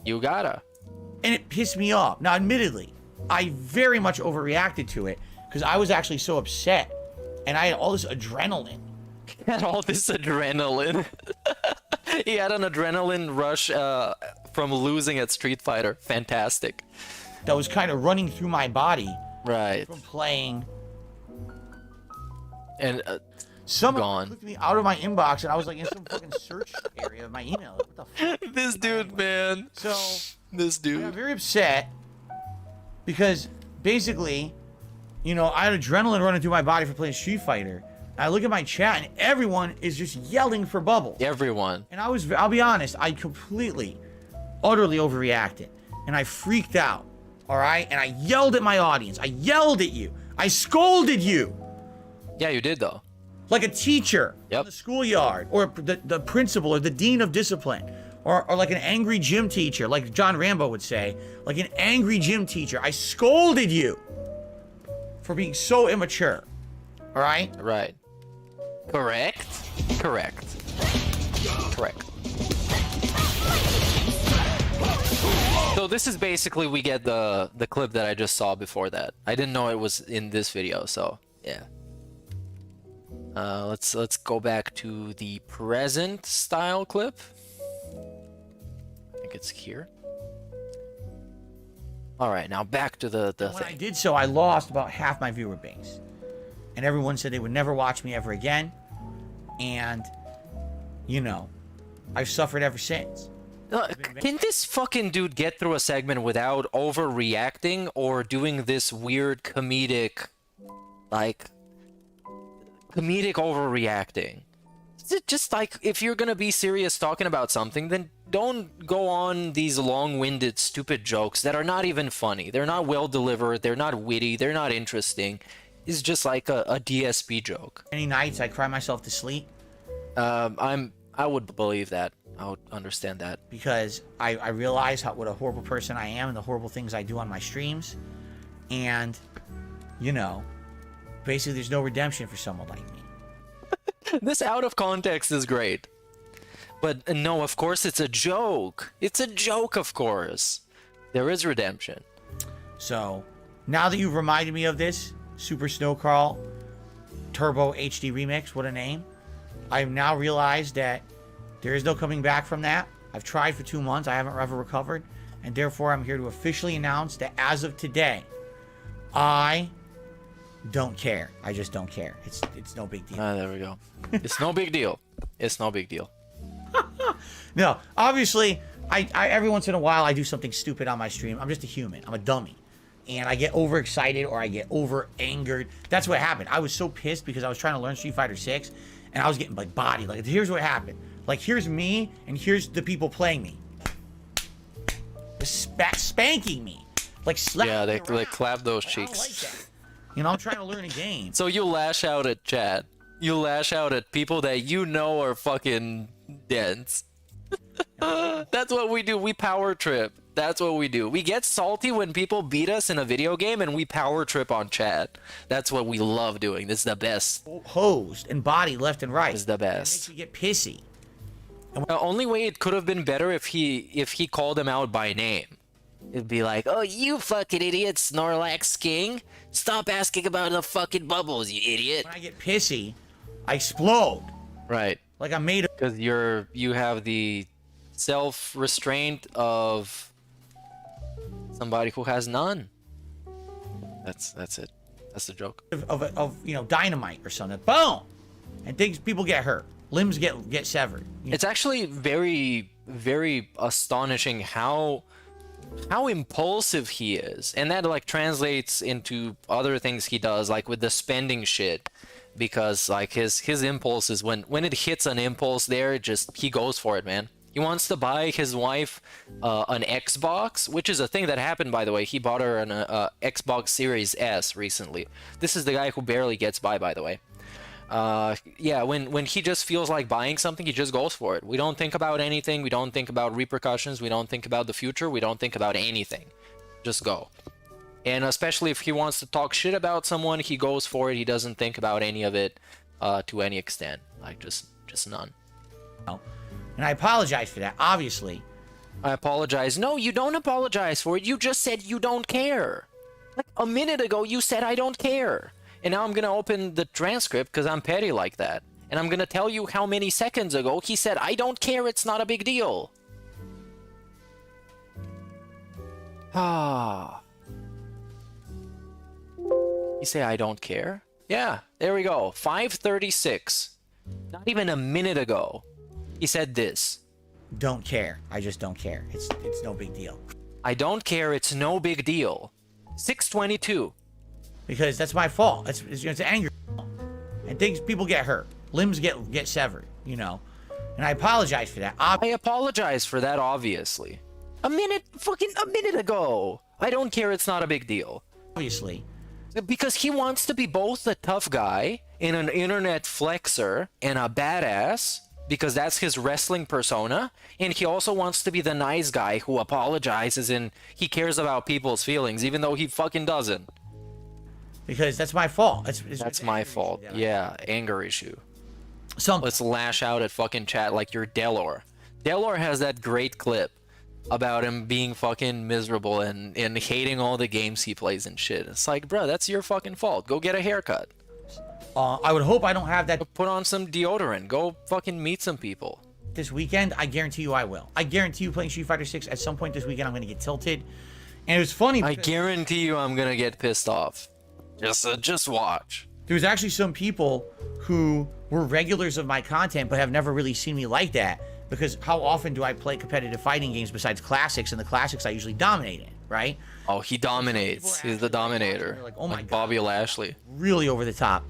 You gotta. And it pissed me off. Now, admittedly, I very much overreacted to it because I was actually so upset and I had all this adrenaline. Had all this adrenaline. He had an adrenaline rush from losing at Street Fighter. Fantastic. That was kind of running through my body Right. from playing. And Someone gone. clicked me out of my inbox and I was like in some fucking search area of my email. Like, what the fuck? this dude, man. So This I got dude. very upset because basically, you know, I had adrenaline running through my body for playing Street Fighter. I look at my chat and everyone is just yelling for Bubbles. Everyone. And I'll be honest, I completely, utterly overreacted. And I freaked out, all right? And I yelled at my audience. I yelled at you. I scolded you Yeah, you did though. like a teacher Yep. in the schoolyard or the principal or the dean of discipline or like an angry gym teacher, like John Rambo would say, like an angry gym teacher. I scolded you for being so immature, all right? Right. Correct. Correct. Correct. So this is basically we get the clip that I just saw before that. I didn't know it was in this video, so yeah. Let's go back to the present style clip. I think it's here. All right, now back to the When I thing. did so, I lost about half my viewer base. And everyone said they would never watch me ever again. And, you know, I've suffered ever since. Can this fucking dude get through a segment without overreacting or doing this weird comedic, like, comedic overreacting? Is it just like, if you're gonna be serious talking about something, then don't go on these long-winded, stupid jokes that are not even funny. They're not well delivered, they're not witty, they're not interesting. It's just like a DSP joke. Many nights I cry myself to sleep I would believe that. I would understand that. because I realize what a horrible person I am and the horrible things I do on my streams. And, you know, basically there's no redemption for someone like me. This out of context is great. But no, of course it's a joke. It's a joke, of course. There is redemption. So, now that you've reminded me of this, Super Snow Carl Turbo HD Remix, what a name. I've now realized that there is no coming back from that. I've tried for 2 months, I haven't ever recovered, and therefore I'm here to officially announce that as of today, I don't care. I just don't care. It's no big deal. There we go. It's no big deal. It's no big deal. No, obviously, I every once in a while I do something stupid on my stream. I'm just a human. I'm a dummy. And I get overexcited or I get over angered. That's what happened. I was so pissed because I was trying to learn Street Fighter 6 and I was getting like bodied. Like, here's what happened. Like, here's me and here's the people playing me. Spanking me. Like, slapping Yeah, they around. clap those I don't like cheeks. that. You know, I'm trying to learn a game. So you lash out at chat. You lash out at people that you know are fucking dense. That's what we do. We power trip. That's what we do. We get salty when people beat us in a video game and we power trip on chat. That's what we love doing. This is the best. Hosed and body left and right. This is the It makes best. me get pissy. The only way it could have been better if he called him out by name. It'd be like, oh, you fucking idiot, Snorlax King. Stop asking about the fucking bubbles, you idiot. When I get pissy, I explode. Right. Like I'm made of... Because you have the self-restraint of somebody who has none. That's it. That's the joke. Of you know, dynamite or something. Boom! And people get hurt. Limbs get severed. You know? It's actually very, very astonishing how impulsive he is, and that like translates into other things he does, like with the spending shit, because like his impulse is when it hits an impulse there, he goes for it, man. He wants to buy his wife an Xbox, which is a thing that happened, by the way. He bought her an Xbox Series S recently. This is the guy who barely gets by the way. Yeah, when he just feels like buying something, he just goes for it. We don't think about anything. We don't think about repercussions. We don't think about the future. We don't think about anything. Just go. And especially if he wants to talk shit about someone, he goes for it. He doesn't think about any of it to any extent. Like, just none. And I apologize for that, obviously. I apologize. No, you don't apologize for it. You just said you don't care. Like, a minute ago, you said I don't care. And now I'm gonna open the transcript because I'm petty like that. And I'm gonna tell you how many seconds ago he said, I don't care, it's not a big deal. Ah. You say I don't care? Yeah, there we go. 5:36. Not even a minute ago. He said this. Don't care. I just don't care. It's no big deal. I don't care, it's no big deal. 6:22. Because that's my fault. It's anger. And people get hurt. Limbs get severed, you know. And I apologize for that. I apologize for that, obviously. Fucking a minute ago. I don't care, it's not a big deal. Obviously. Because he wants to be both the tough guy and an internet flexer and a badass, because that's his wrestling persona, and he also wants to be the nice guy who apologizes and he cares about people's feelings, even though he fucking doesn't. Because that's my fault. That's my fault. Yeah, anger issue. Something. Let's lash out at fucking chat like you're Delor. Delor has that great clip about him being fucking miserable and hating all the games he plays and shit. It's like, bro, that's your fucking fault. Go get a haircut. I would hope I don't have that Put on some deodorant. Go fucking meet some people. this weekend. I guarantee you I will. I guarantee you playing Street Fighter 6 at some point this weekend I'm going to get tilted. And it was funny. I guarantee you I'm gonna get pissed off. Just watch. There was actually some people who were regulars of my content but have never really seen me like that, because how often do I play competitive fighting games besides classics, and the classics I usually dominate in, right? Oh, he dominates. He's the dominator. Like, oh my God. Bobby Lashley. Really over the top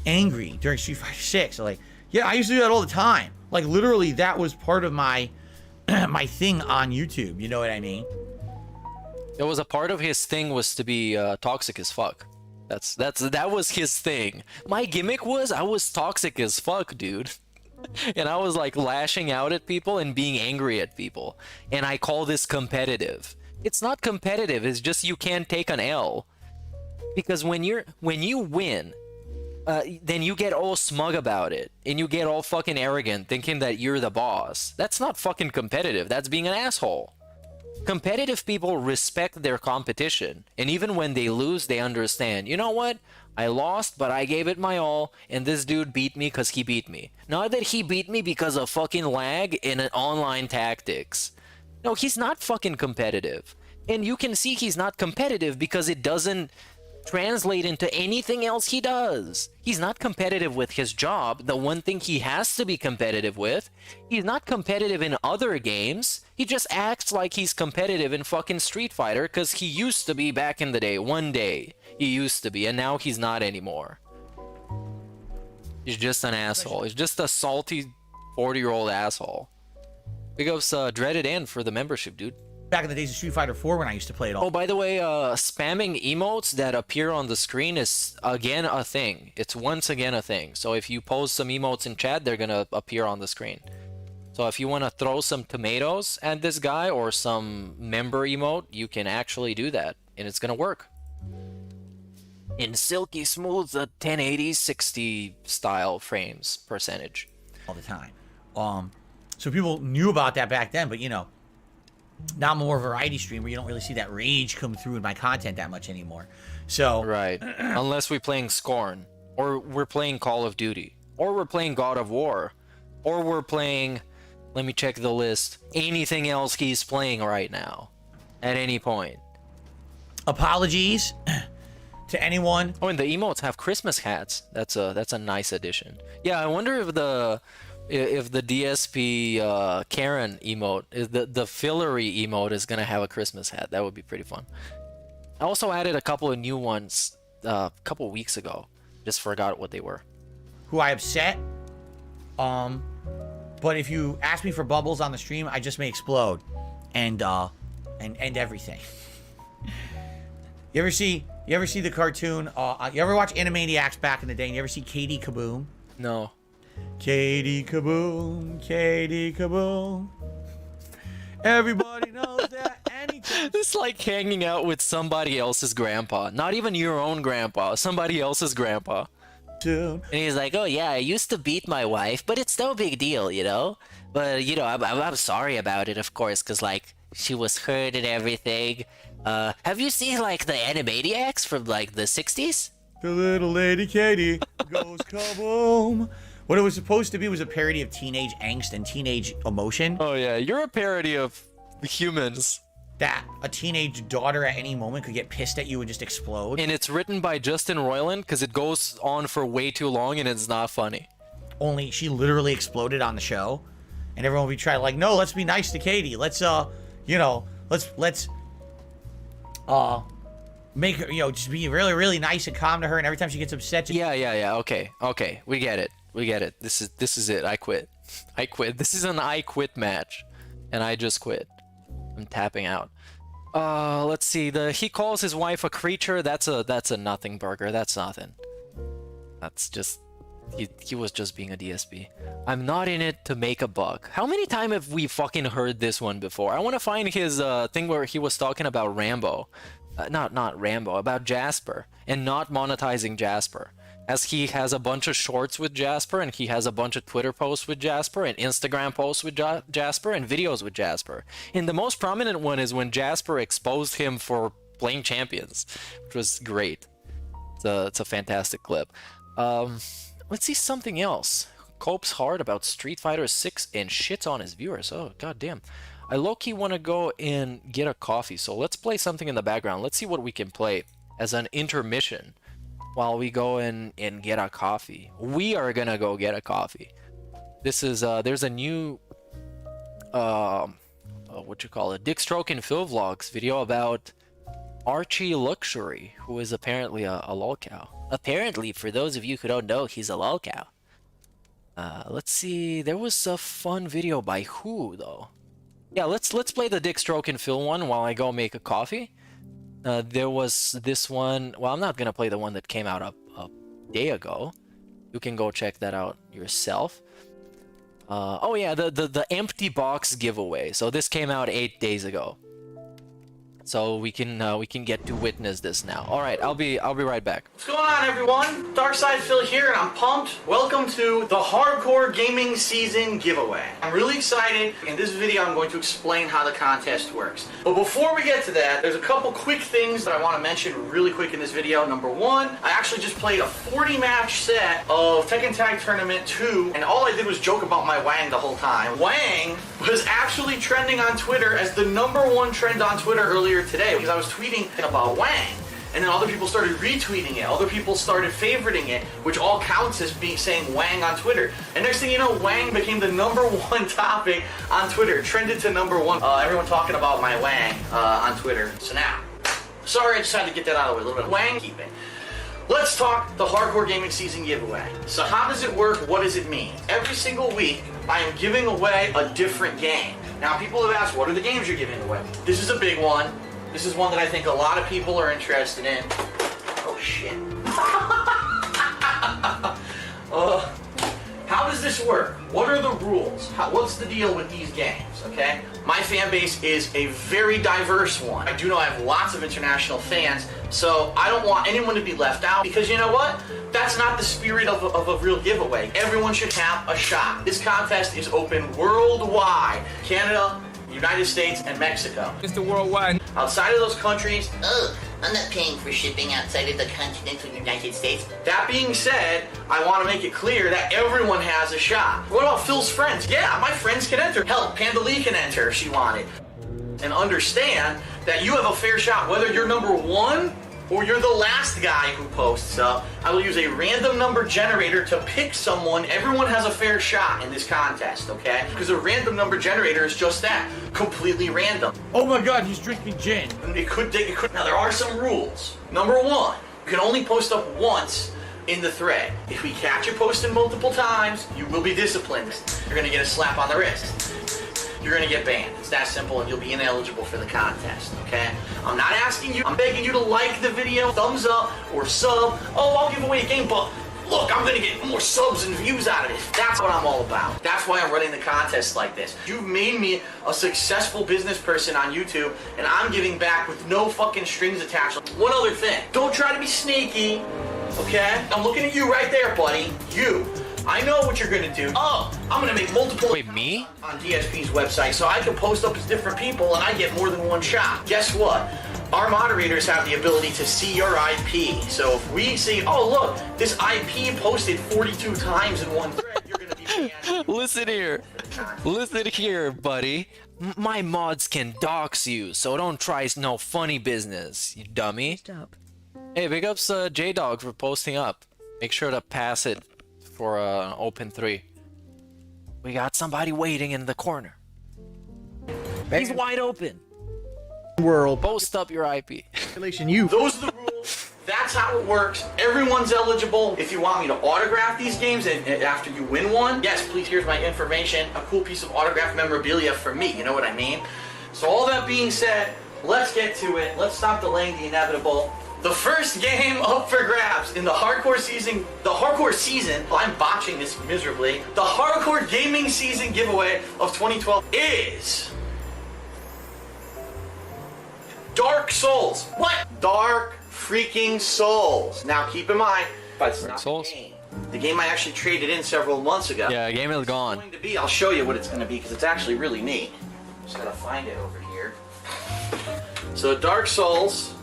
angry during Street Fighter 6. So like, yeah, I used to do that all the time. Like, literally, that was part of my my thing on YouTube. You know what I mean? It was a part of his thing was to be toxic as fuck. That was his thing. My gimmick was I was toxic as fuck, dude. And I was like lashing out at people and being angry at people. And I call this competitive. It's not competitive, it's just you can't take an L. Because when you win, then you get all smug about it. And you get all fucking arrogant thinking that you're the boss. That's not fucking competitive, that's being an asshole. Competitive people respect their competition, and even when they lose, they understand, you know what? I lost, but I gave it my all, and this dude beat me because he beat me. Not that he beat me because of fucking lag and online tactics. No, he's not fucking competitive. And you can see he's not competitive because it doesn't translate into anything else he does. He's not competitive with his job, the one thing he has to be competitive with. He's not competitive in other games. He just acts like he's competitive in fucking Street Fighter because he used to be back in the day. One day he used to be, and now he's not anymore. He's just an asshole. He's just a salty 40-year-old asshole. Big ups Dreaded End for the membership, dude. Back in the days of Street Fighter 4 when I used to play it all. Oh, by the way, spamming emotes that appear on the screen is again a thing. It's once again a thing. So if you post some emotes in chat, they're gonna appear on the screen. So if you want to throw some tomatoes at this guy or some member emote, you can actually do that, and it's gonna work. In silky smooth 1080 60 style frames percentage. All the time. So people knew about that back then, but you know, now I'm more variety stream where you don't really see that rage come through in my content that much anymore. So right, unless we're playing Scorn, or we're playing Call of Duty, or we're playing God of War, or we're playing, let me check the list, anything else he's playing right now at any point. Apologies to anyone. Oh, and the emotes have Christmas hats. That's a nice addition. Yeah, I wonder if the DSP Karen emote, the fillery emote, is gonna have a Christmas hat. That would be pretty fun. I also added a couple of new ones a couple of weeks ago. Just forgot what they were. Who I upset. But if you ask me for bubbles on the stream, I just may explode and end everything. You ever see the cartoon? You ever watch Animaniacs back in the day? And you ever see Katie Kaboom? No. Katie Kaboom, Katie Kaboom. Everybody knows that anytime It's like hanging out with somebody else's grandpa. Not even your own grandpa, somebody else's grandpa. Dude. And he's like, oh yeah, I used to beat my wife, but it's no big deal, you know? But, you know, I'm sorry about it, of course, because, like, she was hurt and everything. Have you seen, like, the Animaniacs from, like, the 60s? The little lady Katie goes kaboom. What it was supposed to be was a parody of teenage angst and teenage emotion. Oh yeah, you're a parody of humans. That a teenage daughter at any moment could get pissed at you and just explode. And it's written by Justin Roiland because it goes on for way too long and it's not funny. Only she literally exploded on the show, and everyone would be trying like, no, let's be nice to Katie. Let's you know, let's make her, you know, just be really, really nice and calm to her. And every time she gets upset, just... Yeah. Okay. We get it. This is it. I quit. This is an I quit match, and I just quit. I'm tapping out. Let's see. He calls his wife a creature. That's a nothing burger. That's nothing. That's just he was just being a DSP. I'm not in it to make a buck. How many times have we fucking heard this one before? I want to find his thing where he was talking about Rambo. Not Rambo, about Jasper and not monetizing Jasper. As he has a bunch of shorts with Jasper, and he has a bunch of Twitter posts with Jasper, and Instagram posts with Jasper, and videos with Jasper. And the most prominent one is when Jasper exposed him for playing champions, which was great. It's a fantastic clip. Let's see something else. Copes hard about Street Fighter 6 and shits on his viewers. Oh, goddamn. I low-key want to go and get a coffee, so let's play something in the background. Let's see what we can play as an intermission while we go in and get a coffee. We are gonna go get a coffee. This is, there's a new, what you call it, Dick Stroke and Phil Vlogs video about Archie Luxury, who is apparently a lolcow. Apparently, for those of you who don't know, he's a lolcow. Let's see, there was a fun video by who, though? Yeah, let's play the Dick Stroke and Phil one while I go make a coffee. There was this one. Well, I'm not gonna play the one that came out a day ago. You can go check that out yourself. Oh yeah, the empty box giveaway. So this came out 8 days ago. So we can get to witness this now. All right, I'll be right back. What's going on, everyone? Darkside Phil here, and I'm pumped. Welcome to the Hardcore Gaming Season giveaway. I'm really excited. In this video, I'm going to explain how the contest works. But before we get to that, there's a couple quick things that I want to mention really quick in this video. Number one, I actually just played a 40-match set of Tekken Tag Tournament 2, and all I did was joke about my Wang the whole time. Wang was actually trending on Twitter as the #1 trend on Twitter earlier today because I was tweeting about Wang, and then other people started retweeting it, other people started favoriting it, which all counts as saying Wang on Twitter. And next thing you know, Wang became the #1 topic on Twitter, trended to #1. Everyone talking about my Wang on Twitter. So now, sorry, I just had to get that out of the way. A little bit of Wang keeping. Let's talk the Hardcore Gaming Season giveaway. So how does it work? What does it mean? Every single week, I am giving away a different game. Now, people have asked, what are the games you're giving away? This is a big one. This is one that I think a lot of people are interested in. Oh, shit. How does this work? What are the rules? What's the deal with these games, okay? My fan base is a very diverse one. I do know I have lots of international fans, so I don't want anyone to be left out because you know what? That's not the spirit of a real giveaway. Everyone should have a shot. This contest is open worldwide. Canada, United States, and Mexico. Mr. Worldwide. Outside of those countries, I'm not paying for shipping outside of the continental United States. that being said, I want to make it clear that everyone has a shot. What about Phil's friends? Yeah, my friends can enter. Hell, Panda Lee can enter if she wanted. And understand that you have a fair shot, whether you're #1 or you're the last guy who posts up. I will use a random number generator to pick someone. Everyone has a fair shot in this contest, okay? Because a random number generator is just that, completely random. Oh my god, he's drinking gin. It could. Now there are some rules. #1, you can only post up once in the thread. If we catch you posting multiple times, you will be disciplined. You're gonna get a slap on the wrist. You're gonna get banned. It's that simple, and you'll be ineligible for the contest, okay? I'm not asking you, I'm begging you to like the video, thumbs up, or sub. Oh, I'll give away a game, but look, I'm gonna get more subs and views out of it. That's what I'm all about. That's why I'm running the contest like this. You've made me a successful business person on YouTube, and I'm giving back with no fucking strings attached. One other thing, don't try to be sneaky, okay? I'm looking at you right there, buddy. You. I know what you're gonna do. Oh, I'm gonna make multiple Wait, me? on DSP's website so I can post up as different people and I get more than one shot. Guess what? Our moderators have the ability to see your IP. So if we see, oh look, this IP posted 42 times in one thread, you're gonna be banned. Listen here. Listen here, buddy. My mods can dox you, so don't try no funny business, you dummy. Stop. Hey, big ups J-Dog for posting up. Make sure to pass it for an open 3. We got somebody waiting in the corner. He's wide open. World. Post up your IP. You. Those are the rules. That's how it works. Everyone's eligible. If you want me to autograph these games and after you win one, yes, please, here's my information. A cool piece of autograph memorabilia for me, you know what I mean? So all that being said, let's get to it. Let's stop delaying the inevitable. The first game up for grabs in the hardcore season, I'm botching this miserably. The hardcore gaming season giveaway of 2012 is Dark Souls. What? Dark freaking Souls. Now keep in mind, it's not Souls? the game. The game I actually traded in several months ago. Yeah, game is gone. It's going to be, I'll show you what it's going to be because it's actually really neat. Just gotta find it over here. So Dark Souls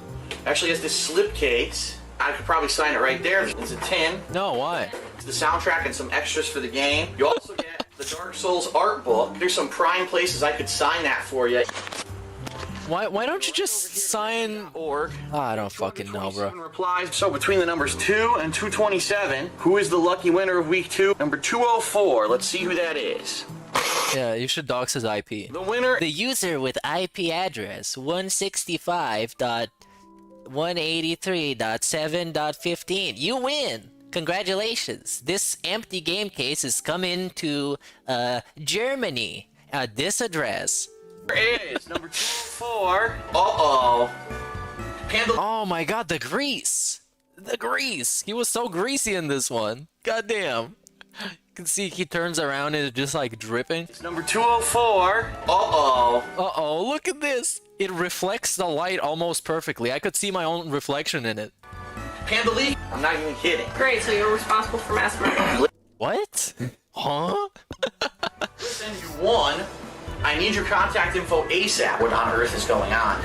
actually has this slipcase. I could probably sign it right there. It's a tin. No, why? It's the soundtrack and some extras for the game. You also get the Dark Souls art book. There's some prime places I could sign that for you. Why don't you just sign? Org. I don't fucking know, bro. Replies. So between the numbers 2 and 227, who is the lucky winner of week 2? Number 204. Let's see who that is. Yeah, you should dox his IP. The winner. The user with IP address 165.183.7.15. You win! Congratulations! This empty game case is coming to Germany at this address. Is number 204. Uh-oh. Oh my god, the grease! The grease! He was so greasy in this one. Goddamn. You can see he turns around and it's just like dripping. It's number 204. Uh-oh. Uh-oh, look at this! It reflects the light almost perfectly. I could see my own reflection in it. Pandali? I'm not even kidding. Great, so you're responsible for mass murder. What? Huh? Send you one. I need your contact info ASAP. What on earth is going on?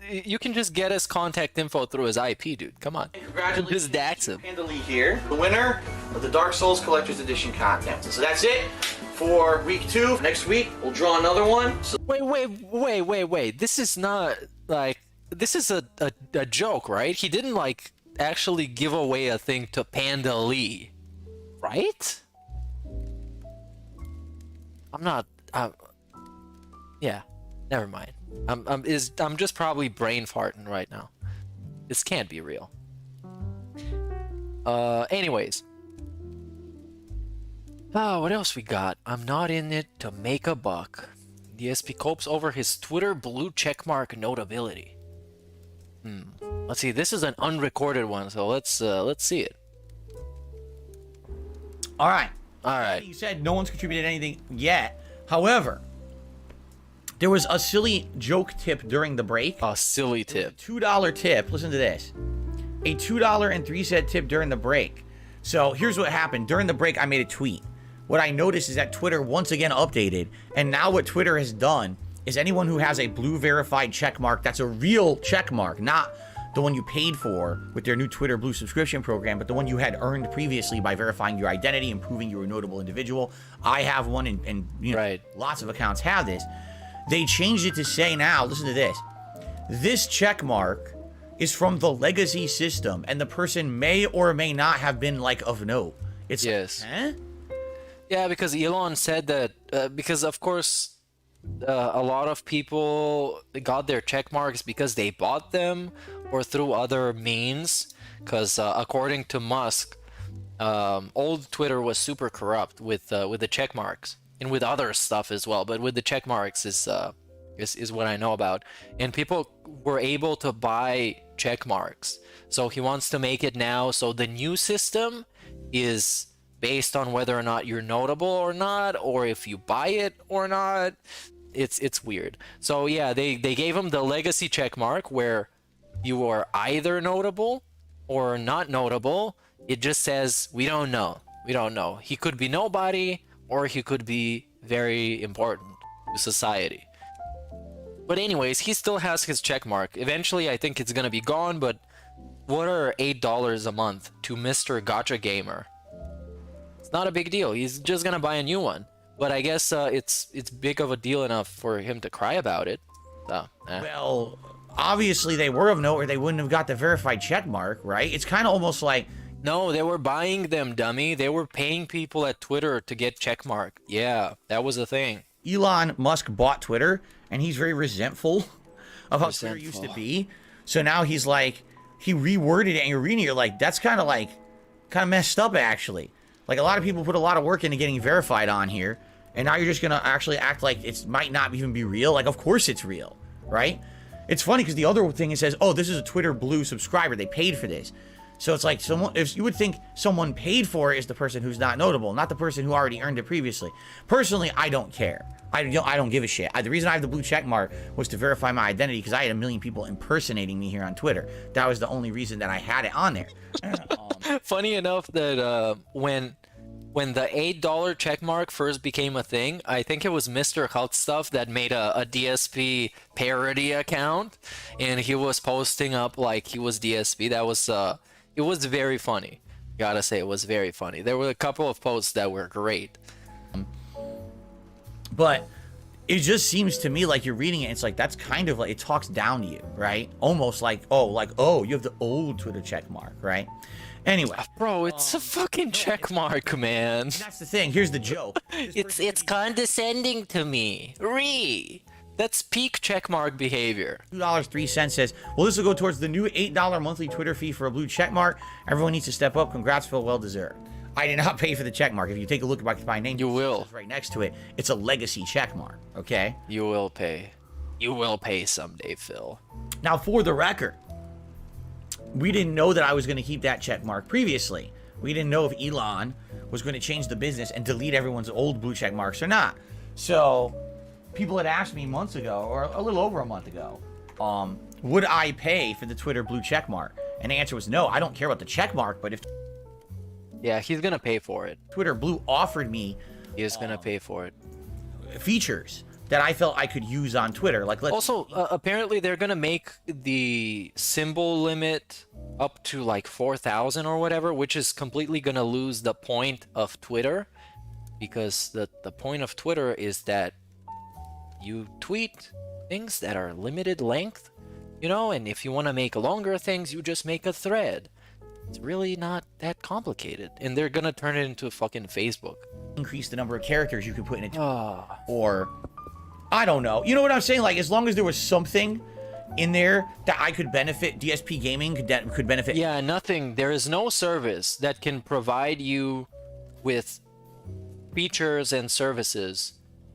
You can just get his contact info through his IP, dude. Come on. Congratulations. Just dax him. Pandali here. The winner of the Dark Souls Collector's Edition content. So that's it for week 2. Next week, we'll draw another one. So Wait. This is not, like, this is a joke, right? He didn't, like, actually give away a thing to Panda Lee, right? I'm not, yeah, never mind. I'm just probably brain farting right now. This can't be real. Anyways. What else we got? I'm not in it to make a buck. DSP copes over his Twitter blue checkmark notability. Let's see. This is an unrecorded one, so let's see it. All right. All right. You said no one's contributed anything yet. However, there was a silly joke tip during the break. A silly tip. $2 tip. Listen to this. A $2.03 tip during the break. So here's what happened. During the break, I made a tweet. What I noticed is that Twitter once again updated. And now what Twitter has done is anyone who has a blue verified check mark, that's a real check mark, not the one you paid for with their new Twitter Blue subscription program, but the one you had earned previously by verifying your identity and proving you're a notable individual. I have one, and you know, right. Lots of accounts have this. They changed it to say now, listen to this. This check mark is from the legacy system, and the person may or may not have been, like, of note. It's yes. Like, huh? Yeah, because Elon said that, because of course, a lot of people got their check marks because they bought them or through other means. Because according to Musk, old Twitter was super corrupt with the check marks and with other stuff as well. But with the check marks is what I know about. And people were able to buy check marks. So he wants to make it now so the new system is based on whether or not you're notable or not, or if you buy it or not. It's weird. So yeah, they gave him the legacy check mark where you are either notable or not notable. It just says we don't know. We don't know. He could be nobody, or he could be very important to society. But anyways, he still has his check mark. Eventually, I think it's gonna be gone, but what are $8 a month to Mr. Gotcha Gamer? It's not a big deal. He's just gonna buy a new one. But I guess it's big of a deal enough for him to cry about it. So, Well, obviously they were of note, or they wouldn't have got the verified check mark, right? It's kind of almost like... No, they were buying them, dummy. They were paying people at Twitter to get checkmark. Yeah, that was a thing. Elon Musk bought Twitter, and he's very resentful of how Twitter used to be. So now he's like, he reworded it, and you're reading it, you're like, that's kind of messed up, actually. Like, a lot of people put a lot of work into getting verified on here, and now you're just gonna actually act like it might not even be real. Like, of course it's real, right? It's funny because the other thing, it says, oh, this is a Twitter Blue subscriber. They paid for this. So it's like someone, if you would think someone paid for it is the person who's not notable, not the person who already earned it previously. Personally, I don't care. I don't give a shit. The reason I have the blue check mark was to verify my identity because I had 1 million people impersonating me here on Twitter. That was the only reason that I had it on there. Funny enough that when the $8 check mark first became a thing, I think it was Mr. Hut Stuff that made a DSP parody account, and he was posting up like he was DSP. That was it was very funny. Gotta say, it was very funny. There were a couple of posts that were great. But it just seems to me like you're reading it, it's like, that's kind of like, it talks down to you, right? Almost like, oh, you have the old Twitter check mark, right? Anyway. Bro, it's a fucking check mark, man. That's the thing. Here's the joke. It's condescending to me. That's peak checkmark behavior. $2.03 says, well, this will go towards the new $8 monthly Twitter fee for a blue check mark. Everyone needs to step up. Congrats, Phil. Well deserved. I did not pay for the check mark. If you take a look at my name, you will. Right next to it, it's a legacy check mark. Okay. You will pay. You will pay someday, Phil. Now, for the record, we didn't know that I was going to keep that check mark previously. We didn't know if Elon was going to change the business and delete everyone's old blue check marks or not. So people had asked me months ago, or a little over a month ago, would I pay for the Twitter blue check mark? And the answer was no. I don't care about the check mark, but if... Yeah, he's going to pay for it. Twitter Blue offered me... He is going to pay for it. Features that I felt I could use on Twitter. Like, also, apparently they're going to make the symbol limit up to like 4,000 or whatever, which is completely going to lose the point of Twitter. Because the point of Twitter is that you tweet things that are limited length, you know, and if you want to make longer things, you just make a thread. It's really not that complicated, and they're gonna turn it into a fucking Facebook. Increase the number of characters you can put in it, or I don't know. You know what I'm saying? Like, as long as there was something in there that I could benefit, DSP Gaming could benefit. Yeah, nothing. There is no service that can provide you with features and services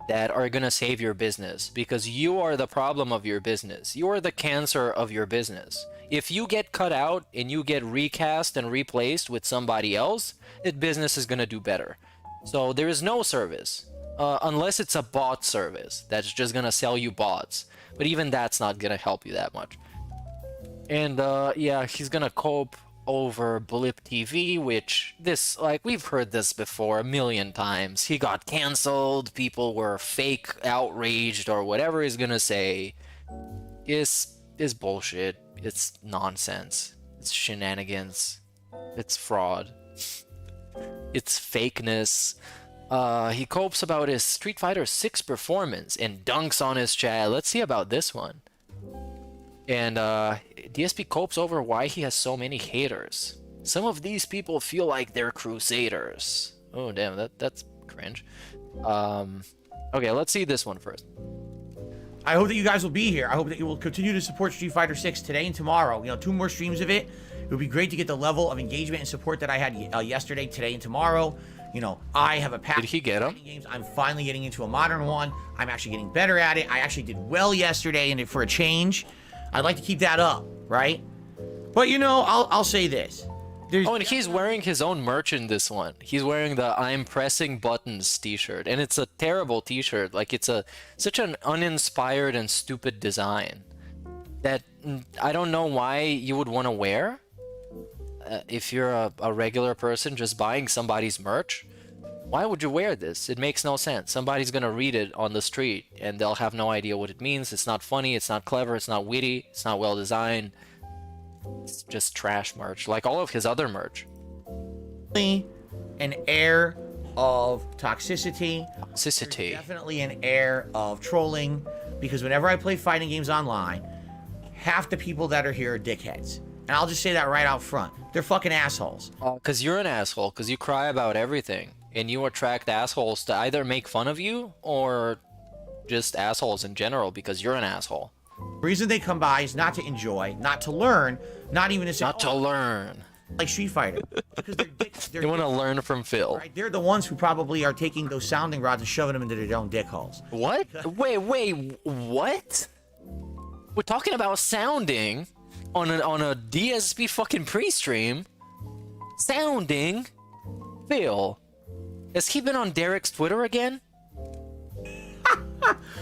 that are gonna save your business, because you are the problem of your business. You are the cancer of your business. If you get cut out and you get recast and replaced with somebody else, that business is gonna do better. So there is no service, unless it's a bot service that's just gonna sell you bots. But even that's not gonna help you that much. And yeah, he's gonna cope over Blip TV, which this, like, we've heard this before a million times. He got canceled, people were fake outraged, or whatever he's gonna say is bullshit. It's nonsense. It's shenanigans. It's fraud. It's fakeness. He copes about his Street Fighter 6 performance and dunks on his chat. Let's see about this one. And DSP copes over why he has so many haters. Some of these people feel like they're crusaders. Oh damn, that's cringe. Okay, let's see this one first. I hope that you guys will be here. I hope that you will continue to support Street Fighter 6 today and tomorrow. You know, 2 more streams of it. It would be great to get the level of engagement and support that I had yesterday, today, and tomorrow. You know, I have a passion. Did he get him? Games. I'm finally getting into a modern one. I'm actually getting better at it. I actually did well yesterday, and for a change, I'd like to keep that up, right? But you know, I'll say this: There's Oh, and he's wearing his own merch in this one. He's wearing the "I'm pressing buttons" t-shirt, and it's a terrible t-shirt. Like, it's such an uninspired and stupid design that I don't know why you would want to wear if you're a regular person just buying somebody's merch. Why would you wear this? It makes no sense. Somebody's gonna read it on the street and they'll have no idea what it means. It's not funny, it's not clever, it's not witty, it's not well designed. It's just trash merch, like all of his other merch. an air of toxicity. Toxicity. There's definitely an air of trolling, because whenever I play fighting games online, half the people that are here are dickheads. And I'll just say that right out front. They're fucking assholes. Because you're an asshole, because you cry about everything. And you attract assholes to either make fun of you or just assholes in general because you're an asshole. The reason they come by is not to enjoy, not to learn, not even to say, Not to learn. like Street Fighter. Because they're dicks. You want to learn from Phil. Right? They're the ones who probably are taking those sounding rods and shoving them into their own dick holes. What? Wait, what? We're talking about sounding on a DSP fucking pre-stream. Sounding? Phil. Has he been on Derek's Twitter again?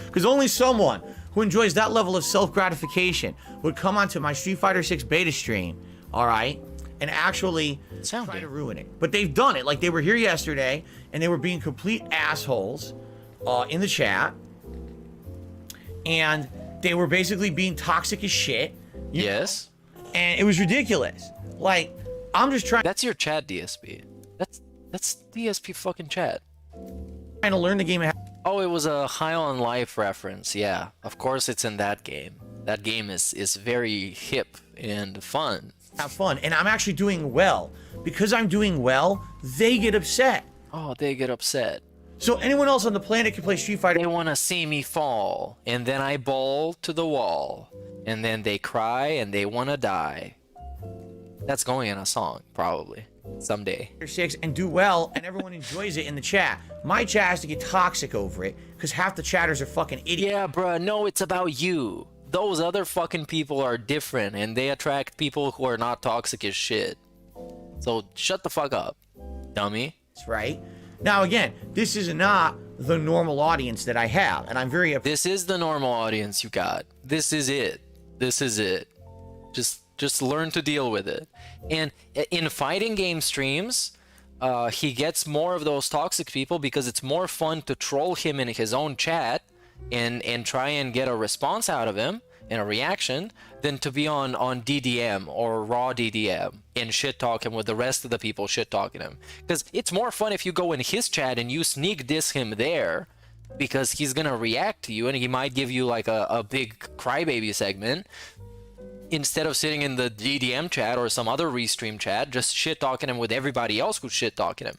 Because only someone who enjoys that level of self-gratification would come onto my Street Fighter 6 beta stream, all right, and actually try to ruin it. But they've done it. Like, they were here yesterday, and they were being complete assholes in the chat. And they were basically being toxic as shit. Yes. And it was ridiculous. Like, I'm just trying... That's your chat, DSP. That's DSP fucking chat. Trying to learn the game. Oh, it was a High on Life reference. Yeah, of course it's in that game. That game is very hip and fun. Have fun. And I'm actually doing well. Because I'm doing well, they get upset. Oh, they get upset. So anyone else on the planet can play Street Fighter. They want to see me fall, and then I bowl to the wall, and then they cry and they want to die. That's going in a song, probably, someday. 6 and do well, and everyone enjoys it in the chat. My chat has to get toxic over it, because half the chatters are fucking idiots. Yeah, bruh, no, it's about you. Those other fucking people are different, and they attract people who are not toxic as shit. So shut the fuck up, dummy. That's right. Now again, this is not the normal audience that I have, and I'm very... This is the normal audience you got. This is it. This is it. Just learn to deal with it. And in fighting game streams, he gets more of those toxic people because it's more fun to troll him in his own chat and try and get a response out of him and a reaction than to be on DDM or raw DDM and shit talk him with the rest of the people shit talking him. Because it's more fun if you go in his chat and you sneak diss him there, because he's gonna react to you and he might give you like a big crybaby segment, instead of sitting in the DDM chat or some other restream chat just shit talking him with everybody else who's shit talking him.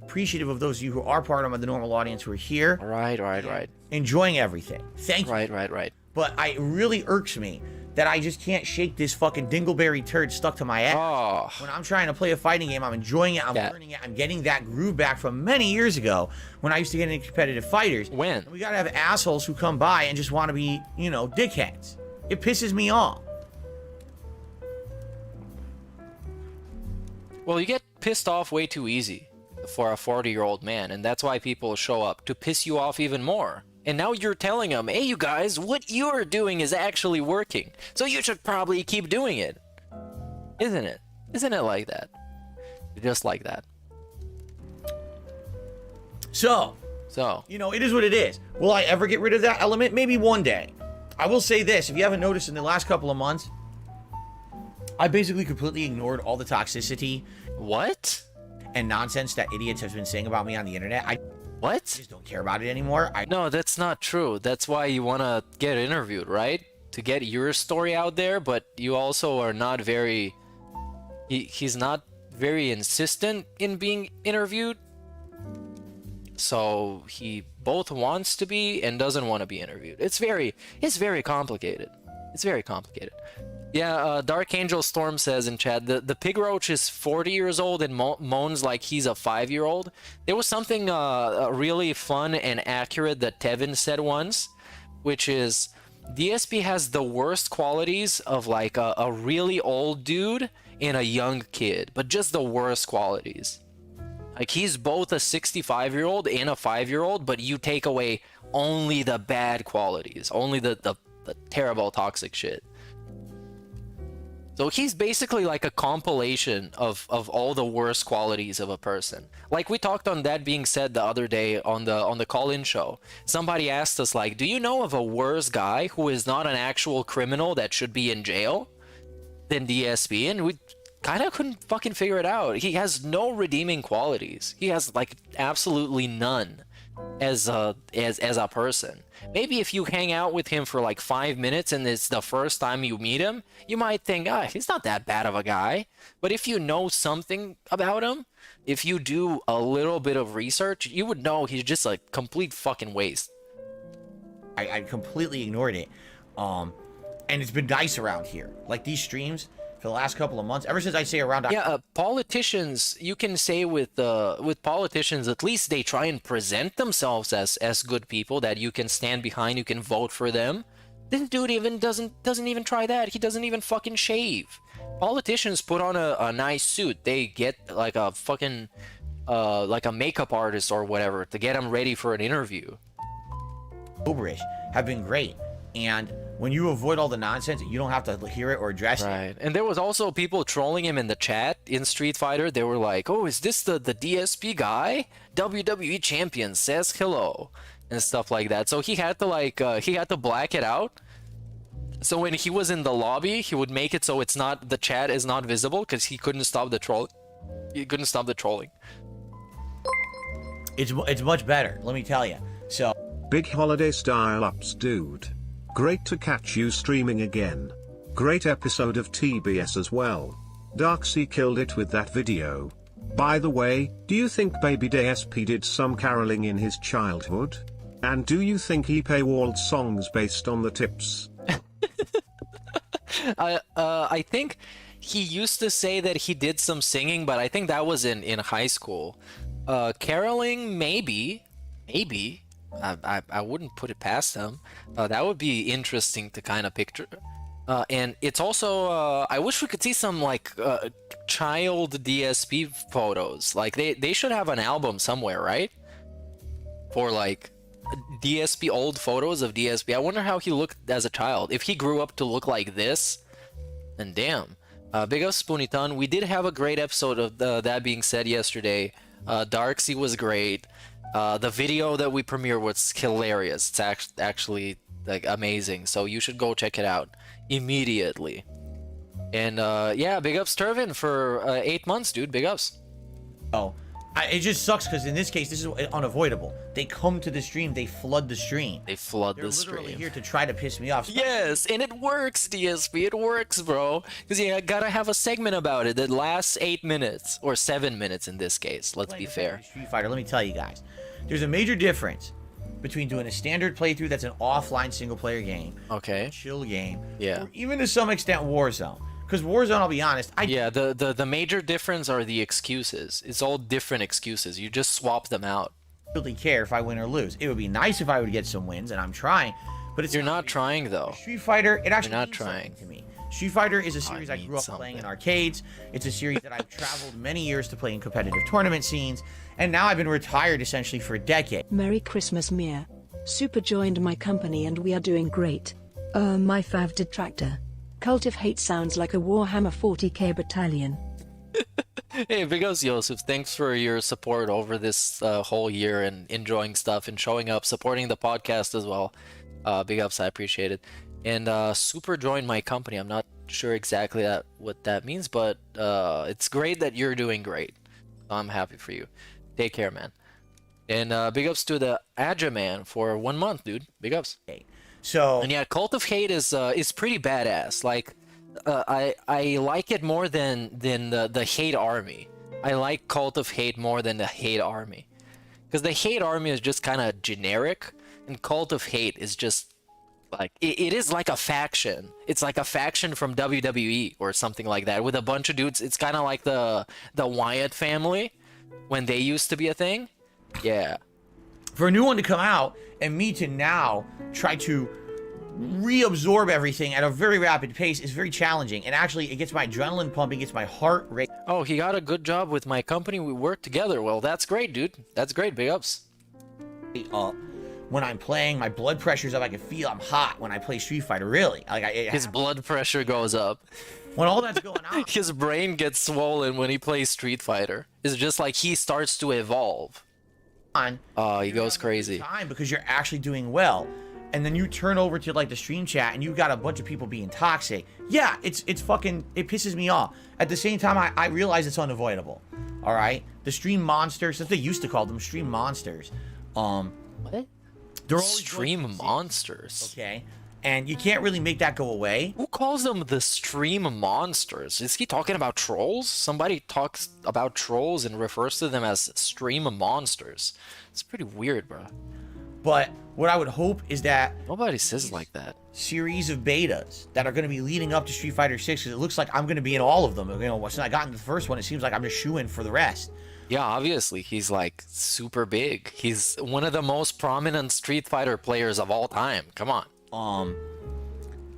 Appreciative of those of you who are part of the normal audience who are here. Right. Enjoying everything. Thank you. Right. But it really irks me that I just can't shake this fucking dingleberry turd stuck to my ass. Oh. When I'm trying to play a fighting game, I'm enjoying it, I'm learning it, I'm getting that groove back from many years ago when I used to get into competitive fighters. When? And we gotta have assholes who come by and just want to be, dickheads. It pisses me off. Well, you get pissed off way too easy for a 40-year-old man, and that's why people show up, to piss you off even more. And now you're telling them, hey, you guys, what you're doing is actually working, so you should probably keep doing it. Isn't it? Isn't it like that? Just like that. So, it is what it is. Will I ever get rid of that element? Maybe one day. I will say this, if you haven't noticed in the last couple of months, I basically completely ignored all the toxicity. What? And nonsense that idiots have been saying about me on the internet. I just don't care about it anymore. No, that's not true. That's why you want to get interviewed, right? To get your story out there, but you also are not very... He's not very insistent in being interviewed. So he both wants to be and doesn't want to be interviewed. It's very complicated. It's very complicated. Yeah, Dark Angel Storm says in chat, the pig roach is 40 years old and moans like he's a 5-year-old. There was something really fun and accurate that Tevin said once, which is DSP has the worst qualities of like a really old dude in a young kid, but just the worst qualities. Like, he's both a 65-year-old and a 5-year-old, but you take away only the bad qualities, only the terrible toxic shit. So he's basically like a compilation of all the worst qualities of a person. Like we talked on That Being Said the other day on the call-in show. Somebody asked us, like, do you know of a worse guy who is not an actual criminal that should be in jail than DSP? And we kind of couldn't fucking figure it out. He has no redeeming qualities. He has like absolutely none as a person. Maybe if you hang out with him for like 5 minutes and it's the first time you meet him, you might think, ah, he's not that bad of a guy. But if you know something about him, if you do a little bit of research, you would know he's just a complete fucking waste. I completely ignored it. And it's been nice around here. Like these streams for the last couple of months, ever since I say around. Yeah, politicians, you can say with politicians, at least they try and present themselves as good people that you can stand behind, you can vote for them. This dude even doesn't even try that. He doesn't even fucking shave. Politicians put on a nice suit. They get like a fucking like a makeup artist or whatever to get them ready for an interview. Oberish have been great, and when you avoid all the nonsense, you don't have to hear it or address it. Right. And there was also people trolling him in the chat in Street Fighter. They were like, oh, is this the DSP guy? WWE champion says hello. And stuff like that. So he had to like, he had to black it out. So when he was in the lobby, he would make it so it's not, the chat is not visible because he couldn't stop the troll. He couldn't stop the trolling. It's much better, let me tell you. So. Big holiday style ups, dude. Great to catch you streaming again. Great episode of TBS as well. Darksea killed it with that video. By the way, do you think baby DSP did some caroling in his childhood? And do you think he paywalled songs based on the tips? I think he used to say that he did some singing, but I think that was in high school. Caroling, maybe. I wouldn't put it past him. That would be interesting to kind of picture. And it's also, I wish we could see some like child DSP photos. Like they should have an album somewhere, right? For like DSP, old photos of DSP. I wonder how he looked as a child. If he grew up to look like this, then damn. Big up Spooniton. We did have a great episode of That Being Said yesterday. Darksea was great. The video that we premiered was hilarious. It's actually like amazing. So you should go check it out immediately. And yeah, big ups Turvin for 8 months, dude. Big ups. Oh, it just sucks because in this case, this is unavoidable. They come to the stream, they flood the stream. They flood the stream. They're literally here to try to piss me off. Yes, and it works, DSP. It works, bro. Because you gotta have a segment about it that lasts 8 minutes or 7 minutes in this case. Let's be fair. Street Fighter, let me tell you guys. There's a major difference between doing a standard playthrough that's an offline single-player game, okay, a chill game, yeah, or even to some extent Warzone. Because Warzone, I'll be honest, yeah, the major difference are the excuses. It's all different excuses. You just swap them out. I don't really care if I win or lose. It would be nice if I would get some wins, and I'm trying, but it's You're not trying though. Street Fighter, it actually You're not means trying to me. Street Fighter is a series I grew up playing in arcades. It's a series that I've traveled many years to play in competitive tournament scenes, and now I've been retired essentially for a decade. Merry Christmas, Mir. Super joined my company and we are doing great. My fav detractor. Cult of Hate sounds like a Warhammer 40k battalion. Hey, big ups, Yosef. Thanks for your support over this whole year and enjoying stuff and showing up, supporting the podcast as well. Big ups, I appreciate it. And super joined my company. I'm not sure exactly what that means, but it's great that you're doing great. I'm happy for you. Take care, man. And big ups to the Adja man for 1 month, dude. Big ups. So and yeah, Cult of Hate is pretty badass. Like I like it more than the Hate Army. I like Cult of Hate more than the Hate Army, because the Hate Army is just kind of generic, and Cult of Hate is just like it is like a faction. It's like a faction from WWE or something like that with a bunch of dudes. It's kind of like the Wyatt family when they used to be a thing. Yeah. For a new one to come out and me to now try to reabsorb everything at a very rapid pace is very challenging. And actually, it gets my adrenaline pumping, gets my heart rate. Oh, he got a good job with my company. We work together. Well, that's great, dude. That's great. Big ups. When I'm playing, my blood pressure's up. I can feel I'm hot when I play Street Fighter. Really, like His blood pressure goes up. when all that's going on. His brain gets swollen when he plays Street Fighter. It's just like he starts to evolve. He goes crazy. Time because you're actually doing well, and then you turn over to like the stream chat and you got a bunch of people being toxic. Yeah, it's fucking, it pisses me off. At the same time, I realize it's unavoidable. All right, the stream monsters, as they used to call them, stream monsters. What? They're Stream monsters. Okay, and you can't really make that go away. Who calls them the stream monsters? Is he talking about trolls? Somebody talks about trolls and refers to them as stream monsters. It's pretty weird, bro. But what I would hope is that Nobody says it like that. series of betas that are going to be leading up to Street Fighter 6, because it looks like I'm going to be in all of them. You know, since I got into the first one, it seems like I'm just shoo-in for the rest. Yeah, obviously, he's like super big. He's one of the most prominent Street Fighter players of all time. Come on.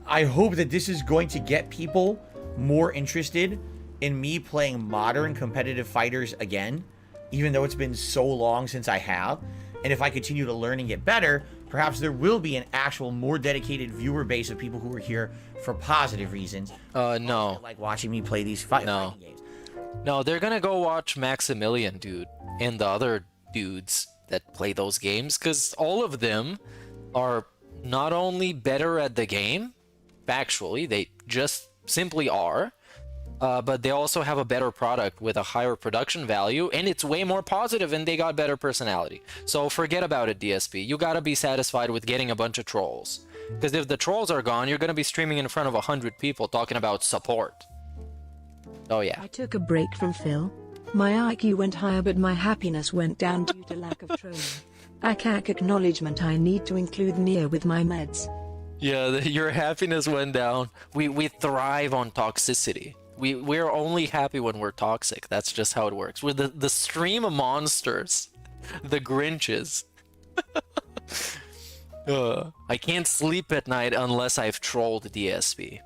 I hope that this is going to get people more interested in me playing modern competitive fighters again, even though it's been so long since I have. And if I continue to learn and get better, perhaps there will be an actual more dedicated viewer base of people who are here for positive reasons. No. Like watching me play these fighting games. No, they're gonna go watch Maximilian, dude, and the other dudes that play those games, because all of them are not only better at the game, factually, they just simply are, but they also have a better product with a higher production value, and it's way more positive, and they got better personality. So forget about it, DSP. You gotta be satisfied with getting a bunch of trolls. Because if the trolls are gone, you're gonna be streaming in front of 100 people talking about support. Oh yeah. I took a break from Phil. My IQ went higher but my happiness went down due to lack of trolling. ACAC acknowledgement, I need to include Nia with my meds. Yeah, your happiness went down. We thrive on toxicity. We're only happy when we're toxic. That's just how it works. We're the stream monsters. The Grinches. I can't sleep at night unless I've trolled DSP.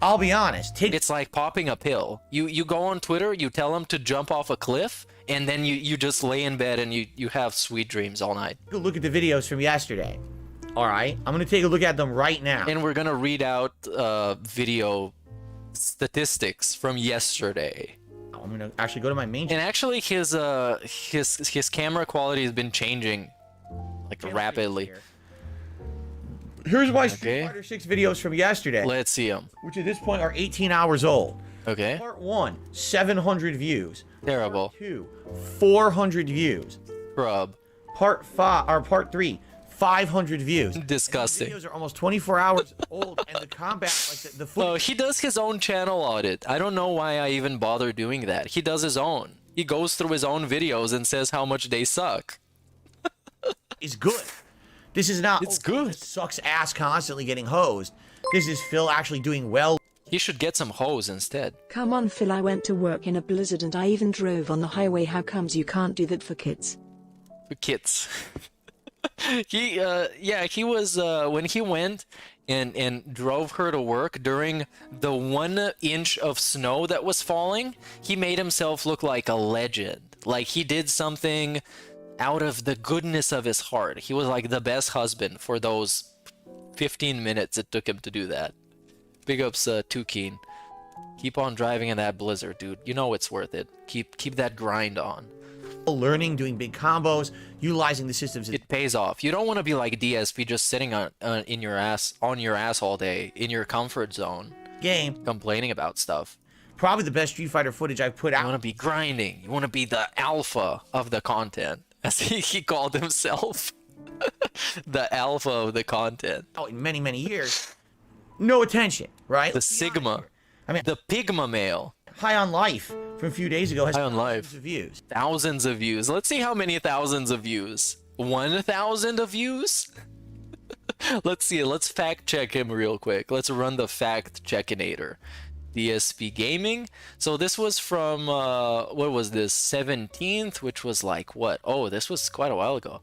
I'll be honest. It's like popping a pill. You go on Twitter, you tell them to jump off a cliff, and then you just lay in bed and you have sweet dreams all night. Look at the videos from yesterday. All right, I'm gonna take a look at them right now. And we're gonna read out video statistics from yesterday. I'm gonna actually go to my main. And actually, his camera quality has been changing like rapidly. Here's my Street Fighter 6 videos from yesterday. Let's see them. Which at this point are 18 hours old. Okay. Part 1, 700 views. Terrible. Part 2, 400 views. Scrub. Part 3, 500 views. Disgusting. And these videos are almost 24 hours old, and the combat, like the footage. Oh, he does his own channel audit. I don't know why I even bother doing that. He does his own. He goes through his own videos and says how much they suck. Is good. This is not. It's good. This sucks ass constantly getting hosed. This is Phil actually doing well. He should get some hose instead. Come on, Phil, I went to work in a blizzard and I even drove on the highway. How comes you can't do that for kids? For kids. He was when he went and drove her to work during the 1 inch of snow that was falling, he made himself look like a legend. Like he did something out of the goodness of his heart. He was like the best husband for those 15 minutes it took him to do that. Big ups, Too Keen. Keep on driving in that blizzard, dude. You know it's worth it. Keep that grind on. Learning, doing big combos, utilizing the systems. It pays off. You don't want to be like DSP, just sitting on your ass all day in your comfort zone, game, complaining about stuff. Probably the best Street Fighter footage I've put out. You want to be grinding. You want to be the alpha of the content, as he called himself. The alpha of the content. Oh, in many, many years. No attention, right? The Sigma. I mean, the Pigma male. High on Life from a few days ago has High on thousands Life. of views. Thousands of views. Let's see how many thousands of views. 1,000 of views? Let's see. Let's fact check him real quick. Let's run the fact checkinator. dspgaming. So this was from, what was this? 17th, which was like what? Oh, this was quite a while ago.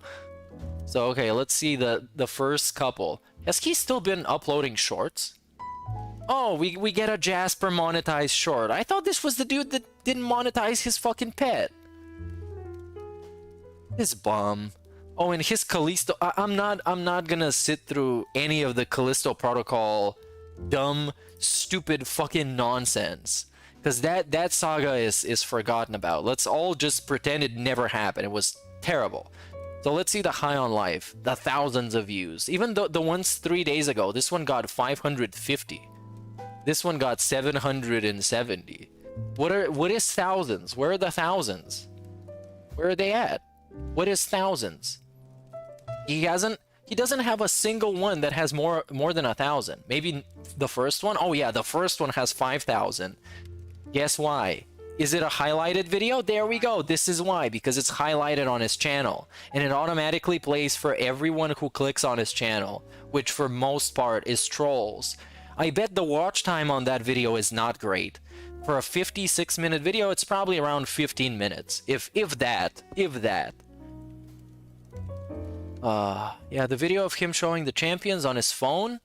So okay, let's see the first couple. Has he still been uploading shorts? Oh, we get a Jasper monetized short. I thought this was the dude that didn't monetize his fucking pet. This bum. Oh, and his Callisto. I'm not gonna sit through any of the Callisto Protocol dumb, stupid fucking nonsense. Because that saga is forgotten about. Let's all just pretend it never happened. It was terrible. So let's see the high on life. The thousands of views. Even the ones 3 days ago. This one got 550. This one got 770. What is thousands? Where are the thousands? Where are they at? What is thousands? He doesn't have a single one that has more than 1,000. Maybe the first one? Oh yeah, the first one has 5,000. Guess why? Is it a highlighted video? There we go. This is why, because it's highlighted on his channel. And it automatically plays for everyone who clicks on his channel, which for most part is trolls. I bet the watch time on that video is not great. For a 56-minute video, it's probably around 15 minutes. If that. Yeah, the video of him showing the champions on his phone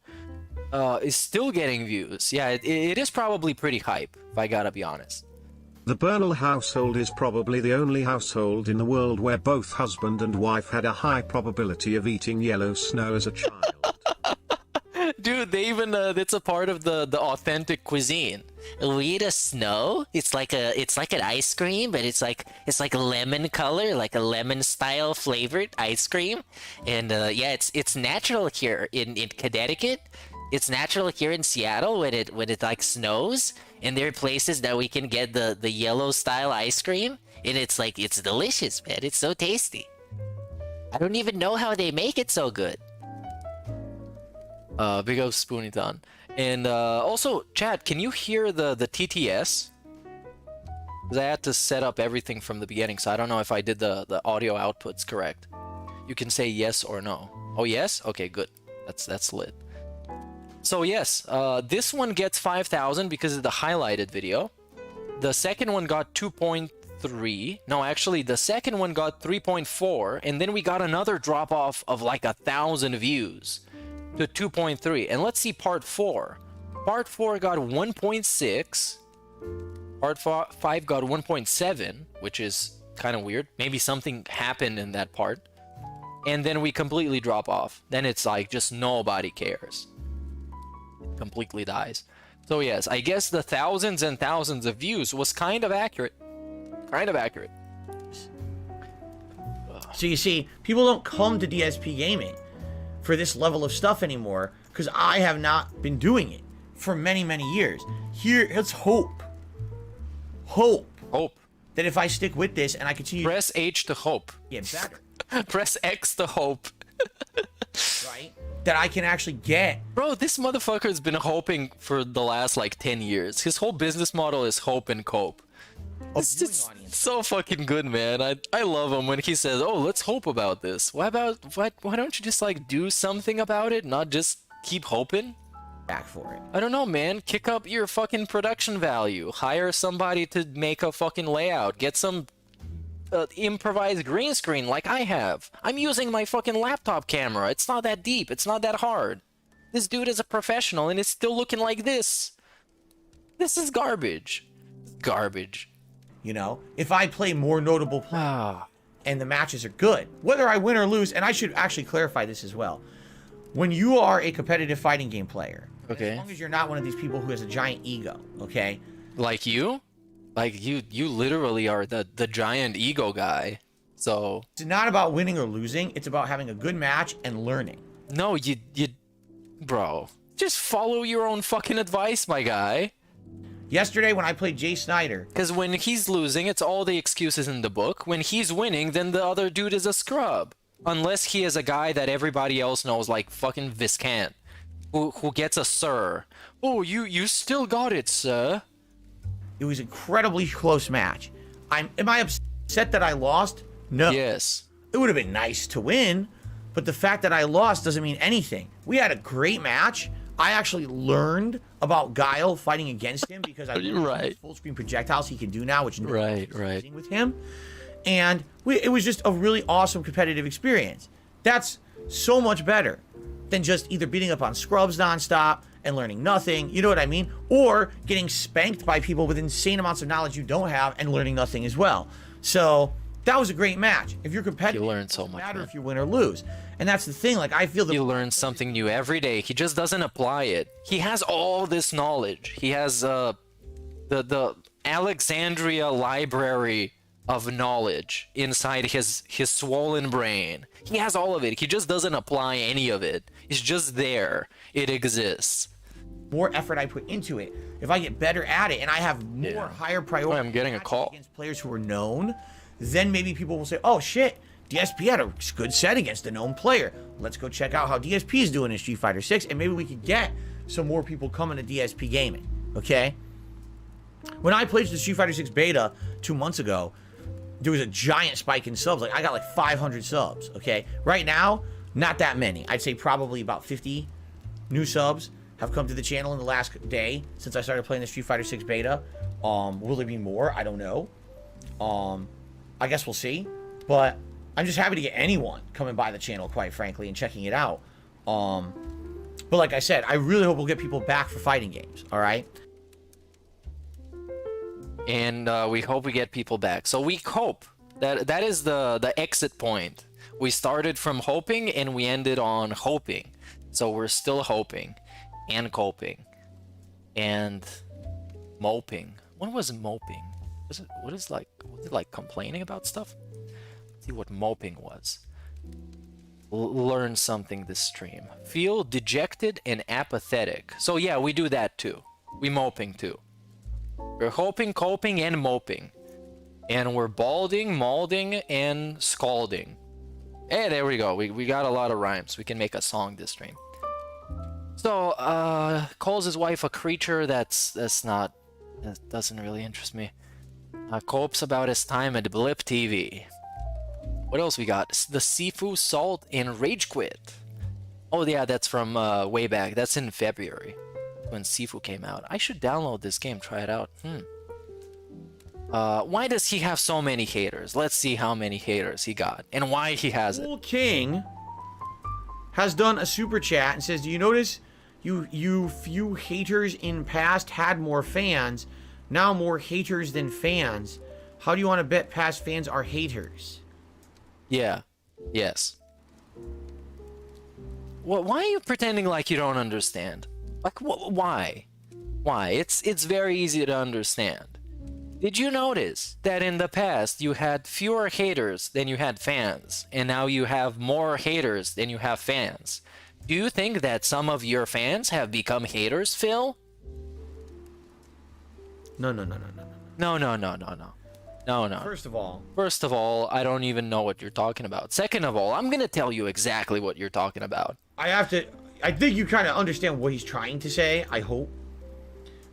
is still getting views. Yeah, it is probably pretty hype, if I gotta be honest. The Bernal household is probably the only household in the world where both husband and wife had a high probability of eating yellow snow as a child. Dude, they even it's a part of the authentic cuisine. We eat a snow. It's like an ice cream, but it's like a lemon color, like a lemon style flavored ice cream. And yeah, it's natural here in Connecticut. It's natural here in Seattle when it like snows, and there are places that we can get the yellow style ice cream, and it's delicious, man. It's so tasty. I don't even know how they make it so good. Big up Spoonython. And also, chat, can you hear the TTS? Because I had to set up everything from the beginning, so I don't know if I did the audio outputs correct. You can say yes or no. Oh, yes? Okay, good. That's lit. So yes, this one gets 5,000 because of the highlighted video. The second one got 2.3. No, actually, the second one got 3.4, and then we got another drop off of like 1,000 views to 2.3. And let's see part 4. Part 4 got 1.6. Part 5 got 1.7, which is kind of weird. Maybe something happened in that part. And then we completely drop off. Then it's like just nobody cares. It completely dies. So yes, I guess the thousands and thousands of views was kind of accurate. Kind of accurate. So you see, people don't come to DSP Gaming for this level of stuff anymore because I have not been doing it for many, many years. Here, let's hope that if I stick with this and I continue... Press H to hope. Get better. Press X to hope. Right? That I can actually get... Bro, this motherfucker's been hoping for the last like 10 years. His whole business model is hope and cope. It's just so fucking good, man. I love him when he says, "Oh, let's hope about this." Why don't you just like do something about it, not just keep hoping? Back for it. I don't know, man. Kick up your fucking production value. Hire somebody to make a fucking layout. Get some improvised green screen like I have. I'm using my fucking laptop camera. It's not that deep. It's not that hard. This dude is a professional and it's still looking like this. This is garbage. Garbage. You know, if I play more notable players and the matches are good, whether I win or lose, and I should actually clarify this as well. When you are a competitive fighting game player, okay, as long as you're not one of these people who has a giant ego, okay? Like you? Like you literally are the giant ego guy. So it's not about winning or losing, it's about having a good match and learning. No, you bro, just follow your own fucking advice, my guy. Yesterday when I played Jay Snyder. Because when he's losing, it's all the excuses in the book. When he's winning, then the other dude is a scrub. Unless he is a guy that everybody else knows, like fucking Viscant, who gets a sir. Oh, you still got it, sir. It was an incredibly close match. Am I upset that I lost? No. Yes. It would have been nice to win, but the fact that I lost doesn't mean anything. We had a great match. I actually learned about Guile fighting against him because I learned full screen projectiles he can do now, which right with him. And it was just a really awesome competitive experience. That's so much better than just either beating up on scrubs nonstop and learning nothing, you know what I mean? Or getting spanked by people with insane amounts of knowledge you don't have and learning nothing as well. So that was a great match. If you're competitive, You learn so much, it doesn't matter man. if you win or lose. And that's the thing, like I feel He learns something new every day. He just doesn't apply it. He has all this knowledge. He has the Alexandria library of knowledge inside his swollen brain. He has all of it. He just doesn't apply any of it. It's just there. It exists. more effort I put into it, if I get better at it and I have more higher priority I'm getting a call against players who are known, then maybe people will say, oh shit, DSP had a good set against a known player. Let's go check out how DSP is doing in Street Fighter 6, and maybe we could get some more people coming to DSP gaming, okay? When I played the Street Fighter 6 beta 2 months ago, there was a giant spike in subs. Like, I got like 500 subs, okay? Right now, not that many. I'd say probably about 50 new subs have come to the channel in the last day since I started playing the Street Fighter 6 beta. Will there be more? I don't know. I guess we'll see. But I'm just happy to get anyone coming by the channel, quite frankly, and checking it out. But like I said, I really hope we'll get people back for fighting games, all right? And we hope we get people back. So we hope that is the exit point. We started from hoping and we ended on hoping. So we're still hoping and coping and moping. What was moping? Was it like complaining about stuff? Let's see what moping was. Learn something this stream. Feel dejected and apathetic. So yeah, we do that too. We moping too. We're hoping, coping, and moping. And we're balding, maulding, and scalding. Hey, there we go. We got a lot of rhymes. We can make a song this stream. So, calls his wife a creature that doesn't really interest me. Copes about his time at Blip TV. What else we got? The Sifu, Salt, and Rage Quit. Oh yeah, that's from way back. That's in February when Sifu came out. I should download this game, try it out. Why does he have so many haters? Let's see how many haters he got and why he has it. Old King has done a super chat and says, do you notice you few haters in past had more fans, now more haters than fans? How do you want to bet past fans are haters? Yeah. Yes. Why are you pretending like you don't understand? Like, why? Why? It's very easy to understand. Did you notice that in the past you had fewer haters than you had fans, and now you have more haters than you have fans? Do you think that some of your fans have become haters, Phil? No. First of all, I don't even know what you're talking about. Second of all, I'm gonna tell you exactly what you're talking about. I think you kind of understand what he's trying to say, I hope.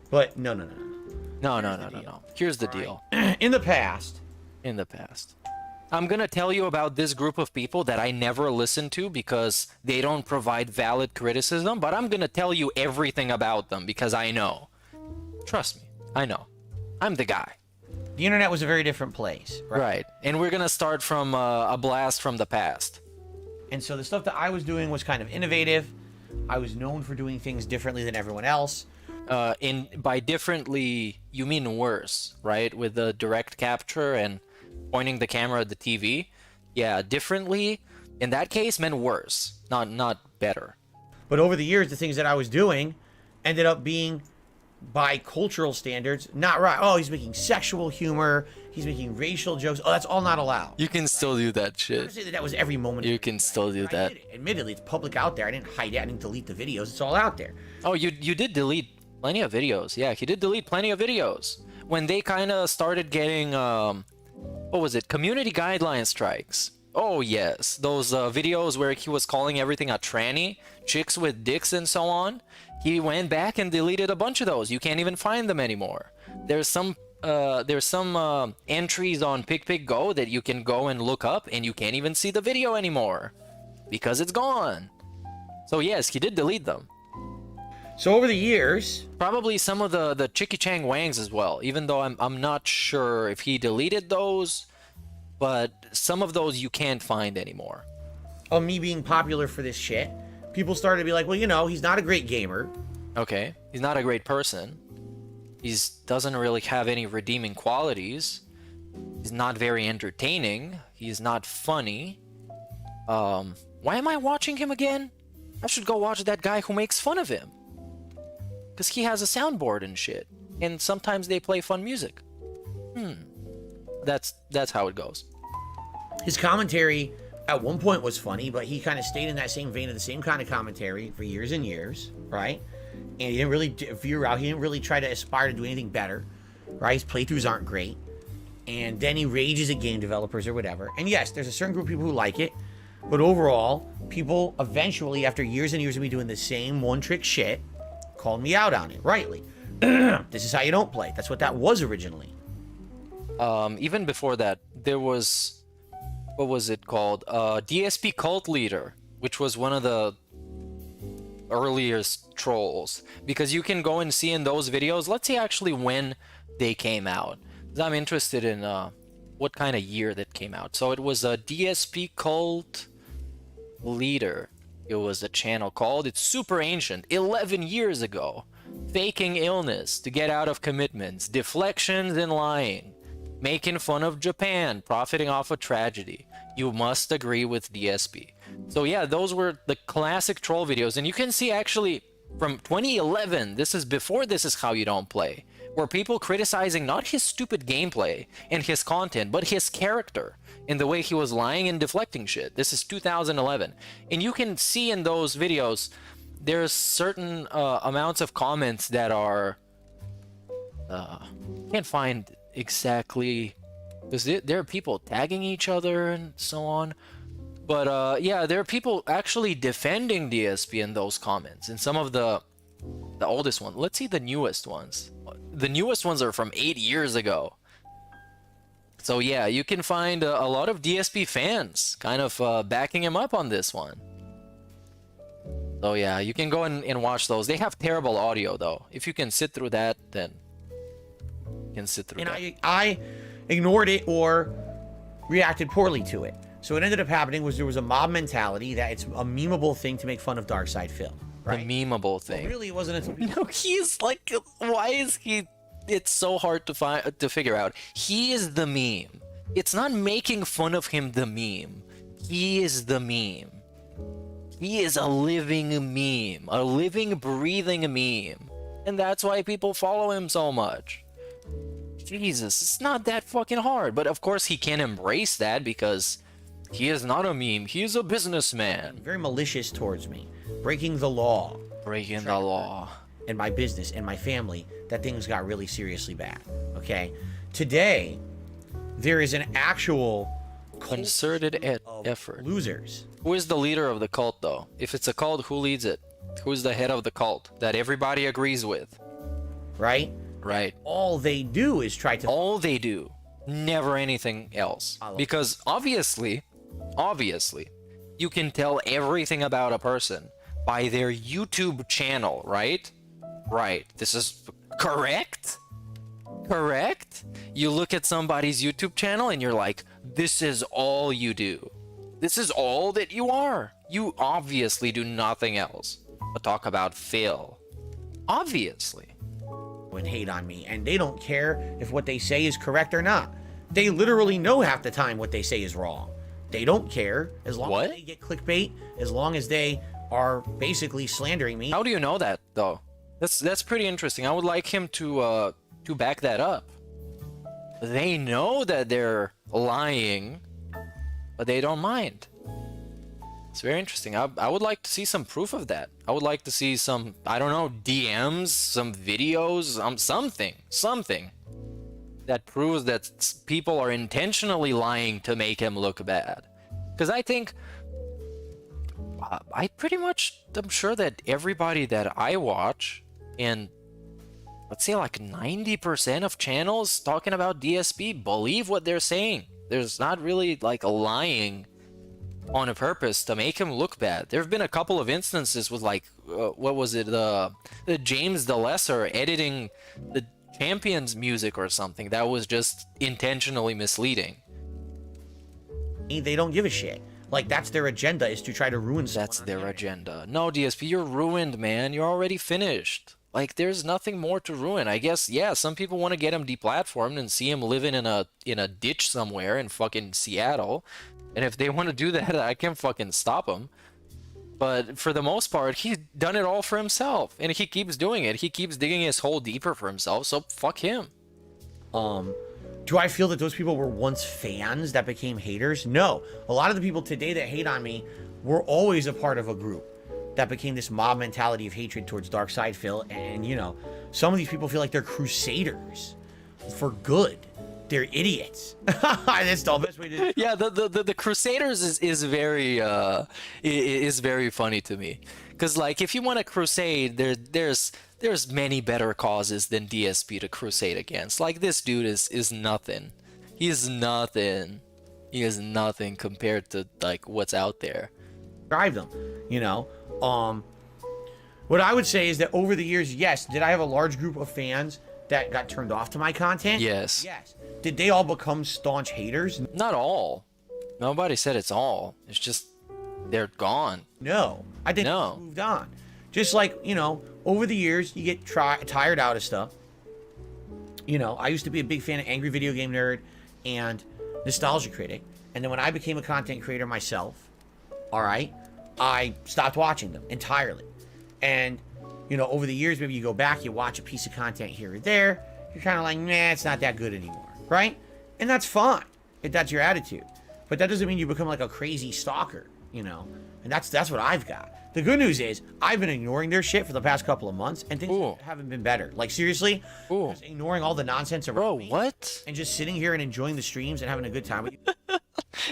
But no. No. Here's the deal. In the past. I'm gonna tell you about this group of people that I never listen to because they don't provide valid criticism, but I'm gonna tell you everything about them because I know. Trust me, I know. I'm the guy. The internet was a very different place, right? Right. And we're gonna start from a blast from the past. And so the stuff that I was doing was kind of innovative. I was known for doing things differently than everyone else. By differently, you mean worse, right? With the direct capture and pointing the camera at the TV. Yeah, differently, in that case, meant worse, not better. But over the years, the things that I was doing ended up being, by cultural standards, not right. Oh, he's making sexual humor. He's making racial jokes. Oh, that's all not allowed. You can still do that I shit. would say that was every moment. You can still do that. Admittedly, it's public out there. I didn't hide it. I didn't delete the videos. It's all out there. Oh, you did delete plenty of videos. Yeah, he did delete plenty of videos. When they kind of started getting, what was it? Community guideline strikes. Oh, yes. Those videos where he was calling everything a tranny, chicks with dicks and so on. He went back and deleted a bunch of those. You can't even find them anymore. There's some entries on PicPicGo that you can go and look up, and you can't even see the video anymore because it's gone. So yes, he did delete them. So over the years, probably some of the Chicky Chang Wangs as well, even though I'm not sure if he deleted those, but some of those you can't find anymore. of me being popular for this shit, people started to be like, well, you know, he's not a great gamer. Okay, he's not a great person. He doesn't really have any redeeming qualities. He's not very entertaining. He's not funny. Why am I watching him again? I should go watch that guy who makes fun of him. Because he has a soundboard and shit. And sometimes they play fun music. That's how it goes. His commentary at one point was funny, but he kind of stayed in that same vein of the same kind of commentary for years and years, right? And he didn't really veer out. He didn't really try to aspire to do anything better, right? His playthroughs aren't great. And then he rages at game developers or whatever. And yes, there's a certain group of people who like it. But overall, people eventually, after years and years of me doing the same one-trick shit, called me out on it, rightly. This is how you don't play. That's what that was originally. Even before that, there was... What was it called? DSP Cult Leader, which was one of the earliest trolls. Because you can go and see in those videos, let's see actually when they came out. I'm interested in what kind of year that came out. So it was a DSP Cult Leader. It was a channel called. It's super ancient. 11 years ago. Faking illness to get out of commitments. Deflections and lying. Making fun of Japan. Profiting off a tragedy. You must agree with DSP. So yeah, those were the classic troll videos. And you can see actually from 2011, this is before This Is How You Don't Play, were people criticizing not his stupid gameplay and his content, but his character and the way he was lying and deflecting shit. This is 2011. And you can see in those videos, there's certain amounts of comments that are... can't find exactly... because there are people tagging each other and so on. But yeah, there are people actually defending DSP in those comments. And some of the oldest ones. Let's see the newest ones. The newest ones are from 8 years ago. So yeah, you can find a lot of DSP fans kind of backing him up on this one. So yeah, you can go and watch those. They have terrible audio though. If you can sit through that, then you can sit through that. And I ignored it or reacted poorly to it. So what ended up happening was there was a mob mentality that it's a memeable thing to make fun of Darkside Phil. Right? The memeable thing. Well, really, it wasn't until... No, he's like, why is he... It's so hard to figure out. He is the meme. It's not making fun of him the meme. He is the meme. He is a living meme. A living, breathing meme. And that's why people follow him so much. Jesus, it's not that fucking hard. But of course he can't embrace that because he is not a meme. He is a businessman. Very malicious towards me. Breaking the law. Breaking the law. And my business and my family, that things got really seriously bad. Okay? Today, there is an actual concerted effort. Losers. Who is the leader of the cult, though? If it's a cult, who leads it? Who's the head of the cult that everybody agrees with? Right? Right. All they do is try to... All they do. Never anything else. Because obviously, you can tell everything about a person by their YouTube channel, right? Right. This is correct? Correct? You look at somebody's YouTube channel and you're like, this is all you do. This is all that you are. You obviously do nothing else but talk about Phil. Obviously. And hate on me, and they don't care if what they say is correct or not. They literally know half the time what they say is wrong. They don't care as long as they get clickbait, as long as they are basically slandering me. How do you know that though? That's pretty interesting. I would like him to back that up. They know that they're lying, but they don't mind. It's very interesting. I would like to see some proof of that. I would like to see some, I don't know, DMs, some videos, something that proves that people are intentionally lying to make him look bad. Because I think, I'm sure that everybody that I watch, and let's say like 90% of channels talking about DSP believe what they're saying. There's not really like a lying on a purpose to make him look bad. There have been a couple of instances with like, what was it, the James the Lesser editing the Champions music or something that was just intentionally misleading. They don't give a shit. Like, that's their agenda, is to try to ruin someone. That's their agenda. No, DSP, you're ruined, man. You're already finished. Like, there's nothing more to ruin. I guess, yeah, some people want to get him deplatformed and see him living in a ditch somewhere in fucking Seattle. And if they want to do that, I can fucking stop them. But for the most part, he's done it all for himself. And he keeps doing it. He keeps digging his hole deeper for himself, so fuck him. Do I feel that those people were once fans that became haters? No. A lot of the people today that hate on me were always a part of a group that became this mob mentality of hatred towards Darkside Phil. And, you know, some of these people feel like they're crusaders for good. They're idiots. That's the best way to. Yeah, the Crusaders is very funny to me, because like if you want to crusade, there's many better causes than DSP to crusade against. Like this dude is nothing. He's nothing. He is nothing compared to like what's out there. Drive them, you know. What I would say is that over the years, yes, did I have a large group of fans that got turned off to my content? Yes. Yes. Did they all become staunch haters? Not all. Nobody said it's all. It's just they're gone. No. I think No. moved on. Just like, you know, over the years, you get tired out of stuff. You know, I used to be a big fan of Angry Video Game Nerd and Nostalgia Critic. And then when I became a content creator myself, all right, I stopped watching them entirely. And, you know, over the years, maybe you go back, you watch a piece of content here or there, you're kind of like, nah, it's not that good anymore, right? And that's fine if that's your attitude. But that doesn't mean you become like a crazy stalker, you know? And that's what I've got. The good news is I've been ignoring their shit for the past couple of months, and things haven't been better. Like, seriously, just ignoring all the nonsense around me. What? And just sitting here and enjoying the streams and having a good time with you.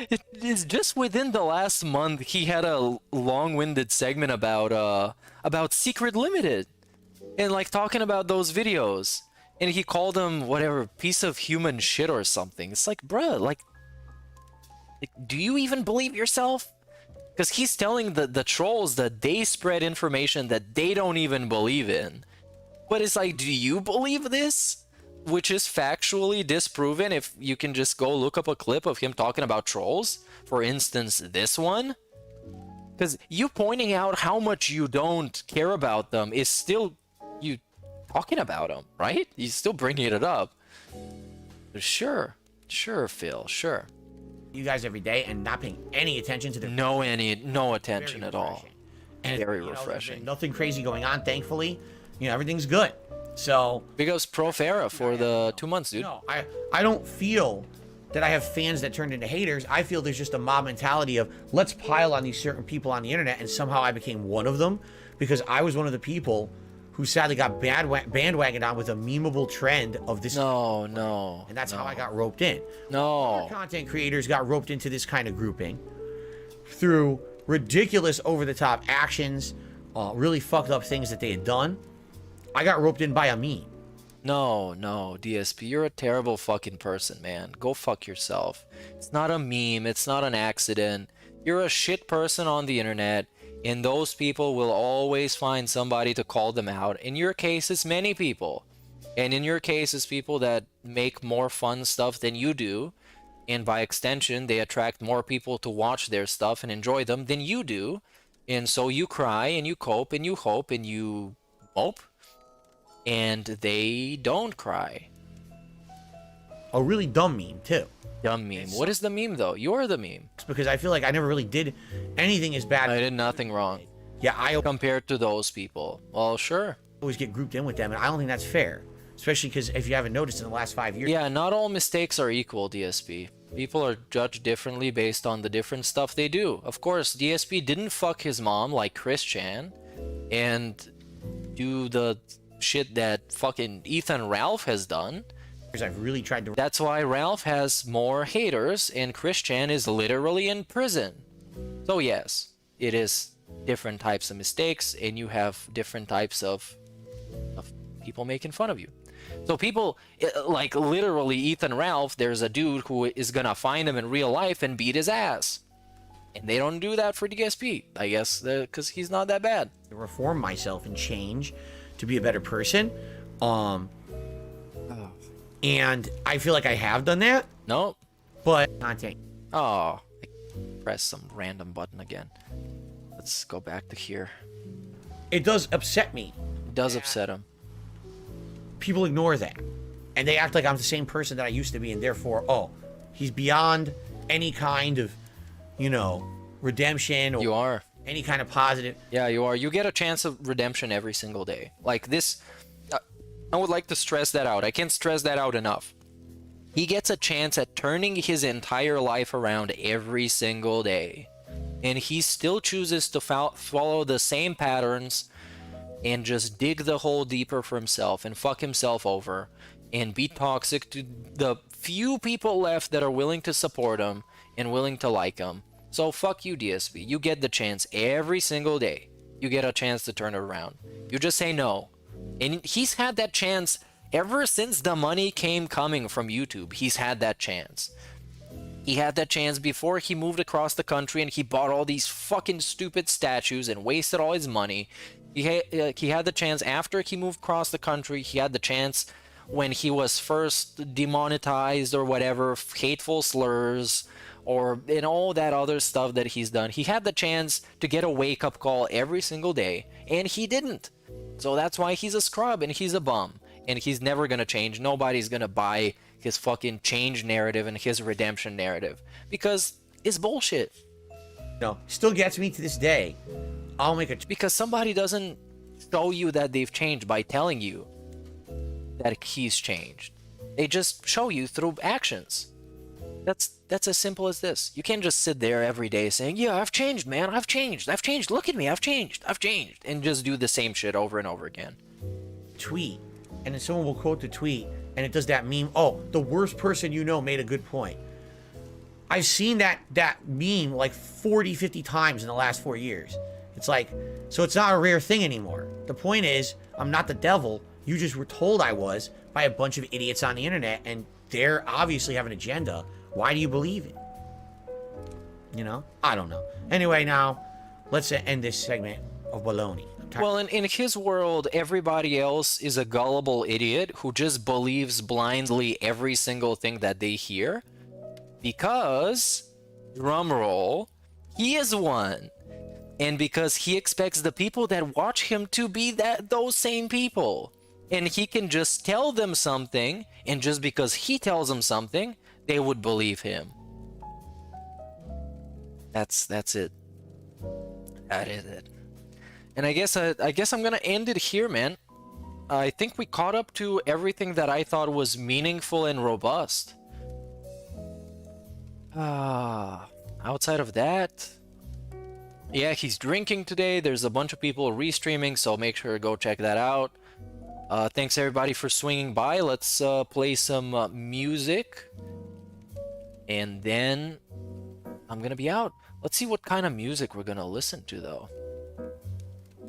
It is just within the last month he had a long-winded segment about Secret Limited and like talking about those videos, and he called them whatever piece of human shit or something. It's like, bruh, like do you even believe yourself? Because he's telling the trolls that they spread information that they don't even believe in. But it's like, do you believe this? Which is factually disproven if you can just go look up a clip of him talking about trolls. For instance, this one. Because you pointing out how much you don't care about them is still you talking about them, right? You're still bringing it up. Sure, Phil, sure. You guys every day and not paying any attention to their no attention at all. And very you know, refreshing. Nothing crazy going on, thankfully. You know, everything's good. So big ups Prof Era for the 2 months, dude. No, I don't feel that I have fans that turned into haters. I feel there's just a mob mentality of let's pile on these certain people on the internet, and somehow I became one of them because I was one of the people who sadly got bandwagoned on with a memeable trend of this. No. And that's how I got roped in. No. Other content creators got roped into this kind of grouping through ridiculous over-the-top actions, really fucked up things that they had done. I got roped in by a meme. No, DSP, you're a terrible fucking person, man. Go fuck yourself. It's not a meme, it's not an accident. You're a shit person on the internet, and those people will always find somebody to call them out. In your case, it's many people. And in your case, it's people that make more fun stuff than you do. And by extension, they attract more people to watch their stuff and enjoy them than you do. And so you cry, and you cope, and you hope, and you mope. And they don't cry. A really dumb meme, too. Dumb meme. What is the meme, though? You're the meme. It's because I feel like I never really did anything as bad. I did nothing wrong. Yeah, I compared to those people. Well, sure. Always get grouped in with them, and I don't think that's fair. Especially because if you haven't noticed in the last 5 years. Yeah, not all mistakes are equal, DSP. People are judged differently based on the different stuff they do. Of course, DSP didn't fuck his mom like Chris Chan and do the shit that fucking Ethan Ralph has done. I've really tried to. That's why Ralph has more haters and Chris Chan is literally in prison. So yes, it is different types of mistakes and you have different types of people making fun of you. So people, like literally Ethan Ralph, there's a dude who is gonna find him in real life and beat his ass. And they don't do that for DSP, I guess, because he's not that bad. Reform myself and change to be a better person. And I feel like I have done that. No. But content. Oh, press some random button again. Let's go back to here. It does upset me. It does upset him. People ignore that. And they act like I'm the same person that I used to be, and therefore, oh, he's beyond any kind of, you know, redemption or You are. any kind of positive. Yeah, you are. You get a chance of redemption every single day. Like this, I would like to stress that out. I can't stress that out enough. He gets a chance at turning his entire life around every single day. And he still chooses to follow the same patterns and just dig the hole deeper for himself and fuck himself over and be toxic to the few people left that are willing to support him and willing to like him. So fuck you, DSP. You get the chance every single day. You get a chance to turn it around. You just say no. And he's had that chance ever since the money came coming from YouTube. He's had that chance. He had that chance before he moved across the country and he bought all these fucking stupid statues and wasted all his money. He had the chance after he moved across the country. He had the chance when he was first demonetized or whatever, hateful slurs, or in all that other stuff that he's done. He had the chance to get a wake-up call every single day, and he didn't. So that's why he's a scrub and he's a bum. And he's never gonna change. Nobody's gonna buy his fucking change narrative and his redemption narrative. Because it's bullshit. No, still gets me to this day. I'll make a... Because somebody doesn't show you that they've changed by telling you that he's changed. They just show you through actions. That's as simple as this. You can't just sit there every day saying, yeah, I've changed, man. I've changed. Look at me. I've changed. And just do the same shit over and over again. Tweet. And then someone will quote the tweet and it does that meme. Oh, the worst person you know made a good point. I've seen that meme like 40, 50 times in the last 4 years. It's like, so it's not a rare thing anymore. The point is, I'm not the devil. You just were told I was by a bunch of idiots on the internet, and they're obviously have an agenda. Why do you believe it? You know? I don't know. Anyway, now, let's end this segment of baloney. Well, in his world, everybody else is a gullible idiot who just believes blindly every single thing that they hear. Because, drumroll, he is one. And because he expects the people that watch him to be those same people. And he can just tell them something, and just because he tells them something, they would believe him. That's it. That is it. And I guess I'm gonna end it here, man. I think we caught up to everything that I thought was meaningful and robust. Outside of that, yeah, he's drinking today. There's a bunch of people restreaming, so make sure to go check that out. Thanks everybody for swinging by. Let's play some music, and then I'm gonna be out. Let's see what kind of music we're gonna listen to, though.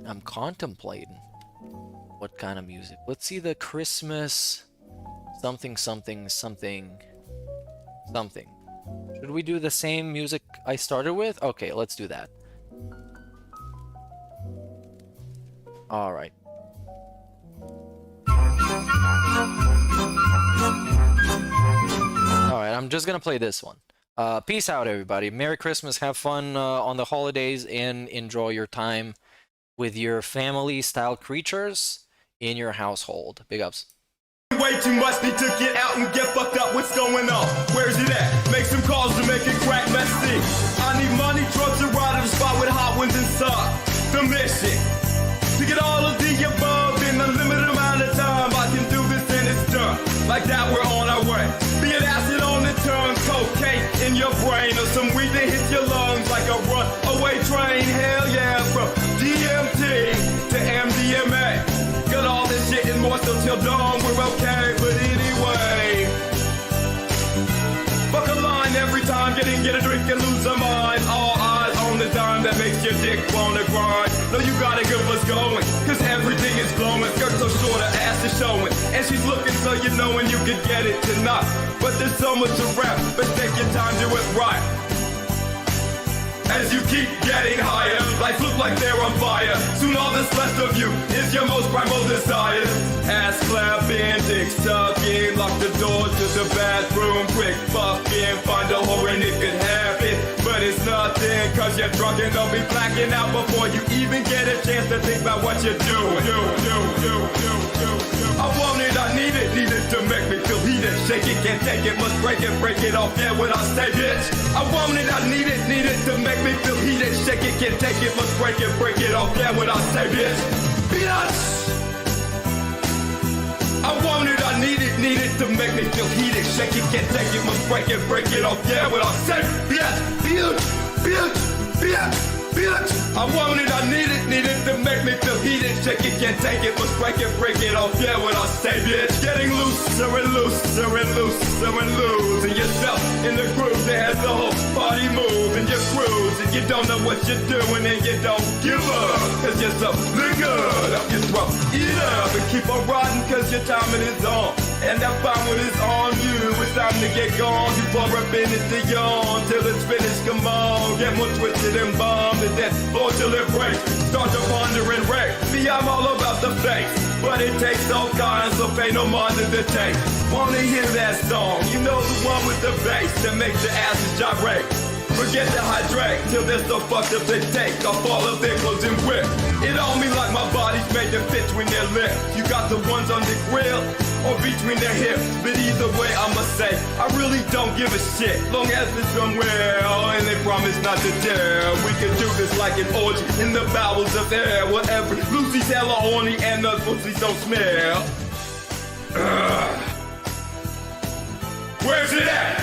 I'm contemplating what kind of music. Let's see the Christmas something. Should we do the same music I started with? Okay, let's do that. All right. Alright, I'm just gonna play this one. Peace out, everybody. Merry Christmas, have fun on the holidays, and enjoy your time with your family-style creatures in your household. Big ups. Way too much, need to get out and get fucked up. What's going on? Where's it at? Make some calls to make it crack, let's see. I need money, drugs, and ride to the spot with hot ones inside. The mission to get all of the above in a limited amount of time. I can do this and it's done. Like that, we're on our way. Be it acid on the tongue, cocaine in your brain, or some weed that hits your lungs like a runaway train. Hell yeah, from DMT to MDMA. Got all this shit and more, so till dawn we're okay. But anyway, fuck a line every time, get a drink and lose a mind. All eyes on the dime that makes your dick wanna grind. No, you gotta get what's going, cause everything is glowing. Skirt so short, her ass is showing, and she's looking so you know when you could get it tonight. But there's so much to rap, but take your time, do it right. As you keep getting higher, life look like they're on fire. Soon all that's left of you is your most primal desire. Ass clapping, dicks tucking, lock the door to the bathroom, quick fucking, find a whore and it could happen. But is nothing, cause you're drunk and don't be blacking out before you even get a chance to think about what you're doing. I want it, I need it to make me feel heated. Shake it, can't take it, must break it off, yeah, when I say bitch. I want it, I need it to make me feel heated. Shake it, can't take it, must break it off, yeah, when I say bitch. Bitch! I want it, I need it to make me feel heated. Shake it, can't take it, must break it off, yeah, when I say bitch. I want it, I need it to make me feel heated. Shake it, can't take it, must break it off, yeah, when I say bitch. Getting looser and losing yourself in the groove that has the whole body moving. You're cruising, you don't know what you're doing and you don't give up, cause you're so good up your throat. Eat up and keep on riding, cause your timing is on. And that fine when it's on you, it's time to get gone. You pour a minute to yawn till it's finished, come on. Get more twisted and bombed and then blow till it breaks. Start to ponder and wreck. See, I'm all about the face, but it takes all kinds, so pay no mind to the tape. Wanna hear that song? You know the one with the bass that makes your asses gyrate. Forget to hydrate till they're so fucked up they take off all of their clothes and whip. It on me like my body's made to fit between their lips. You got the ones on the grill or between their hips, but either way I'ma say I really don't give a shit, long as it's somewhere and they promise not to dare. We can do this like an orgy in the bowels of air, whatever. Lucy's hella horny and the pussies don't smell. Where's it at?